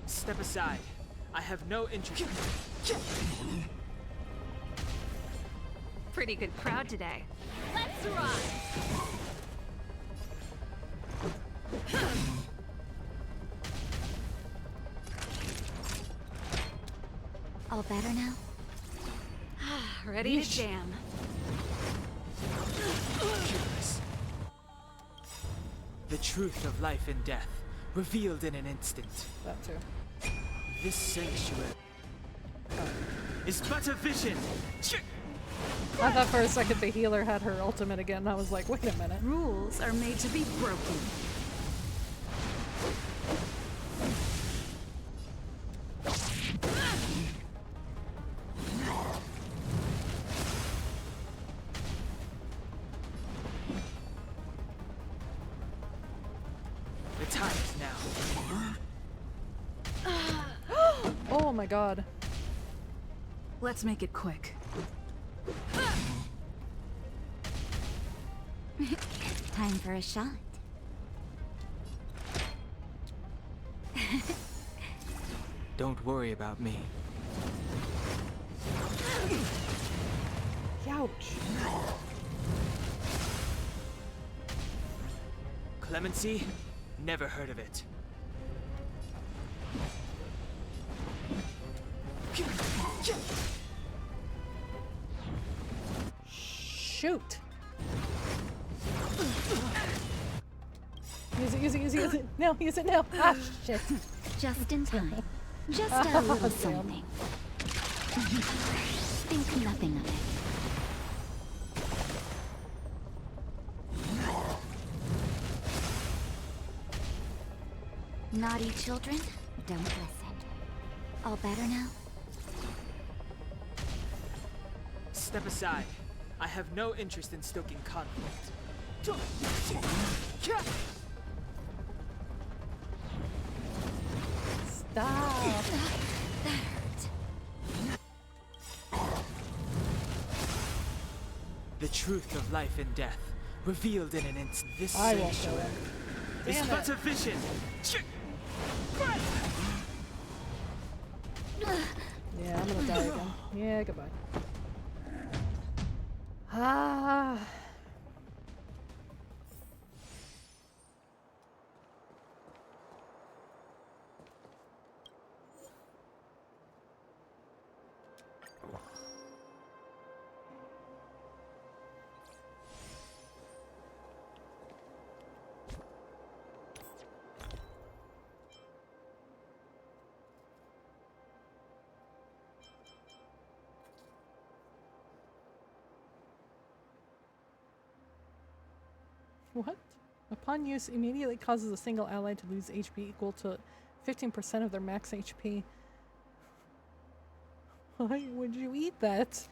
Step aside. I have no interest. Pretty good crowd today. Let's rock! All better now? Ready Yeesh. to jam. The truth of life and death, revealed in an instant. That too. This sanctuary is but a vision. I thought for a second the healer had her ultimate again. I was like, wait a minute. Rules are made to be broken. The time is now. Oh my god. Let's make it quick. Time for a shot. Don't worry about me. Ouch. Clemency? Never heard of it. Shoot. Use it. No, use it now. Ah, shit. Just in time. Just a little Damn. something. Think nothing of it. Naughty children, don't listen. All better now? Step aside. I have no interest in stoking conflict. Stop. The truth of life and death, revealed in an instant. This I won't show sanctuary it. is Damn but it. a vision. Yeah, I'm gonna die again. Yeah, goodbye. Ah. What? Upon use, immediately causes a single ally to lose HP equal to 15% of their max HP. Why would you eat that?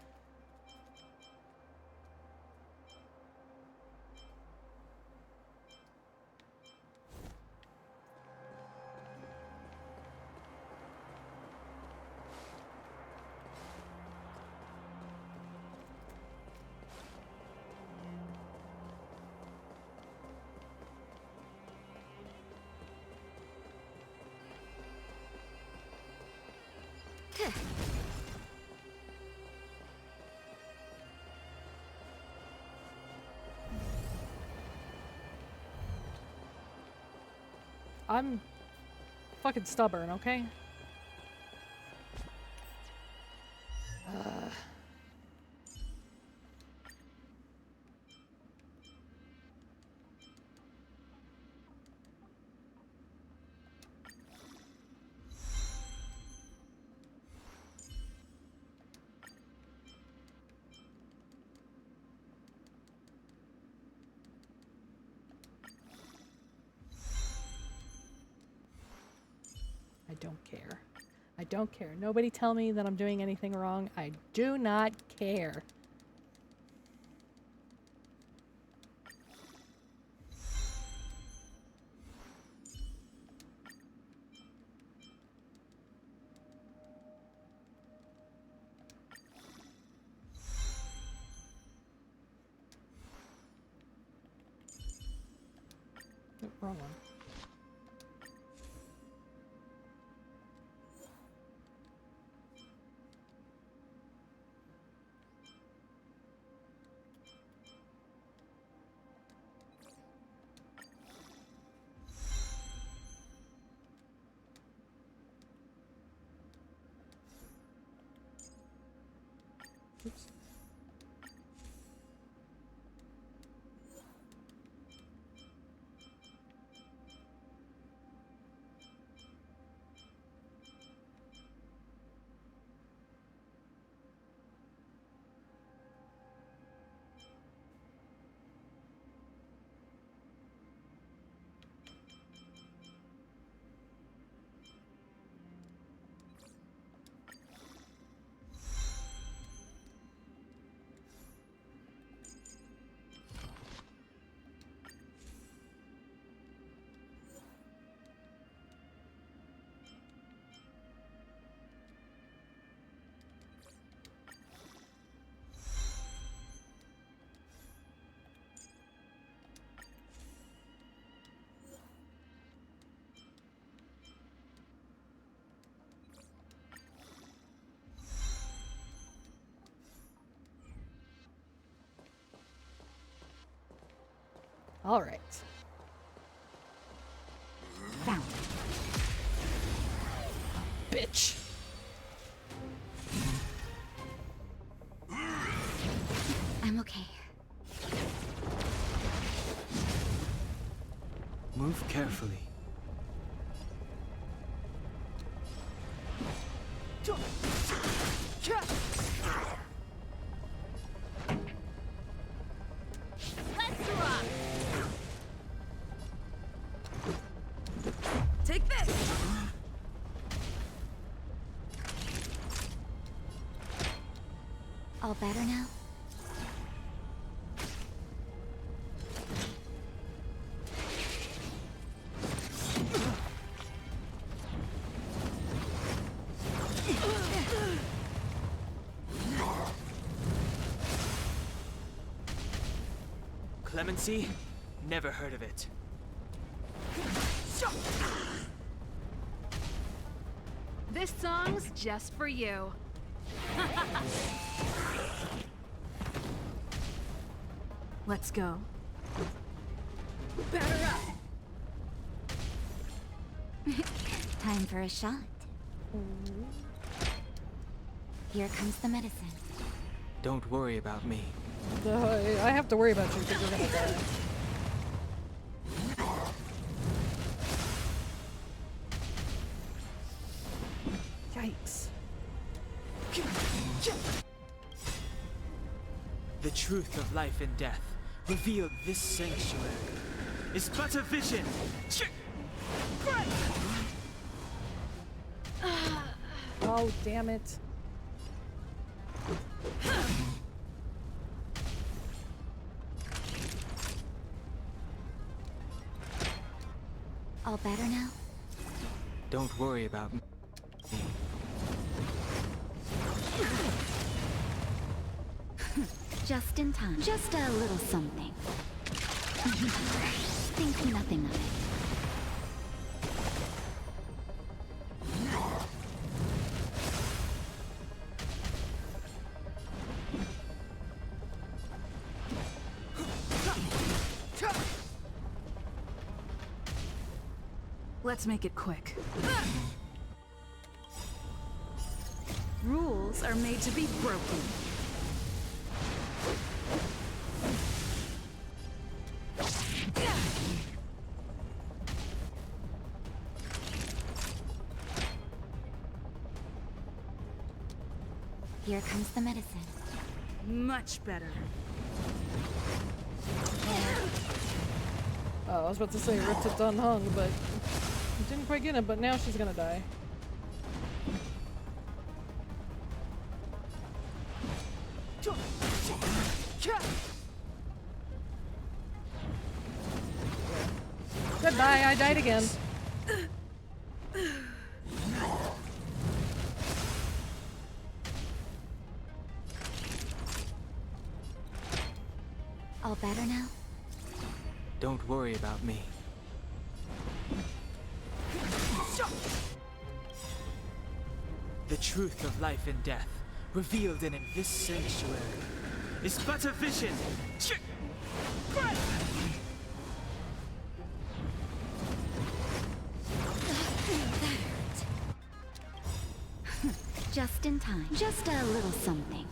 I'm fucking stubborn, okay? I don't care. I don't care. Nobody tell me that I'm doing anything wrong. I do not care. Oh, wrong one. Oops. All right. Found. Bitch. I'm okay. Move carefully. Let's rock! Take this! All better now? Clemency? Never heard of it. This song's just for you. Let's go. Batter up! Time for a shot. Here comes the medicine. Don't worry about me. I have to worry about you because you're gonna die. Yikes. The truth of life and death, revealed this sanctuary is but a vision. Oh, damn it. All better now? Don't worry about me. Just in time. Just a little something. Think nothing of it. Let's make it quick. Rules are made to be broken. Here comes the medicine. Much better. Oh, I was about to say ripped it unhung, but I didn't quite get it, but now she's gonna die. Goodbye, I died again. All better now? Don't worry about me. The truth of life and death, revealed in this sanctuary, is but a vision. Just in time. Just a little something.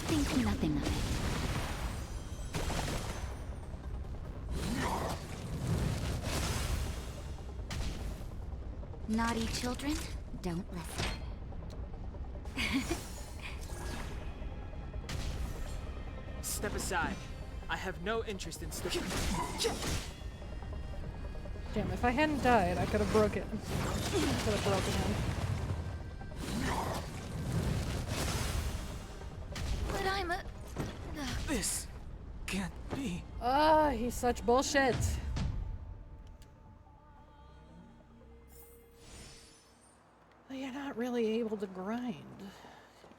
Think nothing of it. Naughty children, don't listen. Step aside. I have no interest in Damn, if I hadn't died, I could have broken. Could have broken him. But I'm a... This can't be. Ah, he's such bullshit. You're not really able to grind.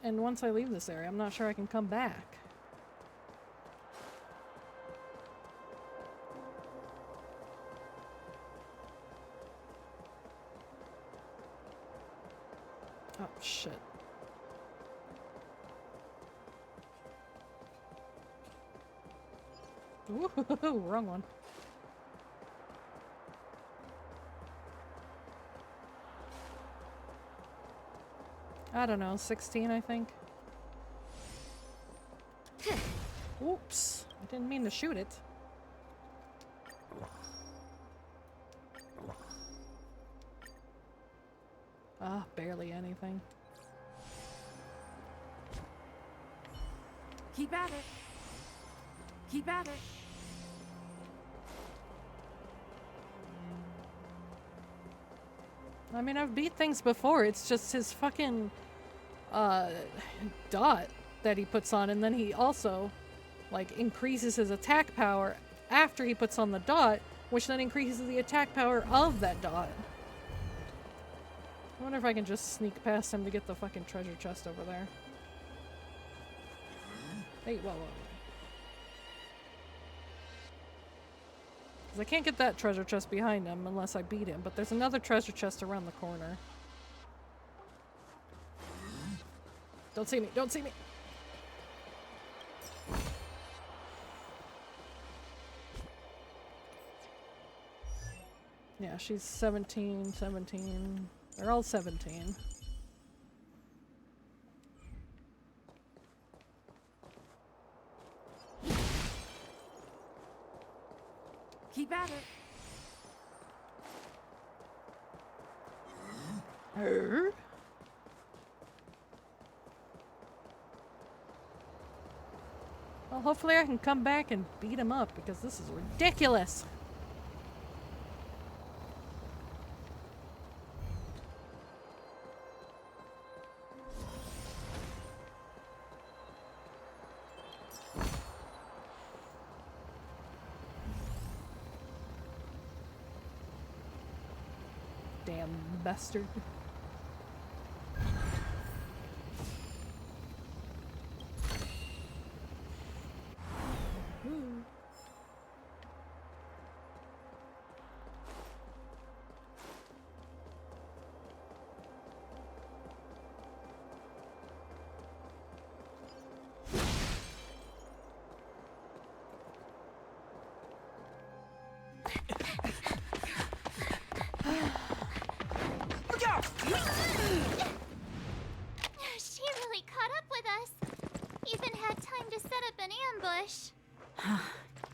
And once I leave this area, I'm not sure I can come back. Oh, shit. Ooh, wrong one. I don't know, 16, I think. Oops, I didn't mean to shoot it. Ah, barely anything. Keep at it. Keep at it. I mean, I've beat things before. It's just his fucking dot that he puts on, and then he also like increases his attack power after he puts on the dot, which then increases the attack power of that dot. I wonder if I can just sneak past him to get the fucking treasure chest over there. Hey, whoa, whoa. 'Cause I can't get that treasure chest behind him unless I beat him, but there's another treasure chest around the corner. Don't see me, don't see me! Yeah, she's 17, 17. They're all 17. Keep at it. Her? Well, hopefully I can come back and beat him up because this is ridiculous. Damn bastard. She really caught up with us. Even had time to set up an ambush.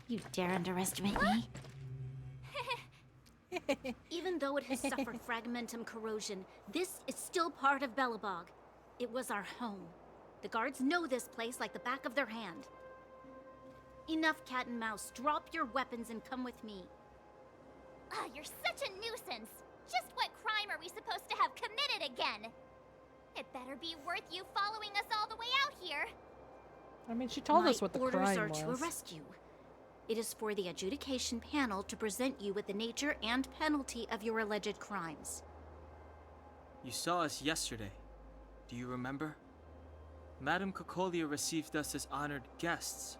You dare underestimate me? Even though it has suffered fragmentum corrosion, this is still part of Belobog. It was our home. The guards know this place like the back of their hand. Enough cat and mouse. Drop your weapons and come with me. Ah, you're such a nuisance. Just what crime are we supposed to have committed again? It better be worth you following us all the way out here. I mean, she told us what the crime was. My orders are to arrest you. It is for the adjudication panel to present you with the nature and penalty of your alleged crimes. You saw us yesterday. Do you remember? Madame Cocolia received us as honored guests.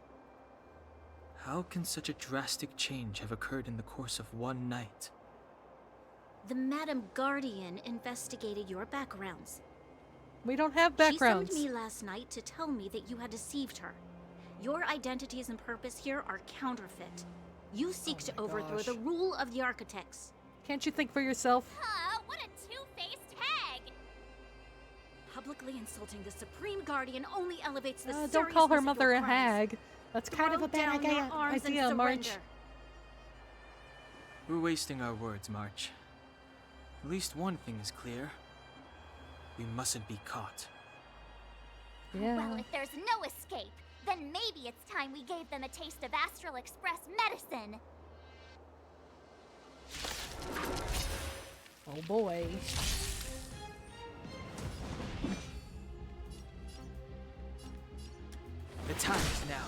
How can such a drastic change have occurred in the course of one night? The Madam Guardian investigated your backgrounds. We don't have backgrounds. She summoned me last night to tell me that you had deceived her. Your identities and purpose here are counterfeit. You seek to overthrow the rule of the architects. Can't you think for yourself? Huh, what a two-faced hag! Publicly insulting the Supreme Guardian only elevates the seriousness don't call her of mother your a crimes. hag. That's kind of a bad Throw down your arms and idea, March. surrender. We're wasting our words, March. At least one thing is clear. We mustn't be caught. Yeah. Well, if there's no escape, then maybe it's time we gave them a taste of Astral Express medicine. Oh boy. The time is now.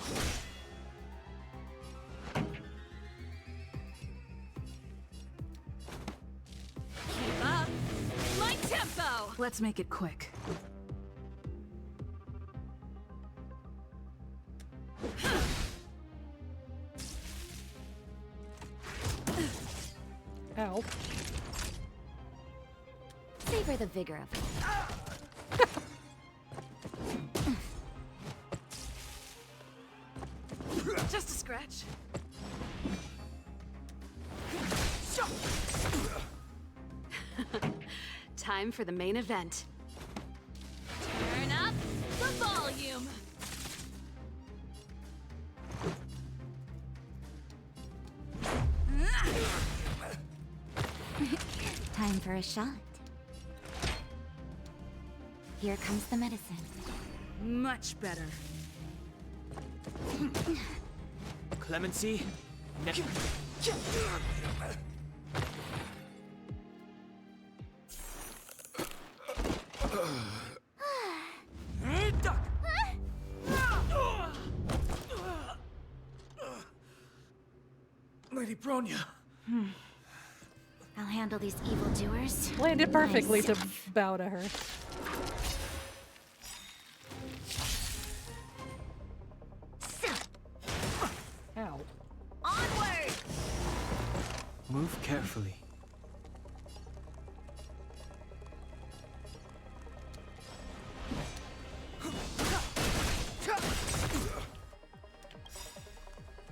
Keep up my tempo! Let's make it quick. Ow. Savor the vigor of it. Just a scratch. Time for the main event. Turn up the volume. Time for a shot. Here comes the medicine. Much better. Clemency? Lady Bronya. I'll handle these evildoers. Landed perfectly to myself. bow to her. Ow. Onward! Move carefully.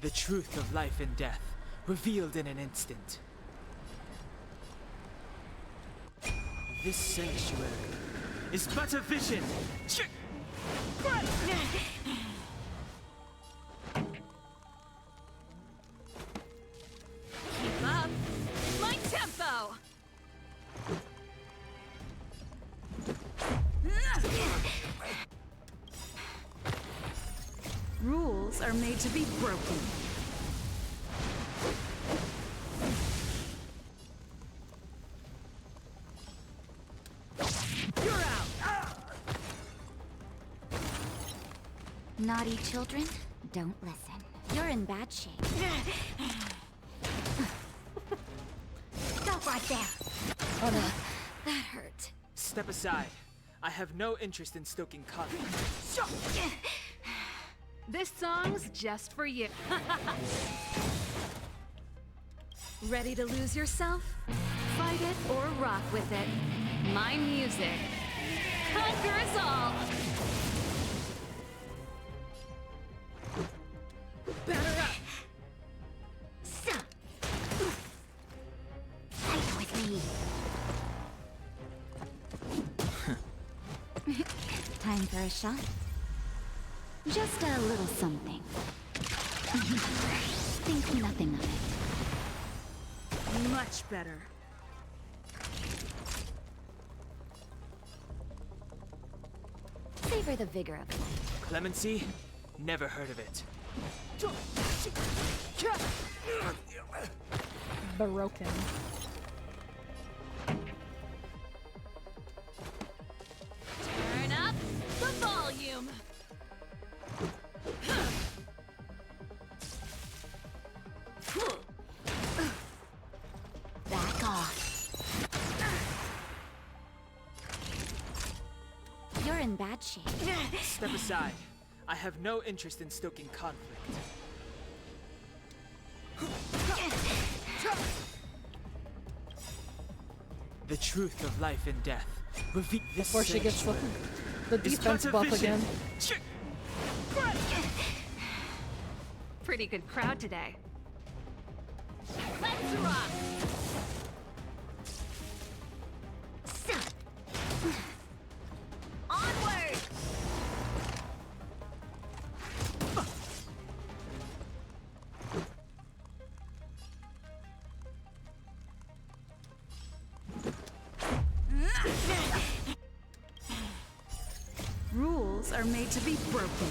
The truth of life and death, revealed in an instant. This sanctuary is but a vision. Keep up my tempo. Rules Rules are made to be broken. You're out! Naughty children, don't listen. You're in bad shape. Stop right there. Oh no. That hurt. Step aside. I have no interest in stoking conflict. This song's just for you. Ready to lose yourself? Fight it or rock with it. My music conquers all. Batter up. So. Fight with me. Time for a shot? Just a little something. Think nothing of it. Much better. Savor the vigor of life. Clemency? Never heard of it. Broken. Turn up the volume. Back off. You're in bad shape. Step aside. I have no interest in stoking conflict. The truth of life and death. Reveal this Before she gets the is defense but a buff vision. again. Pretty good crowd today. Let's rock! Onward! Rules are made to be broken.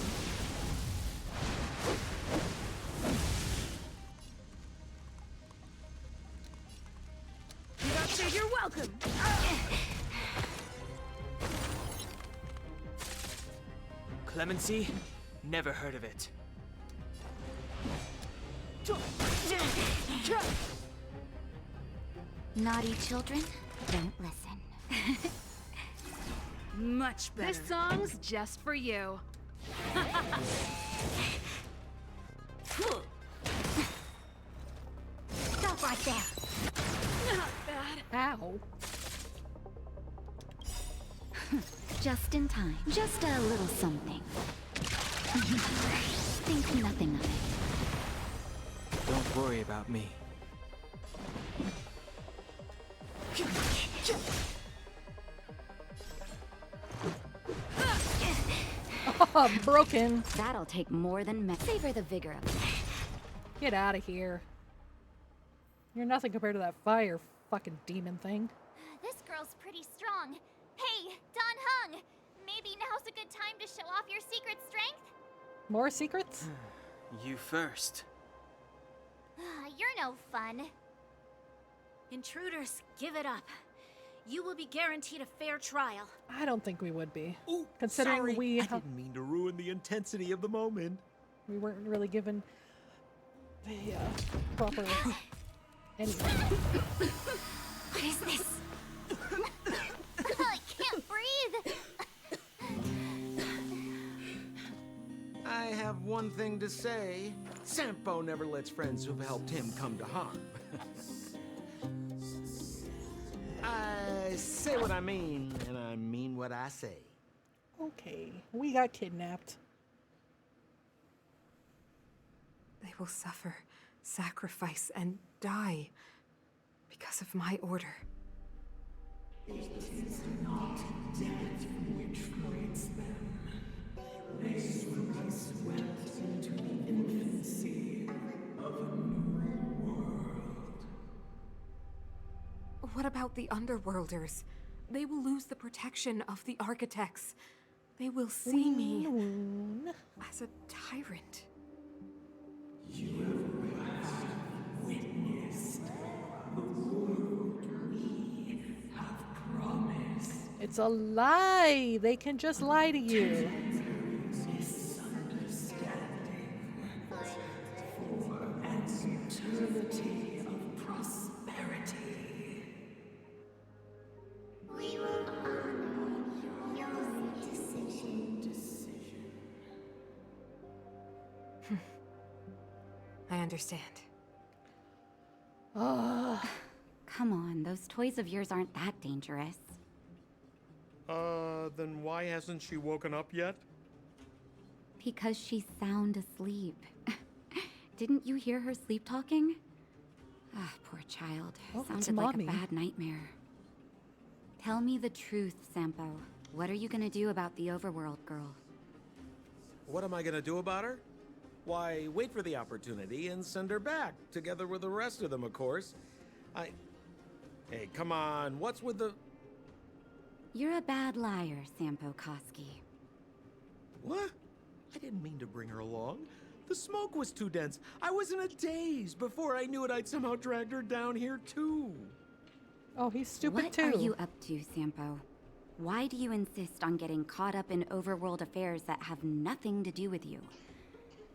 You don't say you're welcome. Clemency? Never heard of it. Naughty children, don't listen. Much better. This song's just for you. Stop right there. Not bad. Ow. Just in time. Just a little something. Think nothing of it. Don't worry about me. Oh, broken. That'll take more than savor the vigor of it. Get out of here. You're nothing compared to that fire fucking demon thing. This girl's pretty strong. Hey, Don Hung! Maybe now's a good time to show off your secret strength? More secrets? You first. You're no fun. Intruders, give it up. You will be guaranteed a fair trial. I don't think we would be. Ooh, Considering sorry. we I didn't mean to ruin the intensity of the moment. we weren't really given the proper anything. What is this? I can't breathe! I have one thing to say. Sampo never lets friends who've helped him come to harm. I say what I mean, and I mean what I say. Okay, we got kidnapped. They will suffer, sacrifice, and die because of my order. It is not death which creates them. They will be swept into the infancy of a new world. What about the Underworlders? They will lose the protection of the Architects. They will see me as a tyrant. You have witnessed the world we have promised. It's a lie. They can just lie to you. Misunderstanding for an eternity of prosperity. We will honor your decision. I understand. Oh. Come on, those toys of yours aren't that dangerous. Then why hasn't she woken up yet? Because she's sound asleep. Didn't you hear her sleep talking? Ah, poor child. Oh, it's Sounded like a Mommy. bad nightmare. Tell me the truth, Sampo. What are you gonna do about the overworld girl? What am I gonna do about her? Why, wait for the opportunity and send her back, together with the rest of them, of course. Hey, come on, what's with the... You're a bad liar, Sampo Koski. What? I didn't mean to bring her along. The smoke was too dense. I was in a daze. Before I knew it, I'd somehow dragged her down here, too. Oh, he's stupid too. What are you up to, Sampo? Why do you insist on getting caught up in overworld affairs that have nothing to do with you?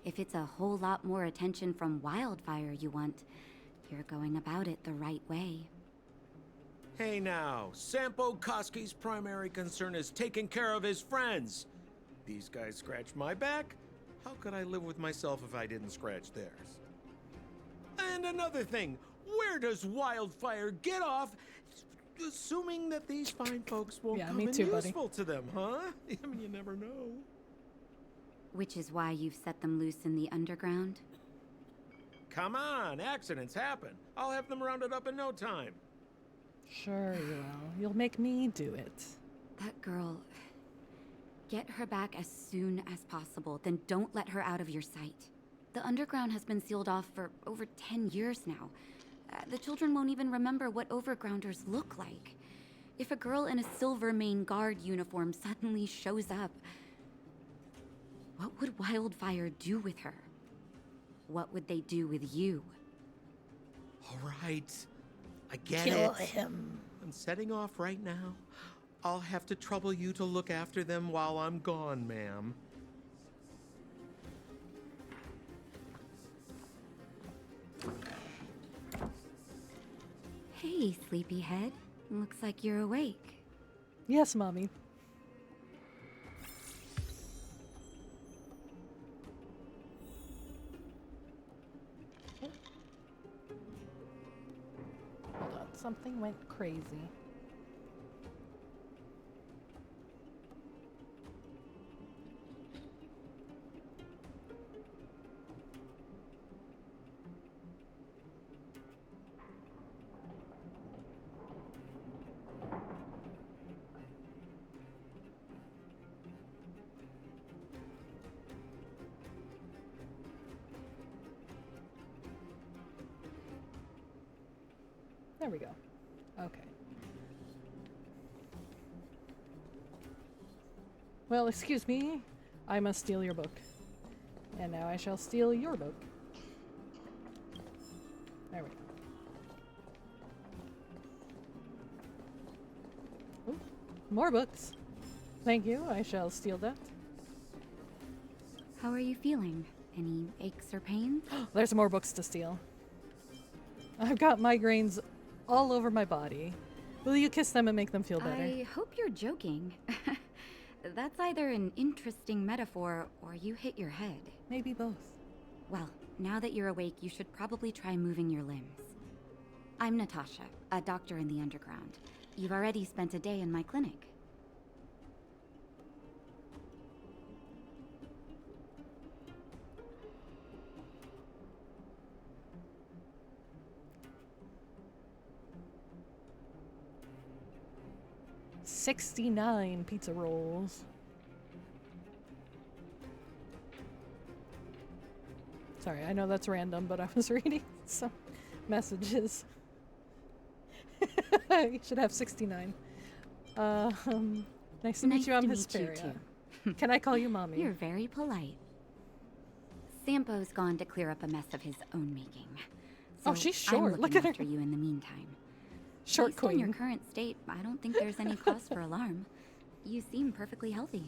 If it's a whole lot more attention from Wildfire you want, you're going about it the right way. Hey now, Sampo Koski's primary concern is taking care of his friends. These guys scratched my back. How could I live with myself if I didn't scratch theirs? And another thing, where does Wildfire get off assuming that these fine folks won't come me in too, buddy. useful to them, huh? I mean, you never know. Which is why you've set them loose in the underground? Come on, accidents happen. I'll have them rounded up in no time. Sure you will. You'll make me do it. That girl... Get her back as soon as possible, then don't let her out of your sight. The underground has been sealed off for over 10 years now. The children won't even remember what overgrounders look like. If a girl in a Silvermane Guard uniform suddenly shows up, what would Wildfire do with her? What would they do with you? All right, I get Kill it. him. I'm setting off right now. I'll have to trouble you to look after them while I'm gone, ma'am. Hey, sleepyhead. Looks like you're awake. Yes, Mommy. Hold on, something went crazy. There we go. Okay. Well, excuse me. I must steal your book. And now I shall steal your book. There we go. Ooh, more books. Thank you. I shall steal that. How are you feeling? Any aches or pains? There's more books to steal. I've got migraines all over my body. Will you kiss them and make them feel better? I hope you're joking. That's either an interesting metaphor or you hit your head. Maybe both. Well, now that you're awake, you should probably try moving your limbs. I'm Natasha, a doctor in the underground. You've already spent a day in my clinic. $69 pizza rolls. Sorry, I know that's random, but I was reading some messages. You should have 69. Nice to meet you. I'm Hesperia. Can I call you Mommy? You're very polite. Sampo's gone to clear up a mess of his own making. So Oh, she's I'm short. looking Look at her. after you in the meantime. Short Based on your queen. current state, I don't think there's any cause for alarm. You seem perfectly healthy.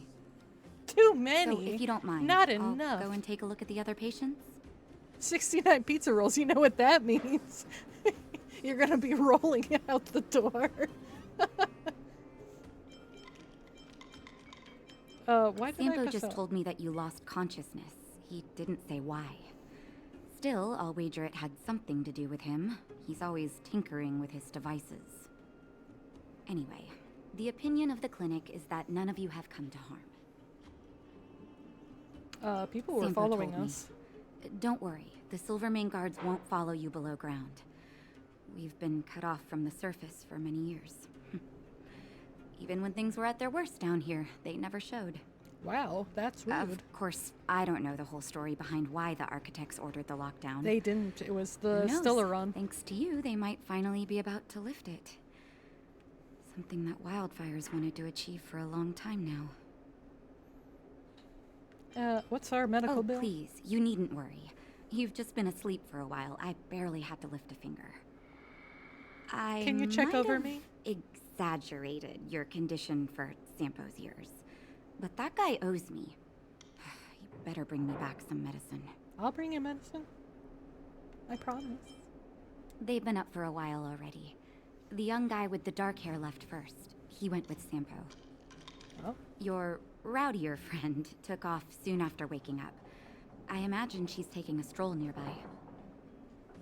Too many. So if you don't mind, Not I'll enough. go and take a look at the other patients. 69 pizza rolls, you know what that means. You're gonna be rolling out the door. Why did Sampo I pass just out? told me that you lost consciousness. He didn't say why. Still, I'll wager it had something to do with him. He's always tinkering with his devices. Anyway, the opinion of the clinic is that none of you have come to harm. People were Sampo following told me. us. Don't worry, the Silvermane guards won't follow you below ground. We've been cut off from the surface for many years. Even when things were at their worst down here, they never showed. Wow, that's rude. Of course, I don't know the whole story behind why the architects ordered the lockdown. They didn't. It was the Who knows? Stellaron. Thanks to you, they might finally be about to lift it. Something that Wildfires wanted to achieve for a long time now. What's our medical bill? Please, you needn't worry. You've just been asleep for a while. I barely had to lift a finger. Can you check might over have me? Exaggerated your condition for Sampo's years. But that guy owes me. You better bring me back some medicine. I'll bring you medicine. I promise. They've been up for a while already. The young guy with the dark hair left first. He went with Sampo. Oh? Your rowdier friend took off soon after waking up. I imagine she's taking a stroll nearby.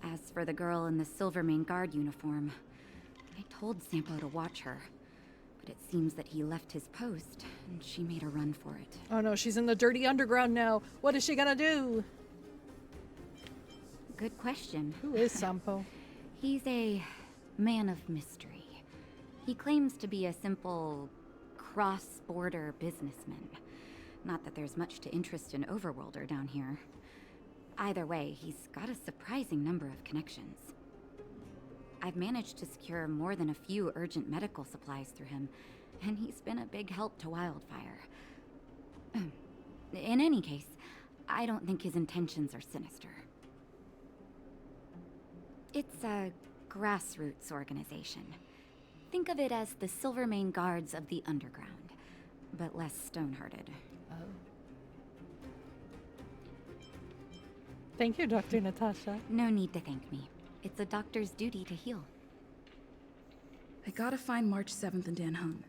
As for the girl in the Silvermane guard uniform, I told Sampo to watch her. But it seems that he left his post, and she made a run for it. Oh no, she's in the dirty underground now. What is she gonna do? Good question. Who is Sampo? He's a man of mystery. He claims to be a simple cross-border businessman. Not that there's much to interest in Overworlder down here. Either way, he's got a surprising number of connections. I've managed to secure more than a few urgent medical supplies through him, and he's been a big help to Wildfire. In any case, I don't think his intentions are sinister. It's a grassroots organization. Think of it as the Silvermane Guards of the Underground, but less stone-hearted. Thank you, Dr. Natasha. No need to thank me. It's a doctor's duty to heal. I gotta find March 7th and Dan Hung.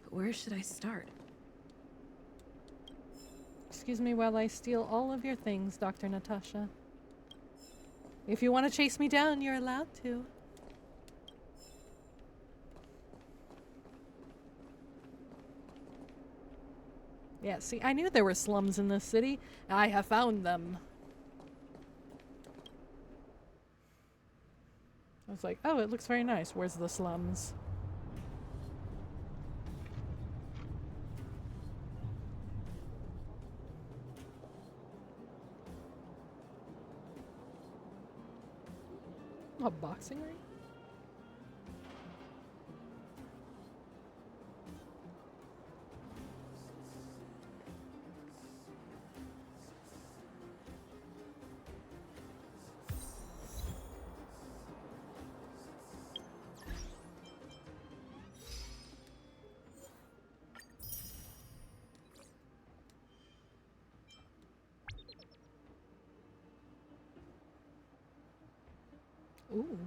But where should I start? Excuse me while I steal all of your things, Dr. Natasha. If you want to chase me down, you're allowed to. Yeah, see, I knew there were slums in this city. I have found them. I was like, oh, it looks very nice. Where's the slums? A boxing ring? Ooh.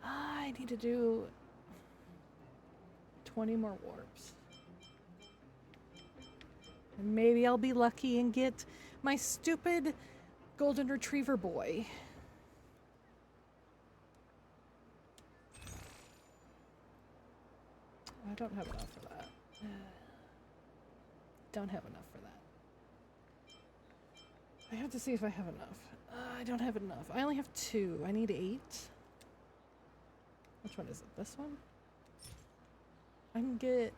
I need to do 20 more warps. And maybe I'll be lucky and get my stupid golden retriever boy. I don't have enough for that. Don't have enough for that. I have to see if I have enough. I don't have enough. I only have 2. I need 8. Which one is it? This one? I can get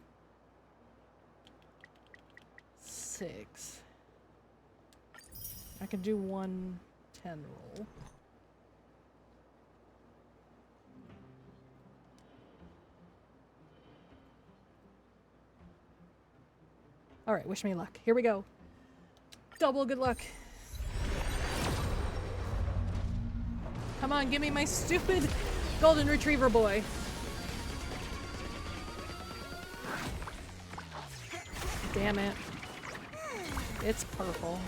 6. I can do 1 10 roll. Alright, wish me luck. Here we go. Double good luck. Come on, give me my stupid golden retriever boy. Damn it. It's purple.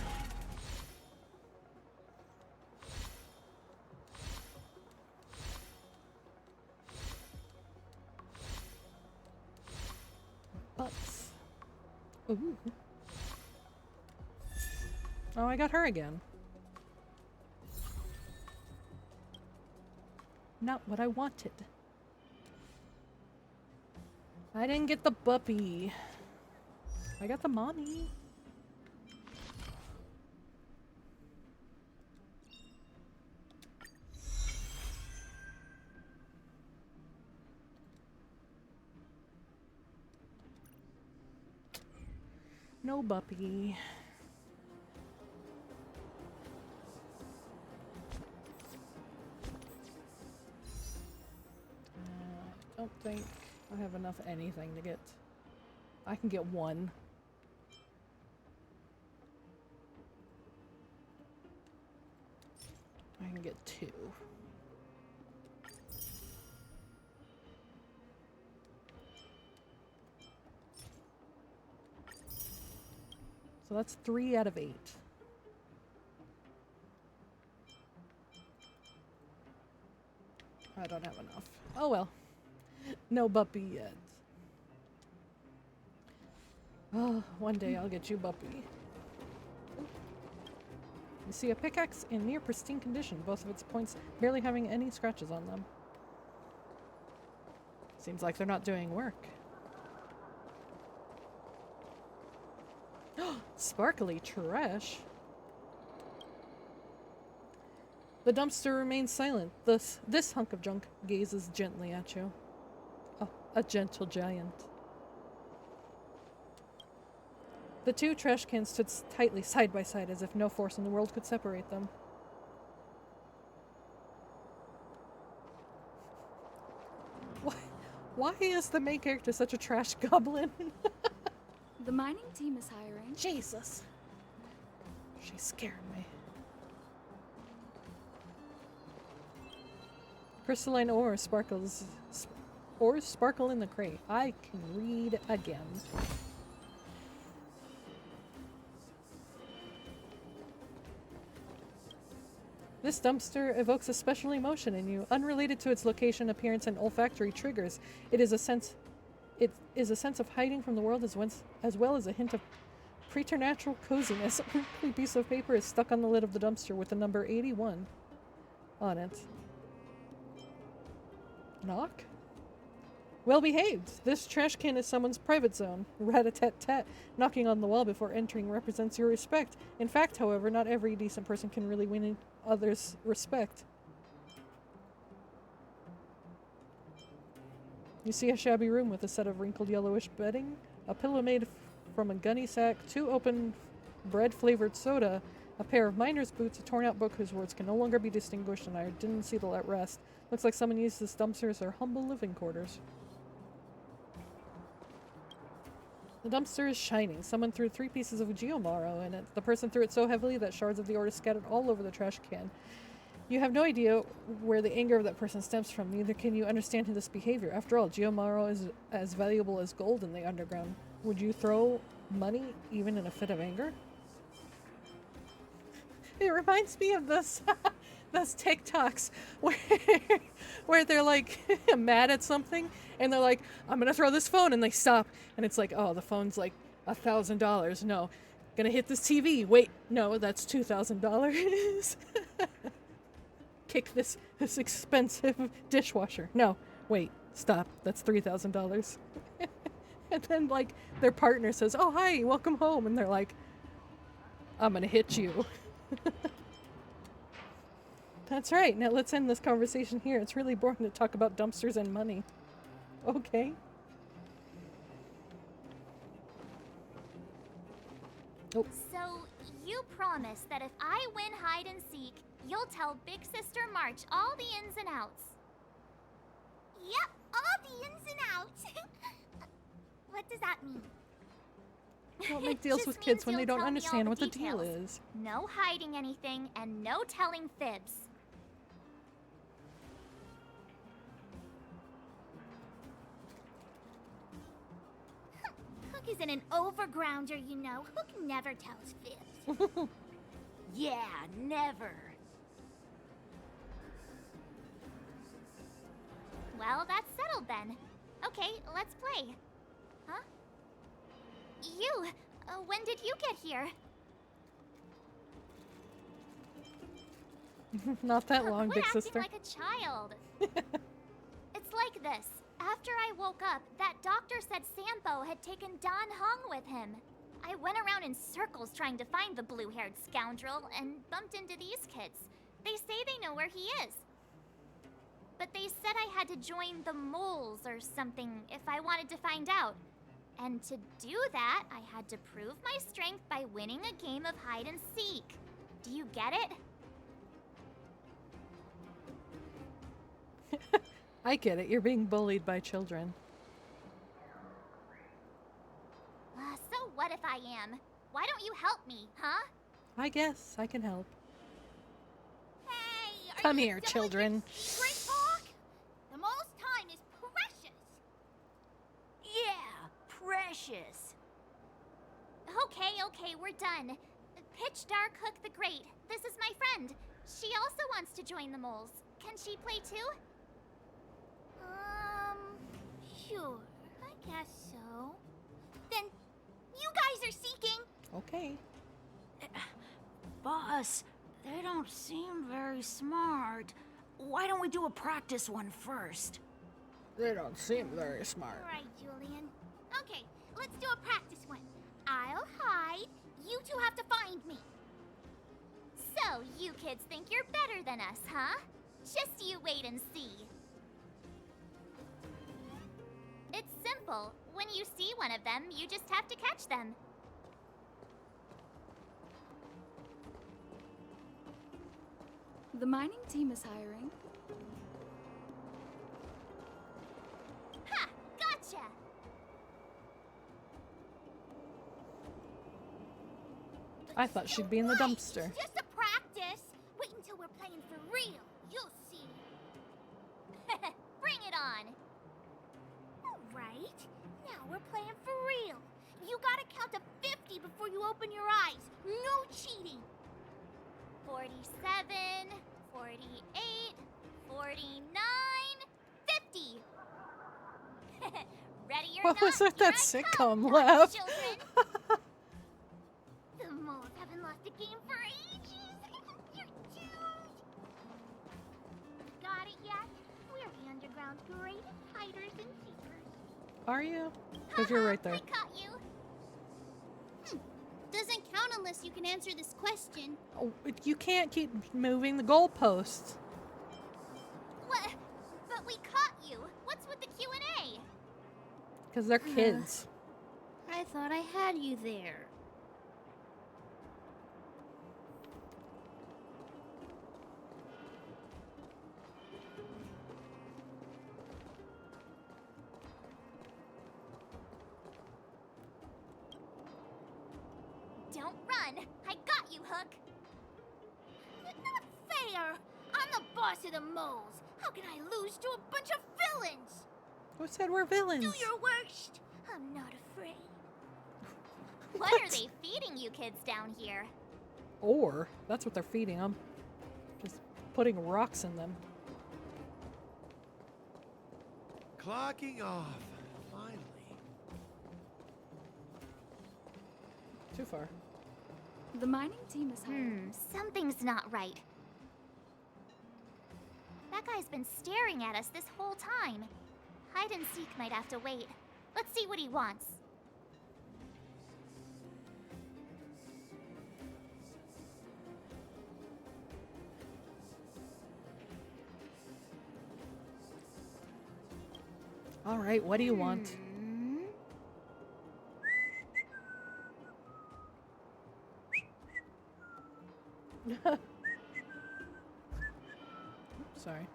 Butts. Ooh. Oh, I got her again. Not what I wanted. I didn't get the puppy. I got the mommy. No puppy. I don't think I have enough anything to get. I can get 1. I can get 2. So that's 3 out of 8. I don't have enough. Oh well. No Buppy yet. Oh, one day I'll get you Buppy. You see a pickaxe in near pristine condition, both of its points barely having any scratches on them. Seems like they're not doing work. Sparkly trash. The dumpster remains silent. This hunk of junk gazes gently at you. Oh, a gentle giant. The 2 trash cans stood tightly side by side as if no force in the world could separate them. Why is the main character such a trash goblin? The mining team is hiring. Jesus. She scared me. Crystalline ores sparkle in the crate. I can read again. This dumpster evokes a special emotion in you, unrelated to its location, appearance, and olfactory triggers. It is a sense of hiding from the world as well as a hint of preternatural coziness. A wrinkly piece of paper is stuck on the lid of the dumpster with the number 81 on it. Knock? Well behaved. This trash can is someone's private zone. Rat-a-tat-tat. Knocking on the wall before entering represents your respect. In fact, however, not every decent person can really win others' respect. You see a shabby room with a set of wrinkled yellowish bedding, a pillow made from a gunny sack, 2 open bread-flavored soda, a pair of miner's boots, a torn-out book whose words can no longer be distinguished, and I didn't see the rest. Looks like someone used this dumpster as their humble living quarters. The dumpster is shining. Someone threw 3 pieces of geomarrow in it. The person threw it so heavily that shards of the ore scattered all over the trash can. You have no idea where the anger of that person stems from, neither can you understand this behavior. After all, geomarrow is as valuable as gold in the underground. Would you throw money even in a fit of anger? It reminds me of those TikToks where they're like mad at something and they're like, I'm gonna throw this phone, and they stop and it's like, oh, the phone's like $1,000. No, gonna hit this TV. Wait, no, that's $2,000. Kick this expensive dishwasher. No, wait, stop. That's $3,000. And then like their partner says, oh, hi, welcome home, and they're like, I'm gonna hit you. That's right. Now let's end this conversation here. It's really boring to talk about dumpsters and money. Okay. Nope. So, you promise that if I win hide and seek, you'll tell Big Sister March all the ins and outs. Yep, all the ins and outs. What does that mean? Don't make It deals just with kids means when they you'll don't tell me all understand the what the deal details. is. No hiding anything and no telling fibs. Hook isn't an overgrounder, you know. Hook never tells fibs. Yeah, never. Well, that's settled then. Okay, let's play. Huh? You, when did you get here? Not that long, Quit Big acting Sister. like a child. It's like this. After I woke up, that doctor said Sampo had taken Don Hung with him. I went around in circles trying to find the blue-haired scoundrel and bumped into these kids. They say they know where he is. But they said I had to join the moles or something if I wanted to find out. And to do that, I had to prove my strength by winning a game of hide and seek. Do you get it? I get it. You're being bullied by children. So what if I am? Why don't you help me, huh? I guess I can help. Hey, are Come you here, done children. with your secret talk? The mole's time is precious. Yeah, precious. Okay, we're done. Pitch Dark Hook the Great. This is my friend. She also wants to join the moles. Can she play too? Sure. I guess so. Then, you guys are seeking. Okay. Boss, they don't seem very smart. Why don't we do a practice one first? They don't seem very smart. All right, Julian. Okay, let's do a practice one. I'll hide. You two have to find me. So, you kids think you're better than us, huh? Just you wait and see. It's simple. When you see one of them, you just have to catch them. The mining team is hiring. Ha! Gotcha! I thought she'd be in the dumpster. It's just a practice. Wait until we're playing for real. You'll see. Bring it on! All right. Now we're playing for real. You gotta count to 50 before you open your eyes. No cheating. 47, 48, 49, 50. Ready or What not, was with that here I sitcom come, laugh? children. The moles haven't lost a game for ages. You're doomed. Got it yet? We're the underground's greatest hiders and seekers. Are you? Because you're right there. I caught you. Doesn't count unless you can answer this question. Oh, you can't keep moving the goalposts. What? But we caught you. What's with the Q&A? Because they're kids. I thought I had you there. Don't run. I got you, Hook. Not fair. I'm the boss of the moles. How can I lose to a bunch of villains? Who said we're villains? Do your worst. I'm not afraid. What are they feeding you kids down here? Or, that's what they're feeding them. Just putting rocks in them. Clocking off. Finally. Too far. The mining team is hiring. Something's not right. That guy's been staring at us this whole time. Hide and seek might have to wait. Let's see what he wants. All right, what do you want? Sorry.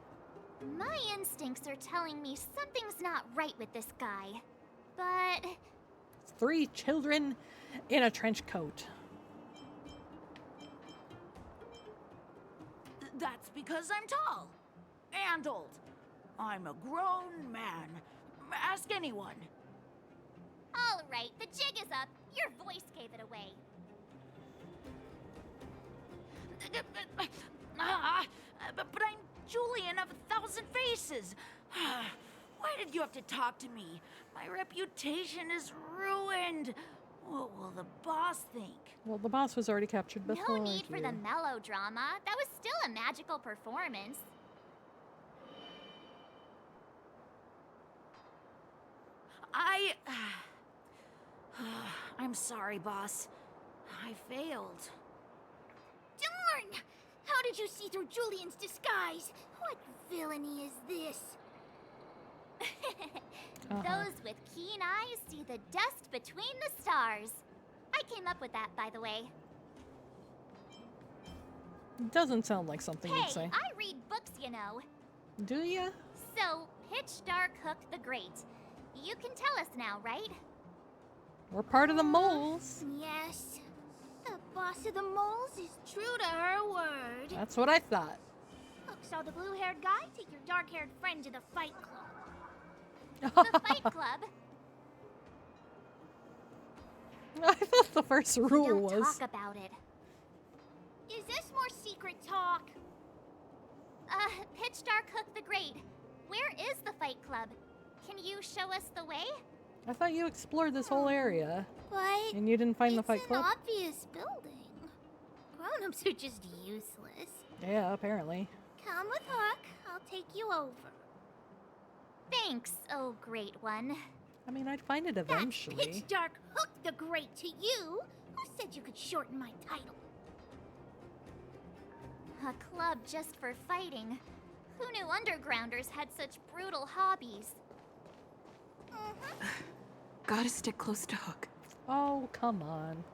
My instincts are telling me something's not right with this guy. But 3 children in a trench coat. That's because I'm tall. And old. I'm a grown man. Ask anyone. all right, the jig is up. Your voice gave it away. But I'm Julian of 1,000 Faces. Why did you have to talk to me? My reputation is ruined. What will the boss think? Well, the boss was already captured before. No need for the melodrama. That was still a magical performance. I'm sorry, boss. I failed. Darn! How did you see through Julian's disguise? What villainy is this? Those with keen eyes see the dust between the stars. I came up with that, by the way. Doesn't sound like something Hey, you'd say. I read books, you know. Do ya? So, Pitch Dark Hook the Great. You can tell us now, right? We're part of the moles. Yes. The boss of the moles is true to her word. That's what I thought. Hook saw the blue-haired guy take your dark-haired friend to the Fight Club. The Fight Club? I thought the first rule Don't was... talk about it. Is this more secret talk? Pitch Dark Hook the Great. Where is the Fight Club? Can you show us the way? I thought you explored this whole area. But And you didn't find the Fight Club? it's an obvious building. Grown-ups are just useless. Yeah, apparently. Come with Hook. I'll take you over. Thanks, oh great one. I mean, I'd find it eventually. Pitch Dark Hook the Great to you. Who said you could shorten my title? A club just for fighting. Who knew undergrounders had such brutal hobbies? Gotta stick close to Hook. Oh, come on.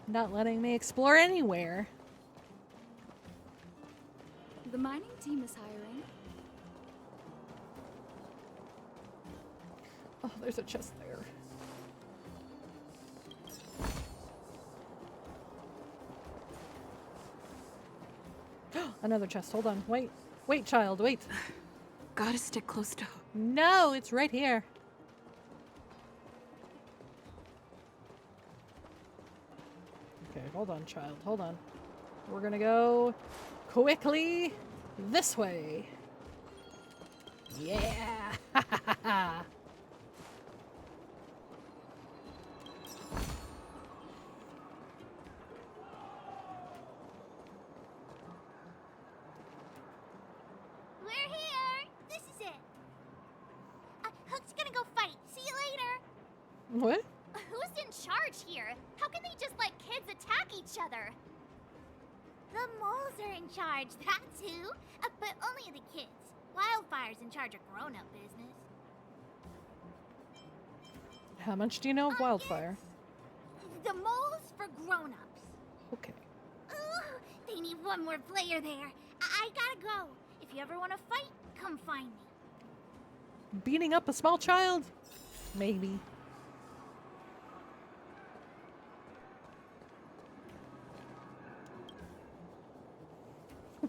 Not letting me explore anywhere. The mining team is hiring. Oh, there's a chest there. Another chest. Hold on. Wait. Wait, child. Wait. Gotta stick close to Hook. No, it's right here. Okay, hold on, child. Hold on. We're gonna go quickly this way. Yeah. We're here. This is it. Hook's gonna go fight. See you later. What? Who's in charge here? How can they just let kids attack each other? The moles are in charge, that's who. But only the kids. Wildfire's in charge of grown-up business. How much do you know of Wildfire? The moles for grown-ups. Okay. Ooh, they need one more player there. I gotta go. If you ever want to fight, come find me. Beating up a small child? Maybe.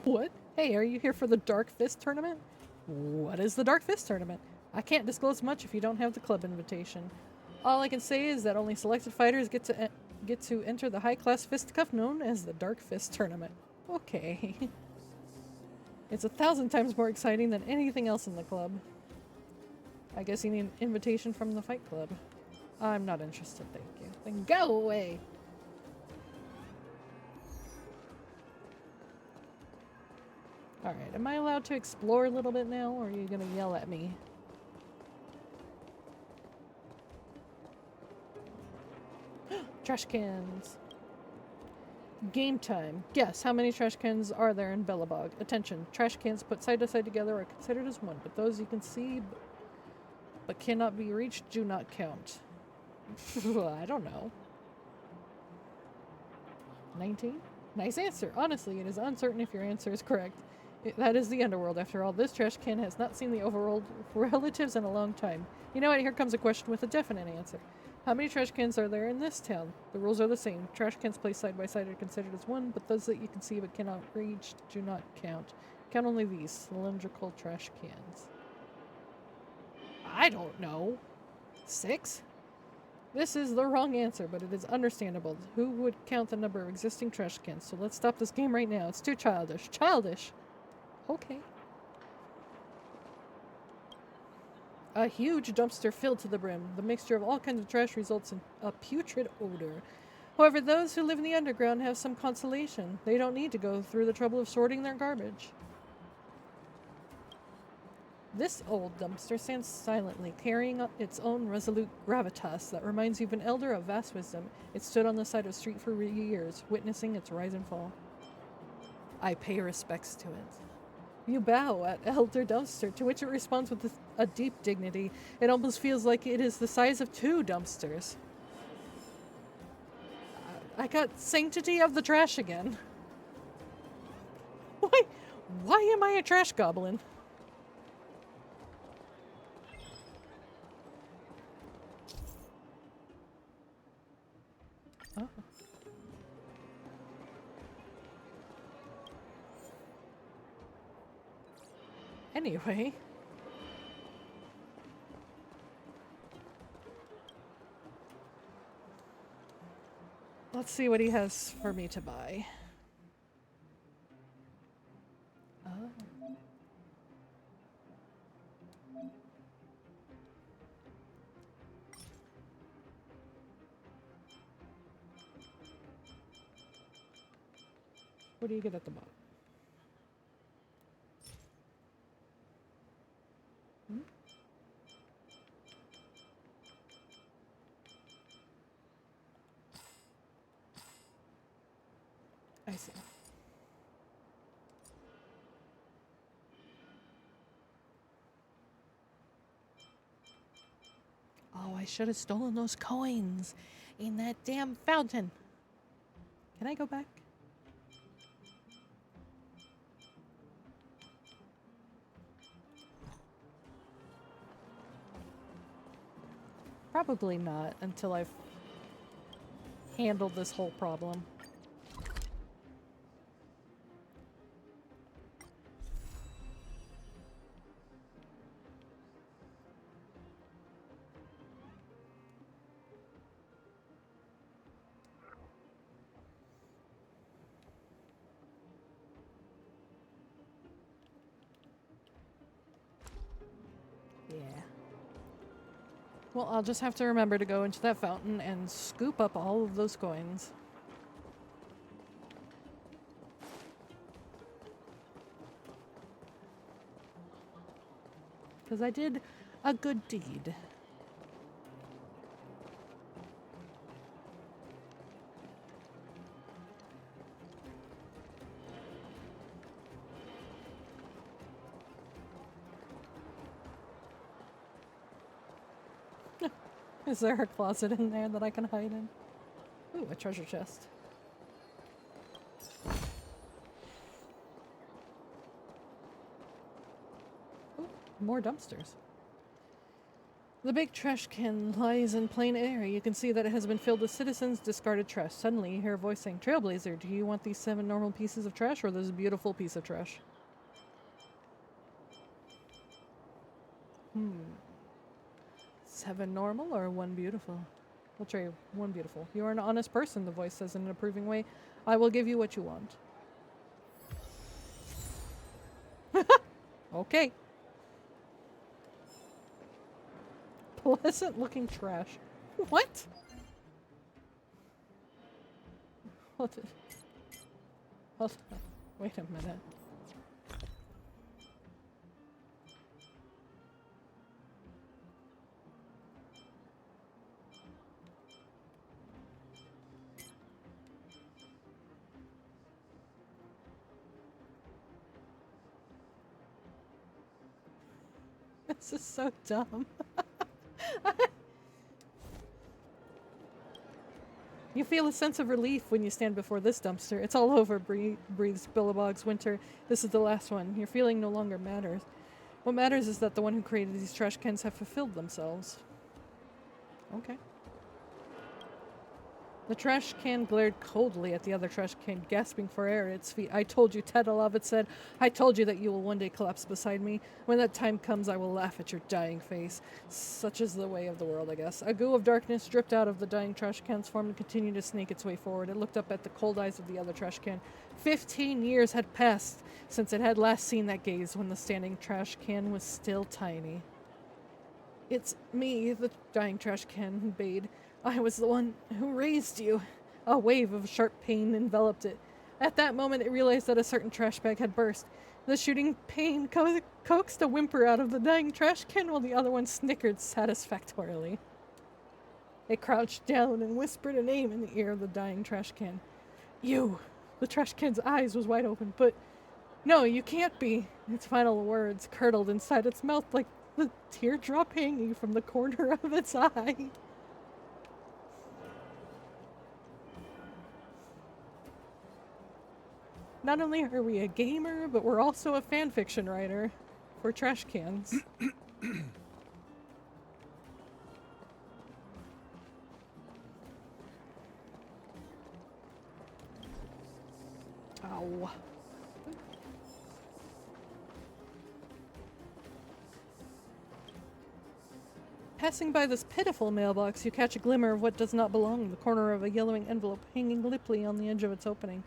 What? Hey, are you here for the Dark Fist tournament? What is the Dark Fist tournament? I can't disclose much if you don't have the club invitation. All I can say is that only selected fighters get to enter the high-class fisticuff known as the Dark Fist tournament. Okay. It's 1,000 times more exciting than anything else in the club. I guess you need an invitation from the Fight Club. I'm not interested, thank you. Then go away! Alright, am I allowed to explore a little bit now, or are you gonna yell at me? Trash cans! Game time. Guess, how many trash cans are there in Bellabog? Attention, trash cans put side to side together are considered as one, but those you can see but cannot be reached do not count. I don't know. 19? Nice answer. Honestly, it is uncertain if your answer is correct. That is the underworld, after all. This trash can has not seen the overworld relatives in a long time. You know what? Here comes a question with a definite answer. How many trash cans are there in this town? The rules are the same. Trash cans placed side by side are considered as one, but those that you can see but cannot reach do not count. Count only these cylindrical trash cans. I don't know. 6? This is the wrong answer, but it is understandable. Who would count the number of existing trash cans? So let's stop this game right now. It's too childish. Childish! Okay. A huge dumpster filled to the brim. The mixture of all kinds of trash results in a putrid odor. However, those who live in the underground have some consolation. They don't need to go through the trouble of sorting their garbage. This old dumpster stands silently, carrying its own resolute gravitas that reminds you of an elder of vast wisdom. It stood on the side of the street for years, witnessing its rise and fall. I pay respects to it. You bow at Elder Dumpster, to which it responds with a deep dignity. It almost feels like it is the size of 2 dumpsters. I got sanctity of the trash again. Why am I a trash goblin? Oh. Anyway. Let's see what he has for me to buy. Oh. What do you get at the bottom? Hmm? I see. Oh, I should have stolen those coins in that damn fountain. Can I go back? Probably not until I've handled this whole problem. Yeah. Well, I'll just have to remember to go into that fountain and scoop up all of those coins. Because I did a good deed. Is there a closet in there that I can hide in? Ooh, a treasure chest. Ooh, more dumpsters. The big trash can lies in plain air. You can see that it has been filled with citizens' discarded trash. Suddenly, you hear a voice saying, "Trailblazer, do you want these 7 normal pieces of trash or this beautiful piece of trash?" 7 normal or 1 beautiful? I'll trade 1 beautiful. You are an honest person, the voice says in an approving way. I will give you what you want. Okay. Pleasant looking trash. What? Hold on. Wait a minute. This is so dumb. You feel a sense of relief when you stand before this dumpster. It's all over, breathes Billabog's Winter. This is the last one. Your feeling no longer matters. What matters is that the one who created these trash cans have fulfilled themselves. Okay. The trash can glared coldly at the other trash can, gasping for air at its feet. I told you, Tedalov, it said. I told you that you will one day collapse beside me. When that time comes, I will laugh at your dying face. Such is the way of the world, I guess. A goo of darkness dripped out of the dying trash can's form and continued to snake its way forward. It looked up at the cold eyes of the other trash can. 15 years had passed since it had last seen that gaze when the standing trash can was still tiny. It's me, the dying trash can bade. I was the one who raised you. A wave of sharp pain enveloped it. At that moment, it realized that a certain trash bag had burst. The shooting pain coaxed a whimper out of the dying trash can while the other one snickered satisfactorily. It crouched down and whispered a name in the ear of the dying trash can. You! The trash can's eyes was wide open, but no, you can't be. Its final words curdled inside its mouth like the teardrop hanging from the corner of its eye. Not only are we a gamer, but we're also a fanfiction writer for trash cans. Ow. Passing by this pitiful mailbox, you catch a glimmer of what does not belong, the corner of a yellowing envelope hanging limply on the edge of its opening.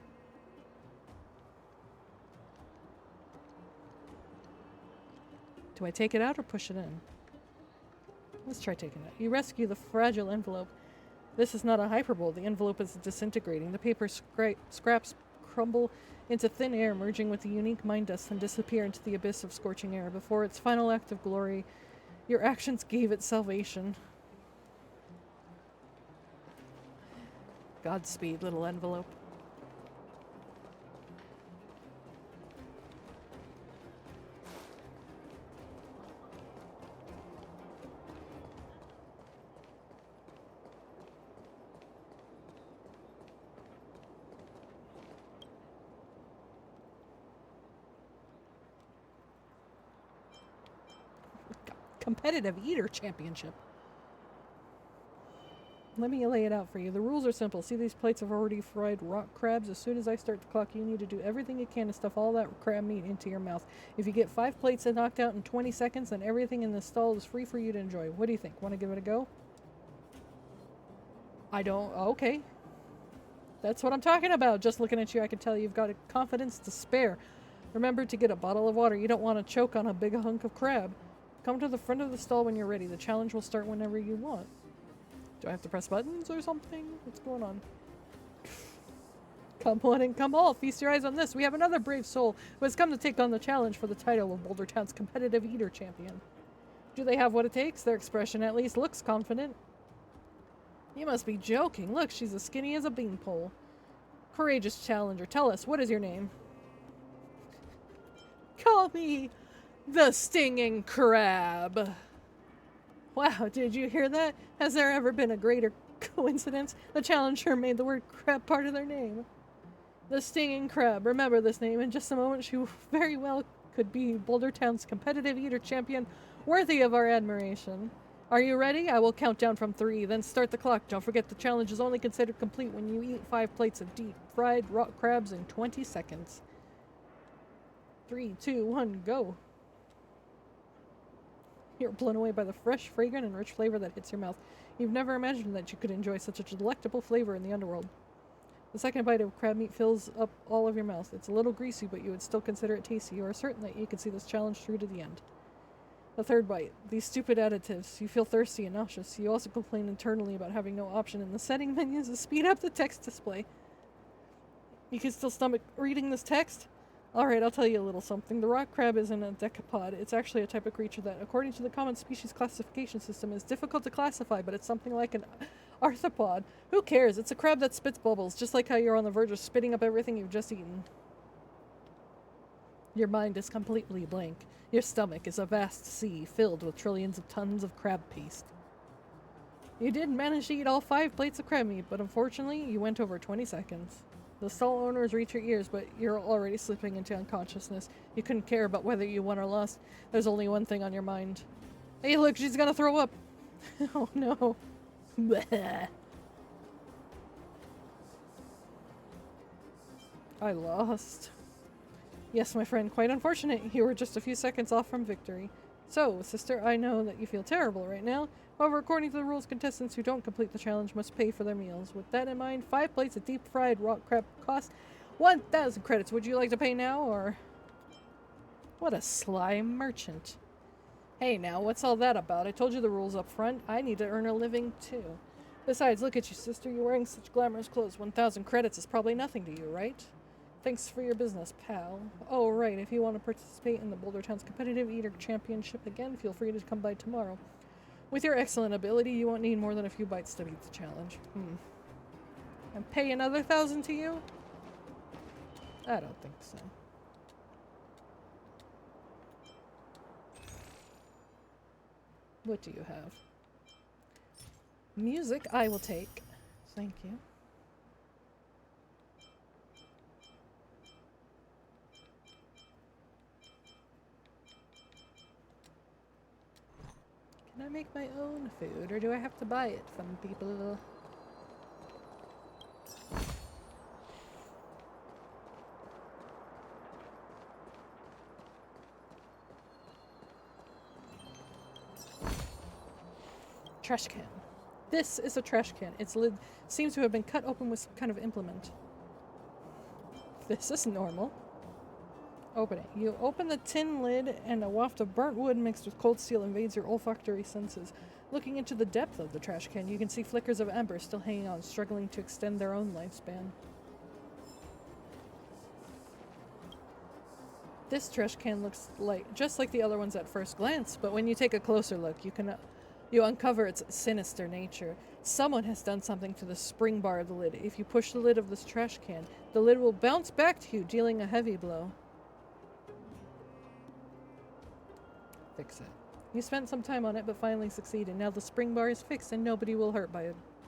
Do I take it out or push it in? Let's try taking it. You rescue the fragile envelope. This is not a hyperbole. The envelope is disintegrating. The paper scraps crumble into thin air, merging with the unique mind dust and disappear into the abyss of scorching air. Before its final act of glory, your actions gave it salvation. Godspeed, little envelope. Competitive Eater Championship. Let me lay it out for you. The rules are simple. See these plates of already fried rock crabs? As soon as I start the clock, you need to do everything you can to stuff all that crab meat into your mouth. If you get 5 plates knocked out in 20 seconds, then everything in the stall is free for you to enjoy. What do you think? Want to give it a go? I don't... Okay. That's what I'm talking about. Just looking at you, I can tell you've got a confidence to spare. Remember to get a bottle of water. You don't want to choke on a big hunk of crab. Come to the front of the stall when you're ready. The challenge will start whenever you want. Do I have to press buttons or something? What's going on? Come on and come all. Feast your eyes on this. We have another brave soul who has come to take on the challenge for the title of Boulder Town's competitive eater champion. Do they have what it takes? Their expression at least looks confident. You must be joking. Look, she's as skinny as a beanpole. Courageous challenger, tell us, what is your name? Call me the Stinging Crab. Wow, did you hear that? Has there ever been a greater coincidence? The challenger made the word crab part of their name. The Stinging Crab. Remember this name. In just a moment, she very well could be Boulder Town's competitive eater champion, worthy of our admiration. Are you ready? I will count down from 3, then start the clock. Don't forget the challenge is only considered complete when you eat 5 plates of deep fried rock crabs in 20 seconds. 3, 2, 1, go. You're blown away by the fresh, fragrant, and rich flavor that hits your mouth. You've never imagined that you could enjoy such a delectable flavor in the underworld. The second bite of crab meat fills up all of your mouth. It's a little greasy, but you would still consider it tasty. You are certain that you can see this challenge through to the end. The third bite. These stupid additives. You feel thirsty and nauseous. You also complain internally about having no option in the setting menus to speed up the text display. You can still stomach reading this text? Alright, I'll tell you a little something. The rock crab isn't a decapod. It's actually a type of creature that, according to the common species classification system, is difficult to classify, but it's something like an arthropod. Who cares? It's a crab that spits bubbles, just like how you're on the verge of spitting up everything you've just eaten. Your mind is completely blank. Your stomach is a vast sea filled with trillions of tons of crab paste. You did manage to eat all 5 plates of crab meat, but unfortunately, you went over 20 seconds. The stall owners reach your ears, but you're already slipping into unconsciousness. You couldn't care about whether you won or lost. There's only one thing on your mind. Hey, look, she's gonna throw up. Oh no. Bleh. I lost. Yes, my friend, quite unfortunate. You were just a few seconds off from victory. So, sister, I know that you feel terrible right now. However, according to the rules, contestants who don't complete the challenge must pay for their meals. With that in mind, 5 plates of deep-fried rock crab cost 1,000 credits. Would you like to pay now, or...? What a sly merchant. Hey now, what's all that about? I told you the rules up front. I need to earn a living, too. Besides, look at you, sister. You're wearing such glamorous clothes. 1,000 credits is probably nothing to you, right? Thanks for your business, pal. Oh, right. If you want to participate in the Boulder Town's competitive eater championship again, feel free to come by tomorrow. With your excellent ability, you won't need more than a few bites to beat the challenge. And pay another 1,000 to you? I don't think so. What do you have? Music, I will take. Thank you. Can I make my own food, or do I have to buy it from people? Trash can. This is a trash can. Its lid seems to have been cut open with some kind of implement. This is normal. Open it. You open the tin lid and a waft of burnt wood mixed with cold steel invades your olfactory senses. Looking into the depth of the trash can, you can see flickers of embers still hanging on, struggling to extend their own lifespan. This trash can looks just like the other ones at first glance, but when you take a closer look, you uncover its sinister nature. Someone has done something to the spring bar of the lid. If you push the lid of this trash can, the lid will bounce back to you, dealing a heavy blow. Fix it. You spent some time on it, but finally succeeded. Now the spring bar is fixed, and nobody will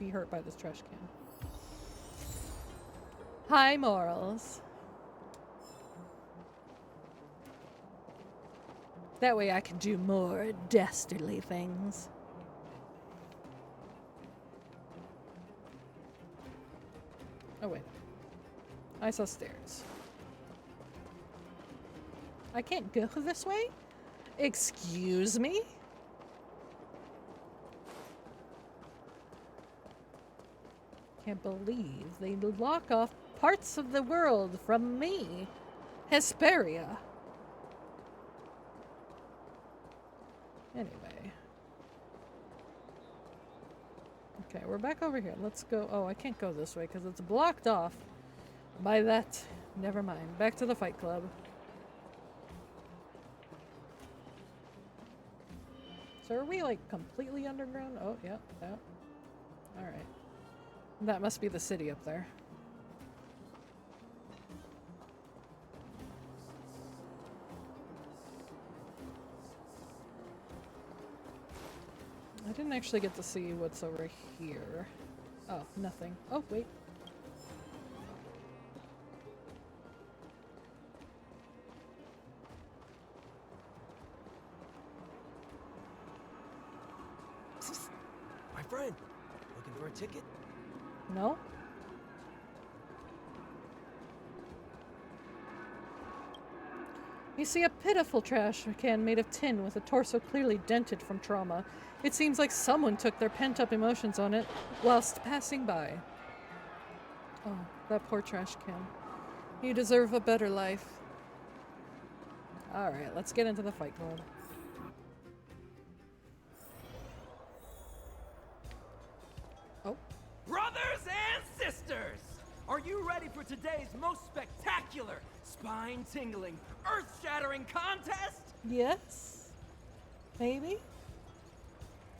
be hurt by this trash can. High morals. That way I can do more dastardly things. Oh wait. I saw stairs. I can't go this way? Excuse me? Can't believe they lock off parts of the world from me. Hesperia. Anyway. Okay, we're back over here. Let's go. Oh, I can't go this way because it's blocked off by that. Never mind. Back to the Fight Club. So are we like completely underground? Oh, yeah. Alright. That must be the city up there. I didn't actually get to see what's over here. Oh, nothing. Oh, wait. My friend, looking for a ticket? No? You see a pitiful trash can made of tin with a torso clearly dented from trauma. It seems like someone took their pent-up emotions on it whilst passing by. Oh, that poor trash can. You deserve a better life. Alright, let's get into the Fight Club. Oh. Brothers and sisters! Are you ready for today's most spectacular, spine-tingling, earth-shattering contest? Yes? Maybe?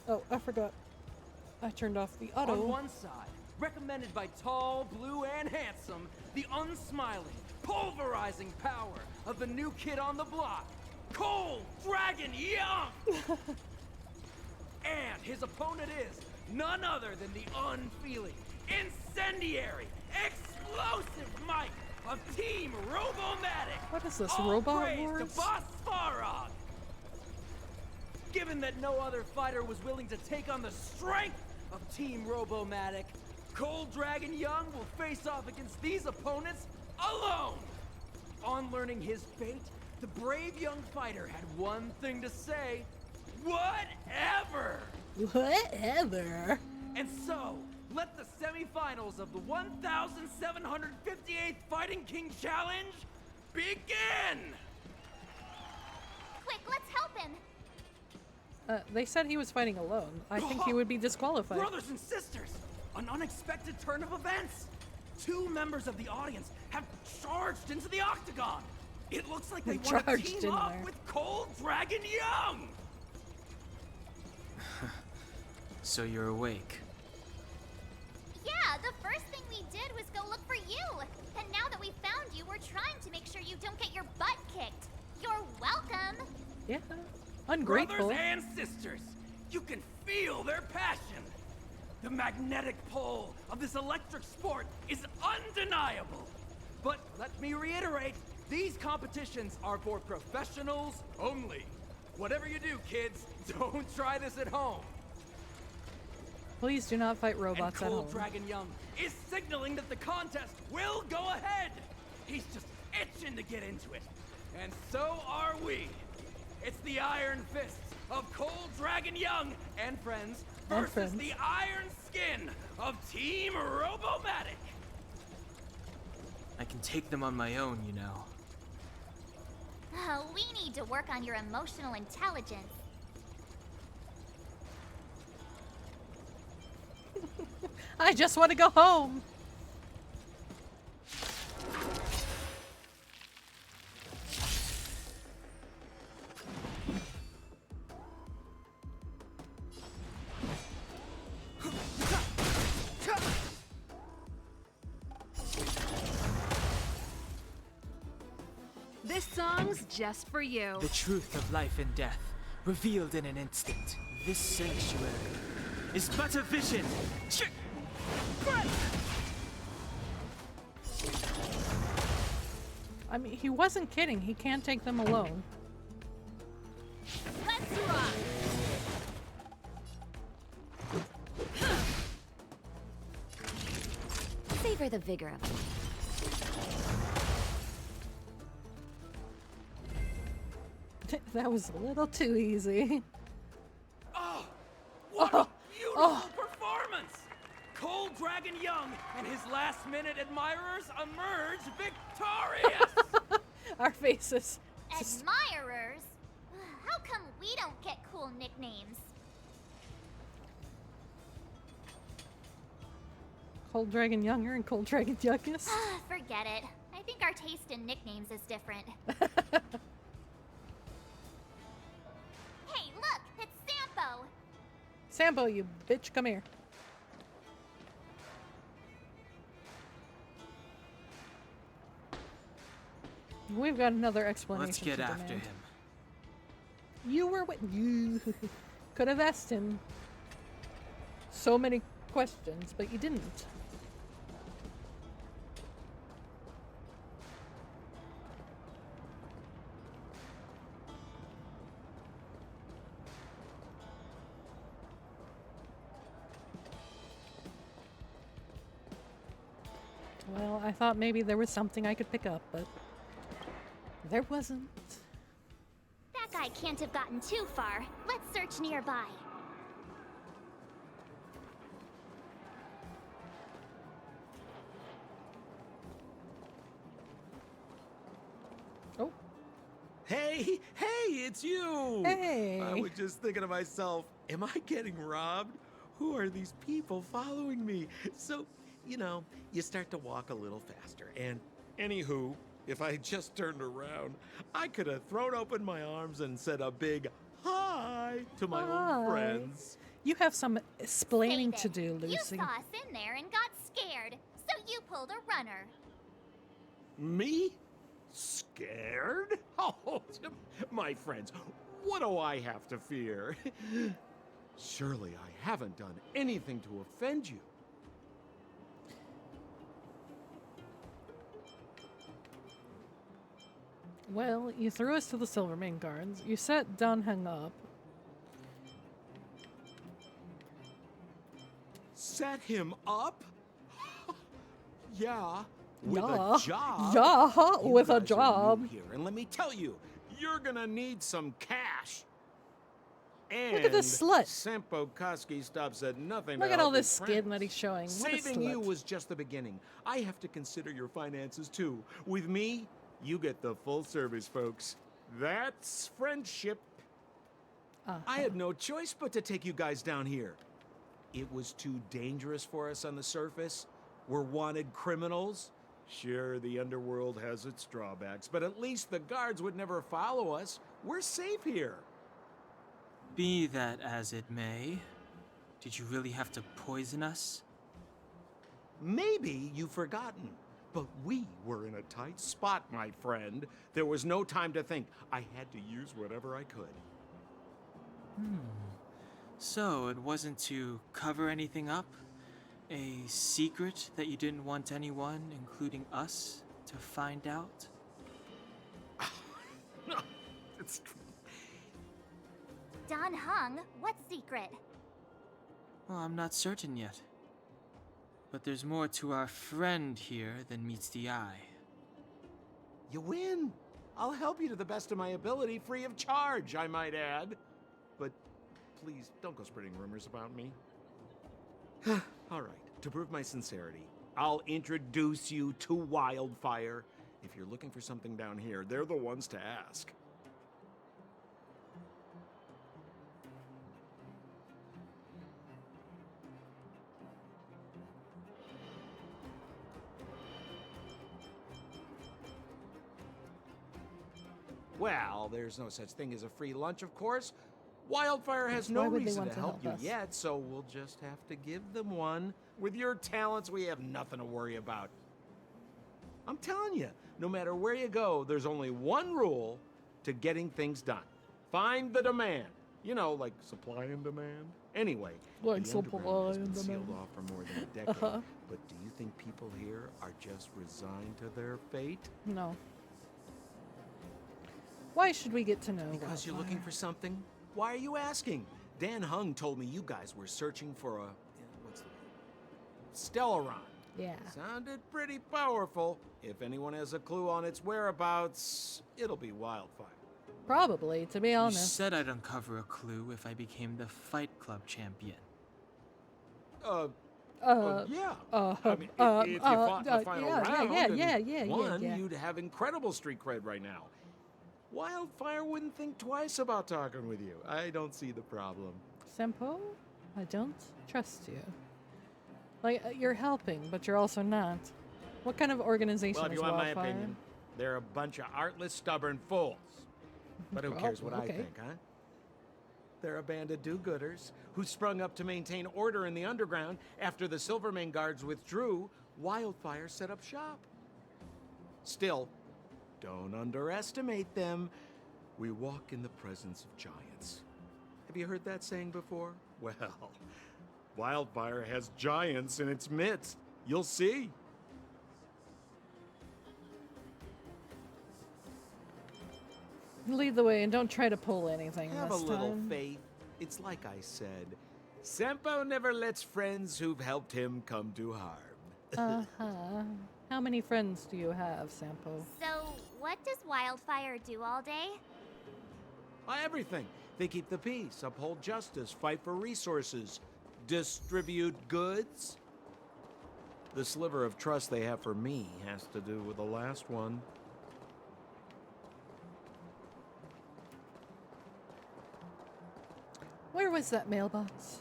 Oh, I forgot. I turned off the auto. On one side, recommended by tall, blue, and handsome, the unsmiling, pulverizing power of the new kid on the block, Cold Dragon Young! And his opponent is none other than the unfeeling, incendiary, explosive might of Team Robomatic. What is this, All Robot praise Wars? to Boss Farog. Given that no other fighter was willing to take on the strength of Team Robomatic, Cold Dragon Young will face off against these opponents alone. On learning his fate, the brave young fighter had one thing to say: whatever! Whatever. And so, let the semifinals of the 1,758th Fighting King Challenge begin! Quick, let's help him. They said he was fighting alone. I think he would be disqualified. Brothers and sisters, an unexpected turn of events. 2 members of the audience have charged into the octagon. It looks like they want to team up with Cold Dragon Young. So you're awake. Yeah, the first thing we did was go look for you. And now that we found you, we're trying to make sure you don't get your butt kicked. You're welcome. Yeah, ungrateful. Brothers and sisters, you can feel their passion. The magnetic pull of this electric sport is undeniable. But let me reiterate, these competitions are for professionals only. Whatever you do, kids, don't try this at home. Please do not fight robots And at home. Cold Dragon Young is signaling that the contest will go ahead. He's just itching to get into it. And so are we. It's the Iron Fists of Cold Dragon Young and friends versus the Iron Skin of Team Robomatic. I can take them on my own, you know. We need to work on your emotional intelligence. I just want to go home. This song's just for you. The truth of life and death, revealed in an instant. This sanctuary is but a vision. I mean, he wasn't kidding. He can't take them alone. Let's rock! Savor the vigor of it. That was a little too easy. Oh, what a beautiful performance! Cold Dragon Young and his last-minute admirers emerge victorious! Our faces. Admirers? How come we don't get cool nicknames? Cold Dragon Younger and Cold Dragon Youngest. Forget it. I think our taste in nicknames is different. Hey, look! It's Sampo! Sampo, you bitch, come here. We've got another explanation. Let's get to after demand. him. You were what you could have asked him so many questions, but you didn't. Well, I thought maybe there was something I could pick up, but there wasn't. That guy can't have gotten too far. Let's search nearby. Oh. Hey, it's you! Hey! I was just thinking to myself, am I getting robbed? Who are these people following me? So, you know, you start to walk a little faster, and anywho, if I just turned around, I could have thrown open my arms and said a big hi to my old friends. You have some explaining to do, You Lucy. saw us in there and got scared, so you pulled a runner. Me? Scared? Oh, my friends, what do I have to fear? Surely I haven't done anything to offend you. Well, you threw us to the Silvermane Guards. You set Dan Heng up. Set him up? Yeah. With Yeah. a job. Yeah, You with a guys are job. new here, and let me tell you, you're gonna need some cash. And Look at this slut. Sempo Koski stops at nothing Look to at all help this his skin friends. that he's showing. What a Saving you slut. was just the beginning. I have to consider your finances too. With me, you get the full service, folks. That's friendship. I had no choice but to take you guys down here. It was too dangerous for us on the surface. We're wanted criminals. Sure, the underworld has its drawbacks, but at least the guards would never follow us. We're safe here. Be that as it may, did you really have to poison us? Maybe you've forgotten, but we were in a tight spot, my friend. There was no time to think. I had to use whatever I could. So it wasn't to cover anything up? A secret that you didn't want anyone, including us, to find out? It's... Dan Heng, what secret? Well, I'm not certain yet. But there's more to our friend here than meets the eye. You win. I'll help you to the best of my ability, free of charge, I might add. But please, don't go spreading rumors about me. All right, to prove my sincerity, I'll introduce you to Wildfire. If you're looking for something down here, they're the ones to ask. Well, there's no such thing as a free lunch, of course. Wildfire has no Why would they reason want to to help help you us? yet, so we'll just have to give them one. With your talents, we have nothing to worry about. I'm telling you, no matter where you go, there's only one rule to getting things done. Find the demand. You know, like supply and demand. Anyway, Like the underground has supply been and sealed demand. off for more than a decade. But do you think people here are just resigned to their fate? No. Why should we get to know Because you're Wildfire? looking for something? Why are you asking? Dan Heng told me you guys were searching for a... what's the word? Stellaron. Yeah. Sounded pretty powerful. If anyone has a clue on its whereabouts, it'll be Wildfire. Probably, to be You honest. said I'd uncover a clue if I became the Fight Club champion. Yeah. uh, I mean, uh, if you fought in uh, the final yeah, round yeah, and won, yeah. you'd have incredible street cred right now. Wildfire wouldn't think twice about talking with you. I don't see the problem. Senpo, I don't trust you. Like, you're helping, but you're also not. What kind of organization Well, if is you want my Wildfire? opinion, they're a bunch of artless, stubborn fools. But who cares what I okay. think, huh? They're a band of do-gooders who sprung up to maintain order in the underground. After the Silvermane guards withdrew, Wildfire set up shop. Still, don't underestimate them. We walk in the presence of giants. Have you heard that saying before? Well, Wildfire has giants in its midst. You'll see. Lead the way and don't try to pull anything Have a this little time. faith. It's like I said. Sempo never lets friends who've helped him come to harm. Uh-huh. How many friends do you have, Sampo? So, what does Wildfire do all day? Everything. They keep the peace, uphold justice, fight for resources, distribute goods. The sliver of trust they have for me has to do with the last one. Where was that mailbox?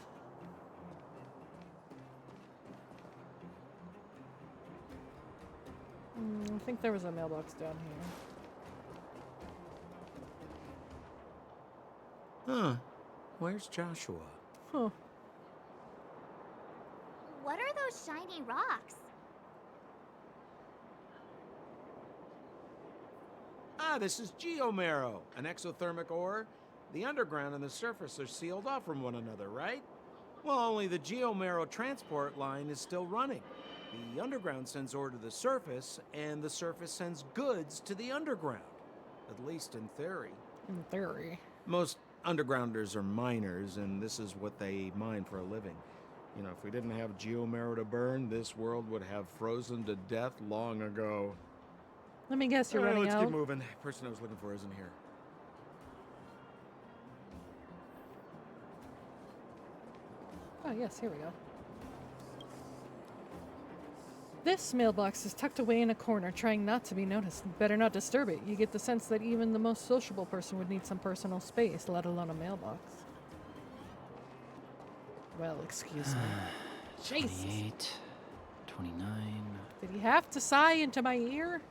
I think there was a mailbox down here. Huh. Where's Joshua? Huh. What are those shiny rocks? This is geomarrow, an exothermic ore. The underground and the surface are sealed off from one another, right? Well, only the Geomero transport line is still running. The underground sends ore to the surface, and the surface sends goods to the underground. At least in theory. In theory. Most undergrounders are miners, and this is what they mine for a living. You know, if we didn't have Geomero to burn, this world would have frozen to death long ago. Let me guess, you're running let's out. keep moving. The person I was looking for isn't here. Oh, yes, here we go. This mailbox is tucked away in a corner, trying not to be noticed. Better not disturb it. You get the sense that even the most sociable person would need some personal space, let alone a mailbox. Well, excuse me. Jesus. 28, 29. Did he have to sigh into my ear?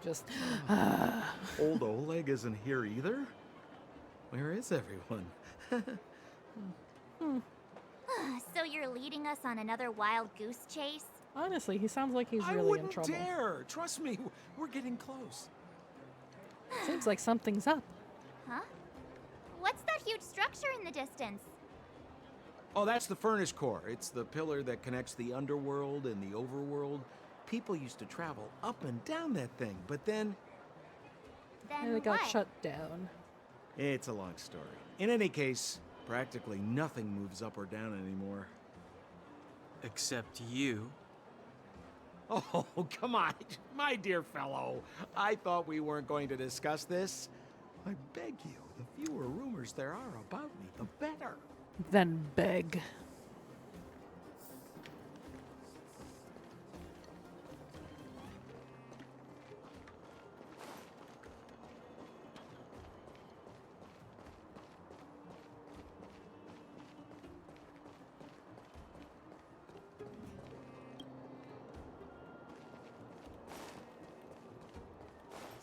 Just Old Oleg isn't here either? Where is everyone? So you're leading us on another wild goose chase? Honestly, he sounds like he's I really in wouldn't trouble. dare. Trust me, we're getting close. Seems like something's up. Huh? What's that huge structure in the distance? Oh, that's the furnace core. It's the pillar that connects the underworld and the overworld. People used to travel up and down that thing, but then... It got shut down. It's a long story. In any case, practically nothing moves up or down anymore. Except you. Oh, come on, my dear fellow. I thought we weren't going to discuss this. I beg you, the fewer rumors there are about me, the better. Then beg.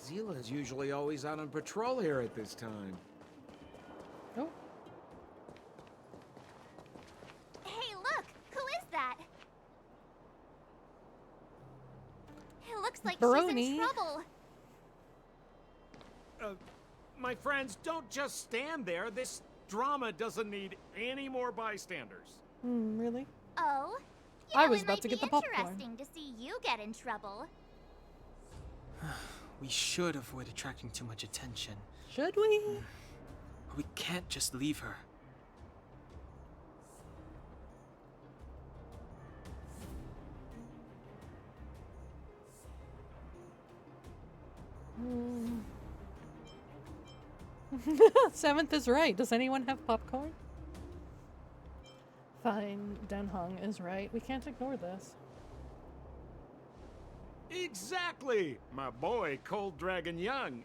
Zila's usually always out on patrol here at this time. Oh. Hey, look! Who is that? It looks like she's Baroni. in trouble. My friends, don't just stand there. This drama doesn't need any more bystanders. Really? Oh? You I know, was it about might to get be the popcorn. interesting to see you get in trouble. We should avoid attracting too much attention. Should we? We can't just leave her. Seventh is right. Does anyone have popcorn? Fine, Denhong is right. We can't ignore this. Exactly! My boy, Cold Dragon Young.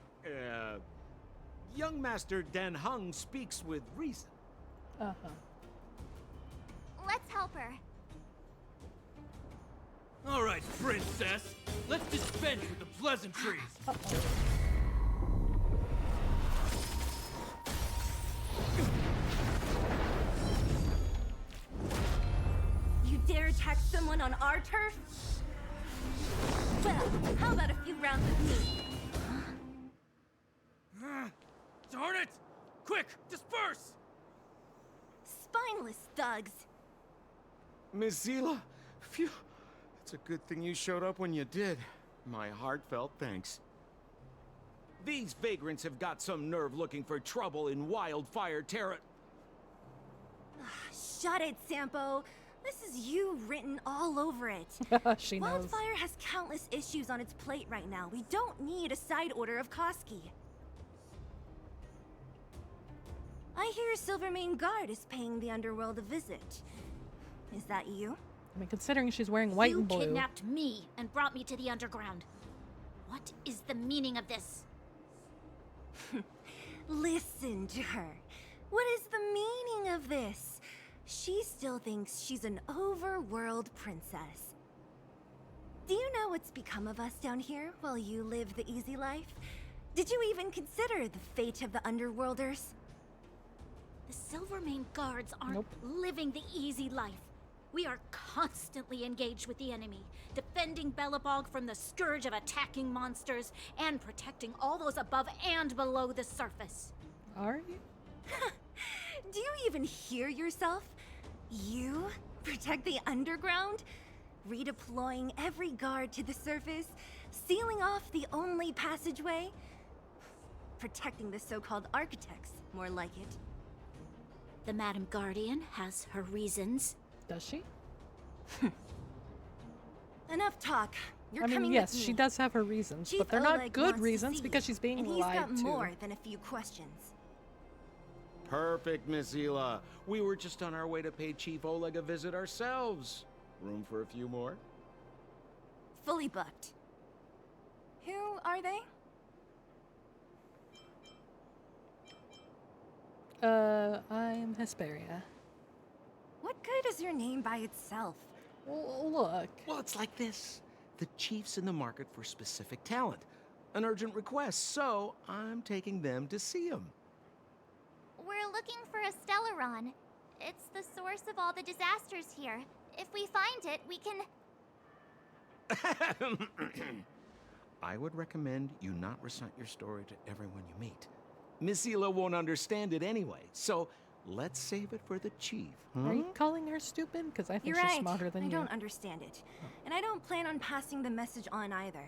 Young Master Dan Hung speaks with reason. Uh-huh. Let's help her. All right, princess. Let's dispense with the pleasantries. You dare attack someone on our turf? Well, how about a few rounds with me? Darn it! Quick, disperse! Spineless thugs. Miss Zila, phew. It's a good thing you showed up when you did. My heartfelt thanks. These vagrants have got some nerve looking for trouble in Wildfire Terra. Shut it, Sampo. This is you written all over it. She knows. Wildfire has countless issues on its plate right now. We don't need a side order of Koski. I hear Silvermane Guard is paying the underworld a visit. Is that you? I mean, considering she's wearing white You and blue. kidnapped me and brought me to the underground. What is the meaning of this? Listen to her. What is the meaning of this? She still thinks she's an overworld princess. Do you know what's become of us down here while you live the easy life? Did you even consider the fate of the underworlders? The Silvermane Guards aren't living the easy life. We are constantly engaged with the enemy, defending Belobog from the scourge of attacking monsters and protecting all those above and below the surface. Are you? Do you even hear yourself? You protect the underground? Redeploying every guard to the surface? Sealing off the only passageway? Protecting the so-called architects, more like it. The Madam Guardian has her reasons. Does she? Enough talk. You're I mean, coming yes, with me. she does have her reasons, Chief but they're Oleg not good wants to reasons see because you, she's being and lied he's got to. more than a few questions. Perfect, Miss Hila. We were just on our way to pay Chief Oleg a visit ourselves. Room for a few more? Fully booked. Who are they? I'm Hesperia. What good is your name by itself? Well, look. Well, it's like this. The chief's in the market for specific talent. An urgent request, so I'm taking them to see him. We're looking for a Stellaron. It's the source of all the disasters here. If we find it, we can... I would recommend you not recite your story to everyone you meet. Miss Hila won't understand it anyway, so let's save it for the chief. Are you calling her stupid? Because I think You're she's right. smarter than I you. don't understand it. And I don't plan on passing the message on either.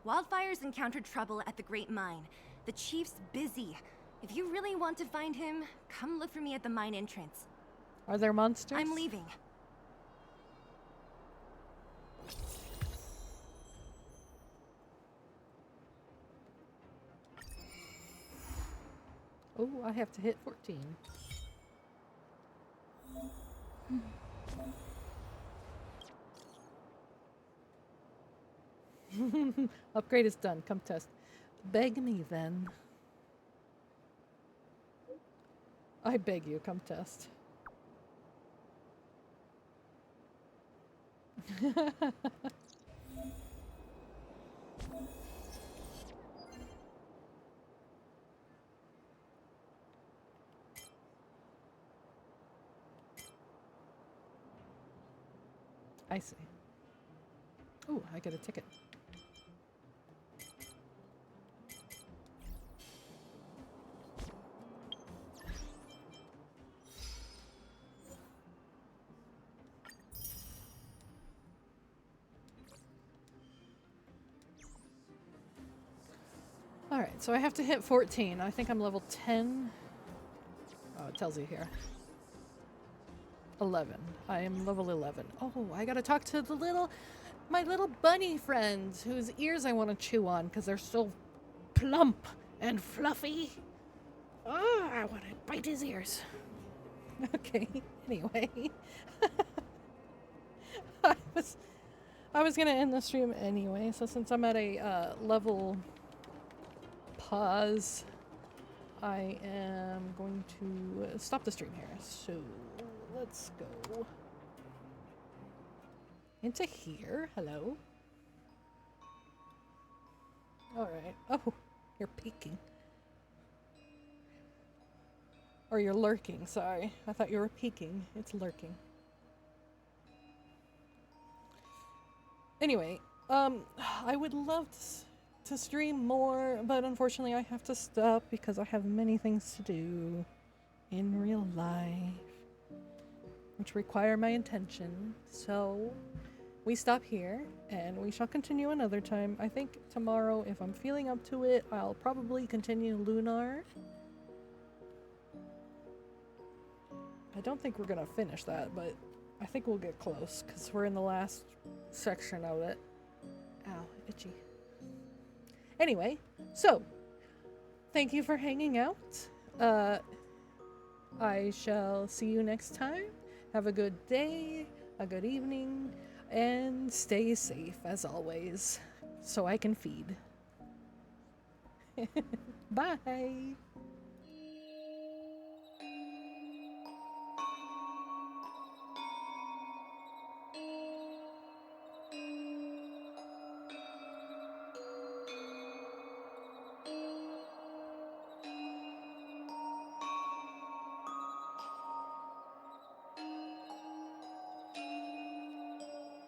Wildfire's encountered trouble at the Great Mine. The chief's busy. If you really want to find him, come look for me at the mine entrance. Are there monsters? I'm leaving. Oh, I have to hit 14. Upgrade is done. Come test. Beg me then. I beg you, come test. I see. Oh, I get a ticket. Alright, so I have to hit 14. I think I'm level 10. Oh, it tells you here. 11. I am level 11. Oh, I gotta talk to my little bunny friends whose ears I want to chew on because they're so plump and fluffy. Oh, I want to bite his ears. Okay, anyway. I was gonna end the stream anyway, so since I'm at a level pause, I am going to stop the stream here. So let's go into here. Hello. Alright. Oh, you're peeking. Or you're lurking, sorry. I thought you were peeking. It's lurking. Anyway, I would love to stream more, but unfortunately I have to stop because I have many things to do in real life, which require my attention. So we stop here, and we shall continue another time. I think tomorrow, if I'm feeling up to it, I'll probably continue Lunar. I don't think we're gonna finish that, but I think we'll get close, because we're in the last section of it. Ow, itchy. Anyway, so, thank you for hanging out. I shall see you next time. Have a good day, a good evening, and stay safe as always, so I can feed. Bye!